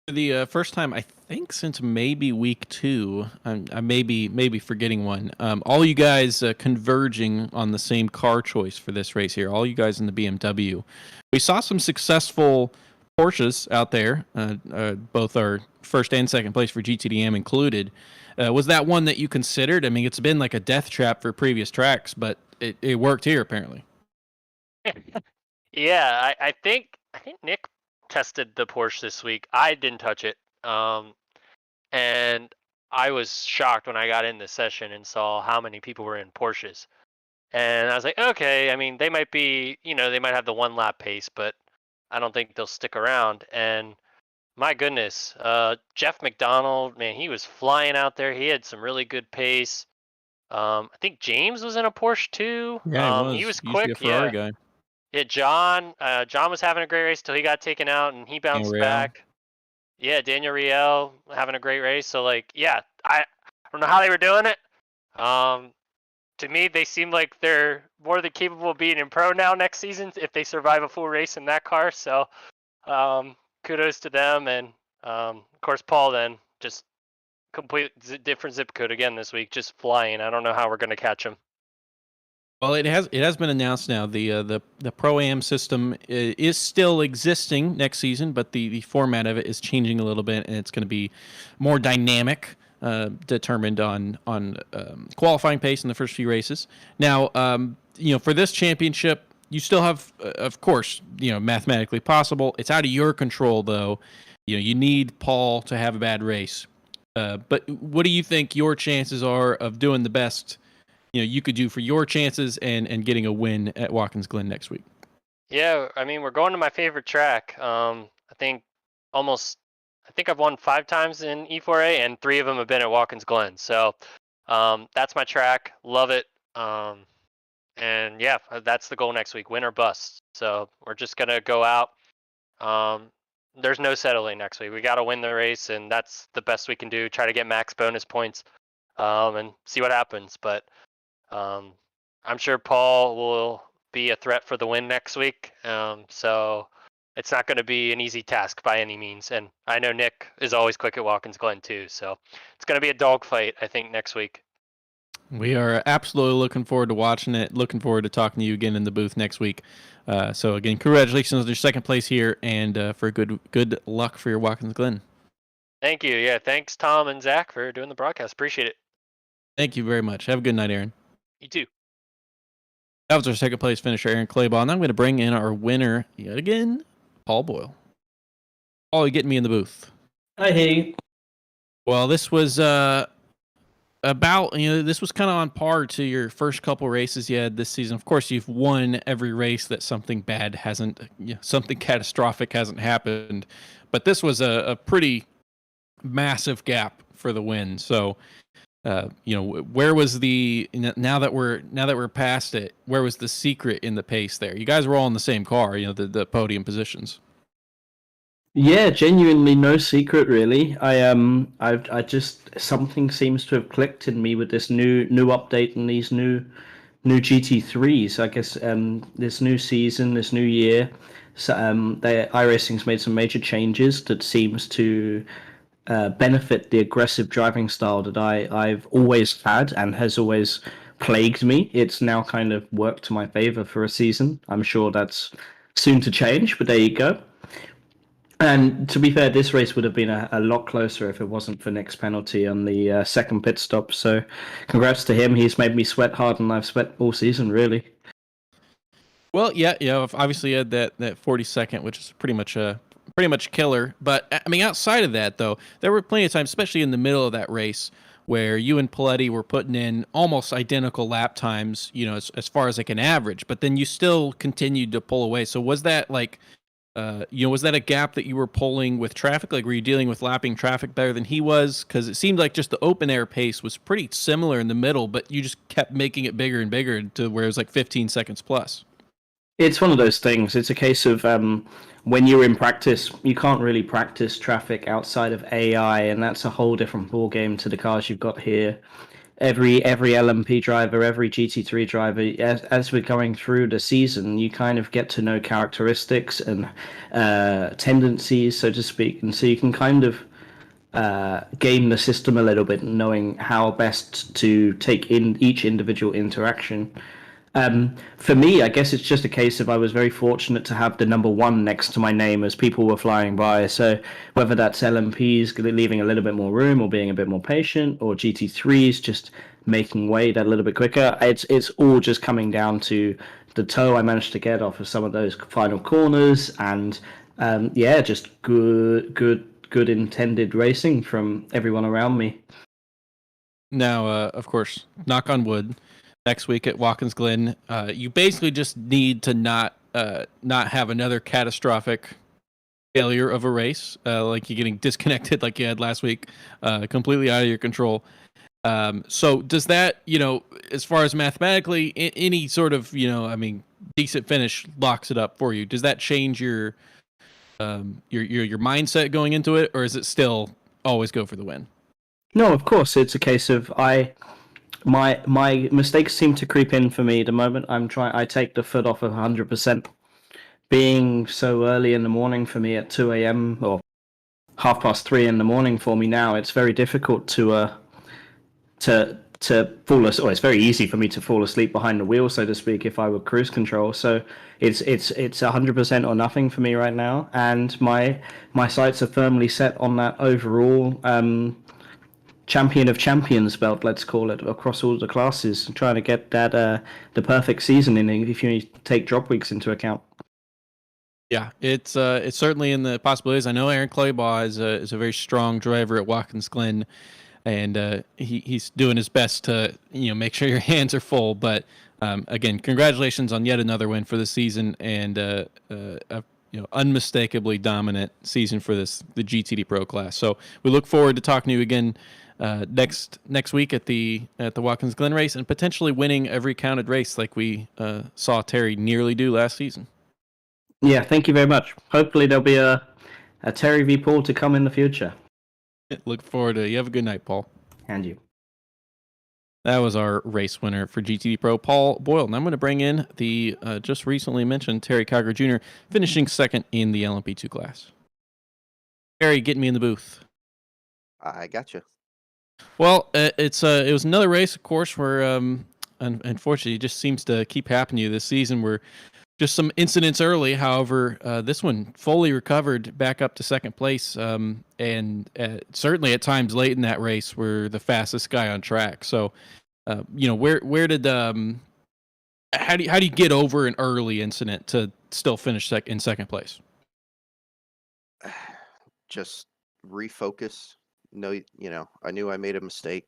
The first time I think since maybe week 2, I maybe forgetting one. All you guys converging on the same car choice for this race here. All you guys in the BMW. We saw some successful Porsches out there. Both our first and second place for GTD AM included. Was that one that you considered? I mean, it's been like a death trap for previous tracks, but it worked here apparently. Yeah, I think Nick tested the Porsche this week. I didn't touch it. And I was shocked when I got in the session and saw how many people were in Porsches. And I was like, okay, I mean, they might be, they might have the 1 lap pace, but I don't think they'll stick around. And my goodness, Jeff McDonald, man, he was flying out there. He had some really good pace. I think James was in a Porsche too. Yeah, He was He used to be a quick. Ferrari Yeah. guy. Yeah, John was having a great race till he got taken out and he bounced Real. back. Yeah, Daniel Riel having a great race. So I don't know how they were doing it. To me, they seem like they're more than capable of being in pro now next season if they survive a full race in that car. So kudos to them, and of course Paul then just complete different zip code again this week, just flying. I don't know how we're gonna catch him. Well, it has been announced now. The Pro Am system is still existing next season, but the format of it is changing a little bit, and it's going to be more dynamic, determined on qualifying pace in the first few races. Now, for this championship, you still have, of course, mathematically possible. It's out of your control, though. You need Paul to have a bad race. But what do you think your chances are of doing the best you could do for your chances and getting a win at Watkins Glen next week? Yeah, I mean, we're going to my favorite track. I think I've won 5 times in E4A, and 3 of them have been at Watkins Glen. So that's my track. Love it. And yeah, that's the goal next week, win or bust. So we're just going to go out. There's no settling next week. We got to win the race, and that's the best we can do. Try to get max bonus points and see what happens. But I'm sure Paul will be a threat for the win next week. So it's not going to be an easy task by any means. And I know Nick is always quick at Watkins Glen too. So it's going to be a dogfight, I think, next week. We are absolutely looking forward to watching it. Looking forward to talking to you again in the booth next week. So again, congratulations on your second place here, and for good luck for your Watkins Glen. Thank you. Yeah, thanks Tom and Zach for doing the broadcast. Appreciate it. Thank you very much. Have a good night, Aaron. You too. That was our second place finisher, Aaron Clayball. Now I'm going to bring in our winner yet again, Paul Boyle. Paul, you getting me in the booth? I hear you. Well, this was this was kind of on par to your first couple races you had this season. Of course, you've won every race that something bad hasn't, something catastrophic hasn't happened. But this was a pretty massive gap for the win. So, where was now that we're past it, where was the secret in the pace there? You guys were all in the same car, the podium positions. Yeah, genuinely no secret really. I just something seems to have clicked in me with this new update and these new GT3s. I guess this new season, this new year, so iRacing's made some major changes that seems to benefit the aggressive driving style that I've always had and has always plagued me. It's now kind of worked to my favor for a season. I'm sure that's soon to change, but there you go. And to be fair, this race would have been a lot closer if it wasn't for Nick's penalty on the second pit stop. So congrats to him. He's made me sweat harder than I've sweat all season, really. Well, yeah, obviously you had that 40-second, which is pretty much killer. But I mean, outside of that, though, there were plenty of times, especially in the middle of that race, where you and Paletti were putting in almost identical lap times, as far as like an average. But then you still continued to pull away. So was that like, was that a gap that you were pulling with traffic? Like, were you dealing with lapping traffic better than he was? Because it seemed like just the open air pace was pretty similar in the middle, but you just kept making it bigger and bigger to where it was like 15 seconds plus. It's one of those things. It's a case of when you're in practice, you can't really practice traffic outside of AI, and that's a whole different ball game to the cars you've got here. Every LMP driver, every GT3 driver, as we're going through the season, you kind of get to know characteristics and tendencies, so to speak, and so you can kind of game the system a little bit, knowing how best to take in each individual interaction. For me, I guess it's just a case of I was very fortunate to have the number one next to my name as people were flying by. So whether that's LMPs leaving a little bit more room or being a bit more patient, or GT3s just making way that little bit quicker, it's all just coming down to the toe I managed to get off of some of those final corners, and just good intended racing from everyone around me. Now, of course, knock on wood, next week at Watkins Glen, you basically just need to not have another catastrophic failure of a race, like you getting disconnected like you had last week, completely out of your control. So does that, as far as mathematically, any sort of, decent finish locks it up for you? Does that change your mindset going into it, or is it still always go for the win? No, of course, it's a case of my mistakes seem to creep in for me the moment I take the foot off of 100%. Being so early in the morning for me at 2 a.m. or 3:30 in the morning for me now, it's very difficult to fall asleep, or it's very easy for me to fall asleep behind the wheel, so to speak, if I were cruise control. So it's 100% or nothing for me right now, and my sights are firmly set on that overall champion of champions belt, let's call it, across all the classes, trying to get that the perfect season in, if you take drop weeks into account. Yeah, it's certainly in the possibilities. I know Aaron Claybaugh is a very strong driver at Watkins Glen, and he's doing his best to make sure your hands are full. But again, congratulations on yet another win for the season, and a unmistakably dominant season for the GTD Pro class. So we look forward to talking to you again next week at the Watkins Glen race, and potentially winning every counted race like we saw Terry nearly do last season. Yeah, thank you very much. Hopefully there'll be a Terry v. Paul to come in the future. Look forward to it. You have a good night, Paul. And you. That was our race winner for GTD Pro, Paul Boyle. And I'm going to bring in the just recently mentioned Terry Coger Jr., finishing second in the LMP2 class. Terry, get me in the booth. I got you. Well, it was another race, of course, where unfortunately it just seems to keep happening to you this season, where just some incidents early. However, this one fully recovered back up to second place, and certainly at times late in that race were the fastest guy on track. So, where did how do you get over an early incident to still finish in second place? Just refocus. No, I knew I made a mistake,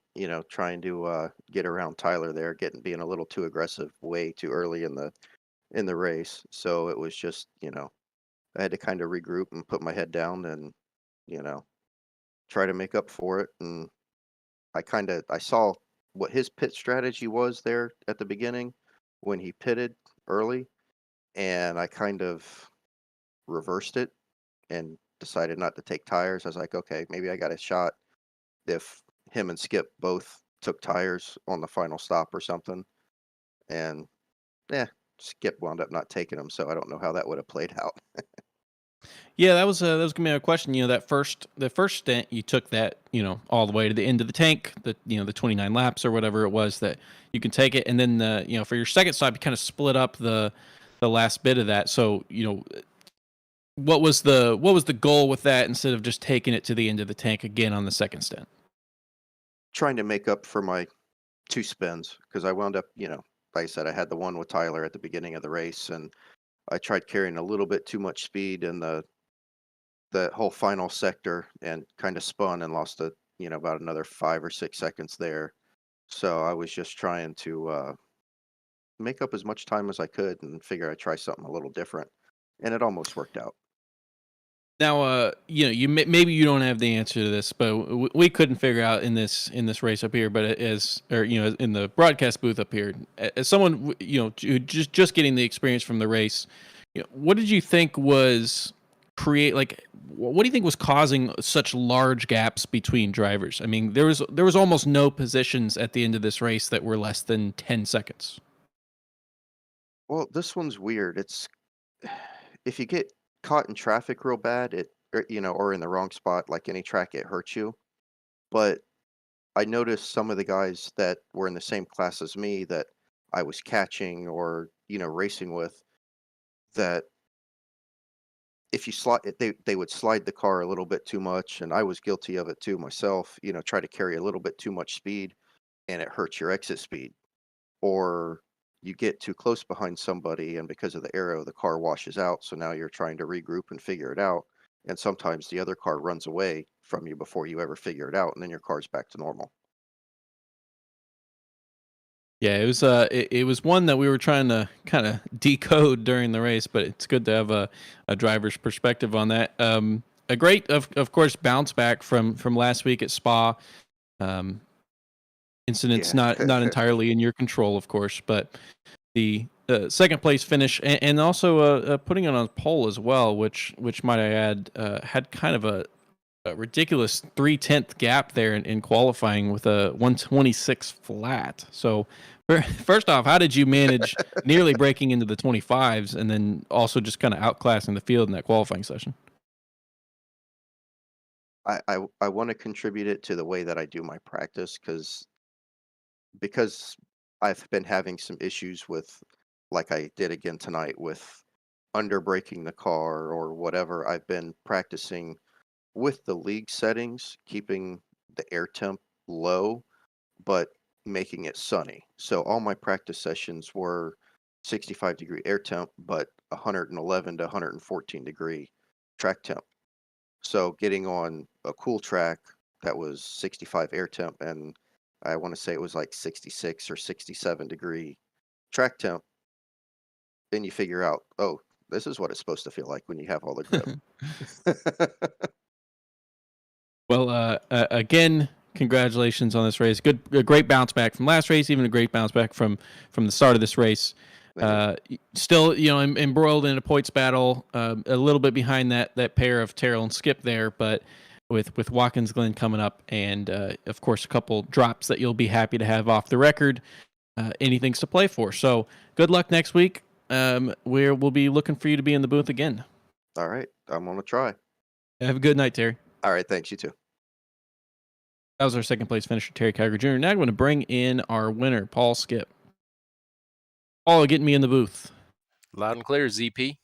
trying to get around Tyler there, being a little too aggressive way too early in the race. So it was just, I had to kind of regroup and put my head down and, try to make up for it. And I saw what his pit strategy was there at the beginning when he pitted early, and I kind of reversed it and decided not to take tires. I was like, okay, maybe I got a shot if him and Skip both took tires on the final stop or something. And Skip wound up not taking them, so I don't know how that would have played out. Yeah, that was gonna be a question. The first stint you took that all the way to the end of the tank, the 29 laps or whatever it was that you can take it, and then for your second stop you kind of split up the last bit of that. So what was the goal with that instead of just taking it to the end of the tank again on the second stint? Trying to make up for my two spins, because I wound up, like I said, I had the one with Tyler at the beginning of the race, and I tried carrying a little bit too much speed in the whole final sector and kind of spun and lost about another 5 or 6 seconds there. So I was just trying to make up as much time as I could and figure I'd try something a little different, and it almost worked out. Now, maybe you don't have the answer to this, but we couldn't figure out in this race up here. But in the broadcast booth up here, as someone just getting the experience from the race, what did you think was what do you think was causing such large gaps between drivers? I mean, there was almost no positions at the end of this race that were less than 10 seconds. Well, this one's weird. It's if you get caught in traffic real bad, or in the wrong spot, like any track, it hurts you. But I noticed some of the guys that were in the same class as me that I was catching or racing with, that if you slide, they would slide the car a little bit too much, and I was guilty of it too myself. Try to carry a little bit too much speed, and it hurts your exit speed. Or you get too close behind somebody, and because of the aero, the car washes out. So now you're trying to regroup and figure it out. And sometimes the other car runs away from you before you ever figure it out, and then your car's back to normal. Yeah, it was one that we were trying to kind of decode during the race, but it's good to have a driver's perspective on that. A great, of course, bounce back from last week at Spa. Incidents Yeah. not entirely in your control, of course, but the second place finish and also putting it on pole as well, which might I add had kind of a ridiculous 3/10 gap there in qualifying with a 126 flat. So first off, how did you manage nearly breaking into the 25s and then also just kind of outclassing the field in that qualifying session? I want to contribute it to the way that I do my practice, because I've been having some issues with, like I did again tonight, with under braking the car or whatever. I've been practicing with the league settings, keeping the air temp low, but making it sunny. So all my practice sessions were 65-degree air temp, but 111 to 114-degree track temp. So getting on a cool track that was 65 air temp, and I want to say it was like 66 or 67-degree track temp, then you figure out, oh, this is what it's supposed to feel like when you have all the grip. Well, again, congratulations on this race. A great bounce back from last race, even a great bounce back from the start of this race. Still, embroiled in a points battle, a little bit behind that pair of Terrell and Skip there, but with Watkins Glen coming up, and of course a couple drops that you'll be happy to have off the record. Anything's to play for. So good luck next week. We'll be looking for you to be in the booth again. All right, I'm gonna try. Have a good night, Terry. All right, thanks. You too. That was our second place finisher, Terry Kiger Jr. Now I'm going to bring in our winner, Paul Skip. Paul, getting me in the booth. Loud and clear, ZP.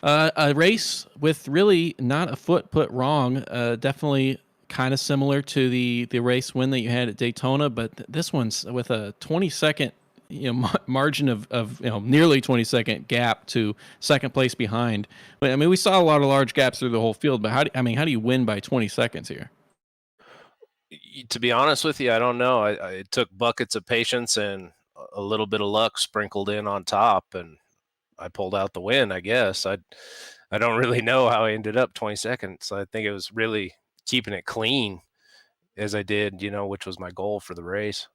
A race with really not a foot put wrong. Definitely kind of similar to the race win that you had at Daytona, but this one's with a 20-second margin of nearly 20-second gap to second place behind. But I mean, we saw a lot of large gaps through the whole field. But how do you win by 20 seconds here? To be honest with you, I don't know. It took buckets of patience and a little bit of luck sprinkled in on top, and I pulled out the win, I guess. I don't really know how I ended up 20 seconds. I think it was really keeping it clean as I did, which was my goal for the race.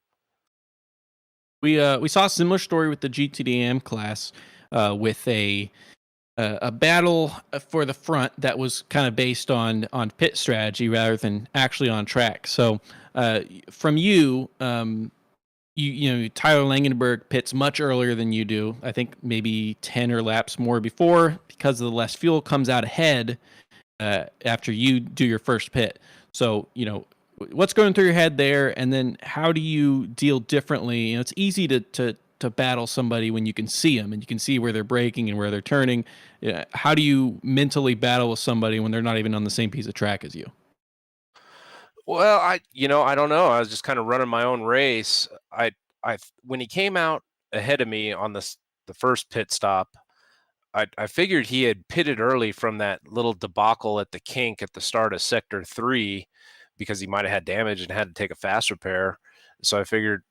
We saw a similar story with the GTD AM class with a battle for the front that was kind of based on pit strategy rather than actually on track. So from you, Tyler Langenberg pits much earlier than you do. I think maybe 10 or laps more before, because of the less fuel, comes out ahead after you do your first pit. So, what's going through your head there, and then how do you deal differently? It's easy to battle somebody when you can see them and you can see where they're braking and where they're turning. How do you mentally battle with somebody when they're not even on the same piece of track as you? Well, I don't know. I was just kind of running my own race. When he came out ahead of me on the first pit stop. I figured he had pitted early from that little debacle at the kink at the start of sector 3 because he might have had damage and had to take a fast repair. So I figured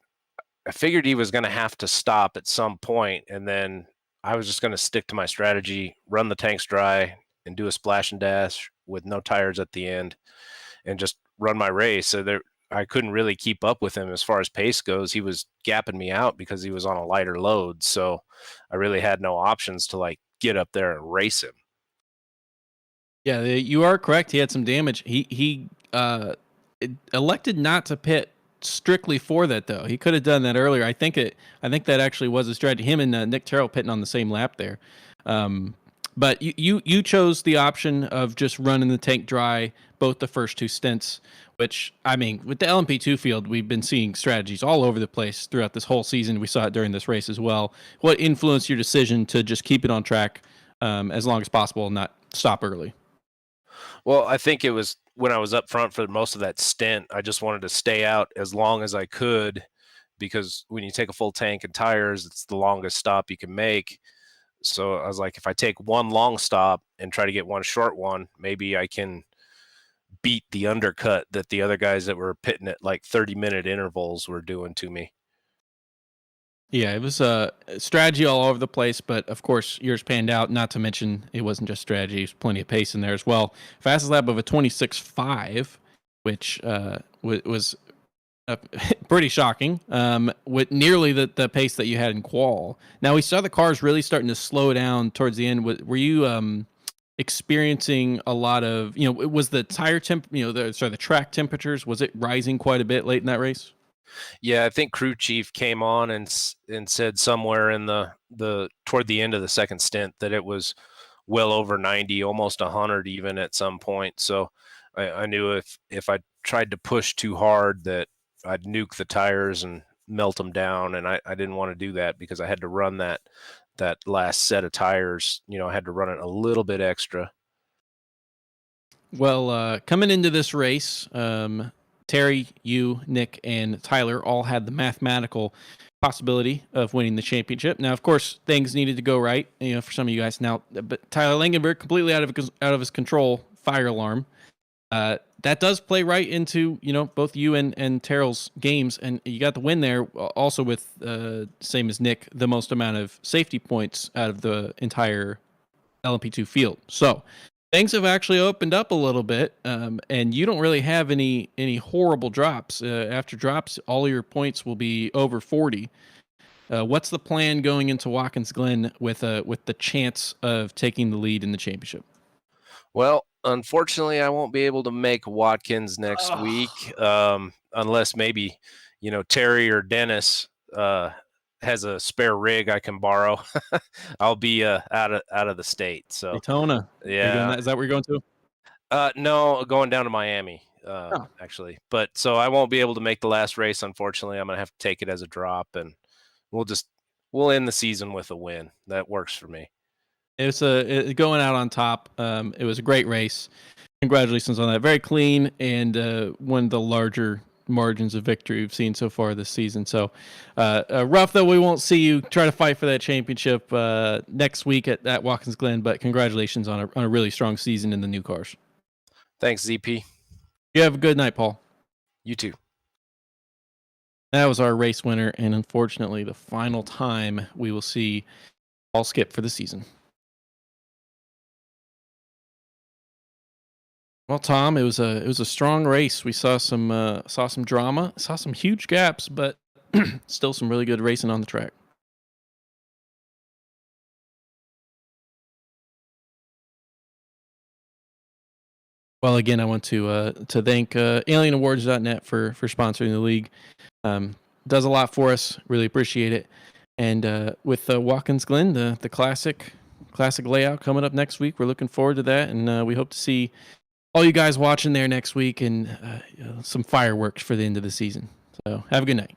he was going to have to stop at some point, and then I was just going to stick to my strategy, run the tanks dry, and do a splash and dash with no tires at the end, and just run my race. So I couldn't really keep up with him as far as pace goes. He was gapping me out because he was on a lighter load, so I really had no options to like get up there and race him. Yeah, you are correct. He had some damage. He elected not to pit strictly for that, though. He could have done that earlier. I think that actually was a strategy. Him and Nick Terrell pitting on the same lap there. But you chose the option of just running the tank dry both the first two stints, which, I mean, with the LMP2 field, we've been seeing strategies all over the place throughout this whole season. We saw it during this race as well. What influenced your decision to just keep it on track as long as possible and not stop early? Well, I think it was when I was up front for most of that stint, I just wanted to stay out as long as I could, because when you take a full tank and tires, it's the longest stop you can make. So I was like, if I take one long stop and try to get one short one, maybe I can beat the undercut that the other guys that were pitting at like 30-minute intervals were doing to me. Yeah, it was a strategy all over the place, but of course yours panned out. Not to mention it wasn't just strategy; there's plenty of pace in there as well. Fastest lap of a 26.5, which was pretty shocking. With nearly the pace that you had in qual. Now we saw the cars really starting to slow down towards the end. Were you experiencing a lot of, was the tire temp, the track temperatures, was it rising quite a bit late in that race? Yeah, I think crew chief came on and said somewhere in the toward the end of the second stint that it was well over 90, almost 100 even at some point. So I knew if I tried to push too hard that I'd nuke the tires and melt them down, and I didn't want to do that because I had to run that last set of tires. I had to run it a little bit extra. Well, coming into this race, Terry, you, Nick, and Tyler all had the mathematical possibility of winning the championship. Now, of course, things needed to go right, for some of you guys. Now, but Tyler Langenberg completely out of his control, fire alarm. That does play right into both you and Terrell's games, and you got the win there. Also with same as Nick, the most amount of safety points out of the entire LMP2 field. So things have actually opened up a little bit, and you don't really have any horrible drops. After drops, all your points will be over 40. What's the plan going into Watkins Glen with the chance of taking the lead in the championship? Well, unfortunately, I won't be able to make Watkins next week, unless maybe Terry or Dennis has a spare rig I can borrow. I'll be out of the state. So Daytona. Yeah. Is that where you're going to? No, going down to Miami, actually. But so I won't be able to make the last race, unfortunately. I'm gonna have to take it as a drop, and we'll end the season with a win. That works for me. It's going out on top. It was a great race. Congratulations on that. Very clean and one of the larger margins of victory we've seen so far this season. So rough though, we won't see you try to fight for that championship next week at Watkins Glen, but congratulations on a really strong season in the new cars. Thanks, ZP. You have a good night, Paul. You too. That was our race winner, and unfortunately the final time we will see Paul skip for the season. Well, Tom, it was a strong race. We saw some drama, saw some huge gaps, but still some really good racing on the track. Well, again, I want to thank AlienAwards.net for sponsoring the league. Does a lot for us. Really appreciate it. And with Watkins Glen, the classic layout coming up next week, we're looking forward to that, and we hope to see all you guys watching there next week and some fireworks for the end of the season. So have a good night.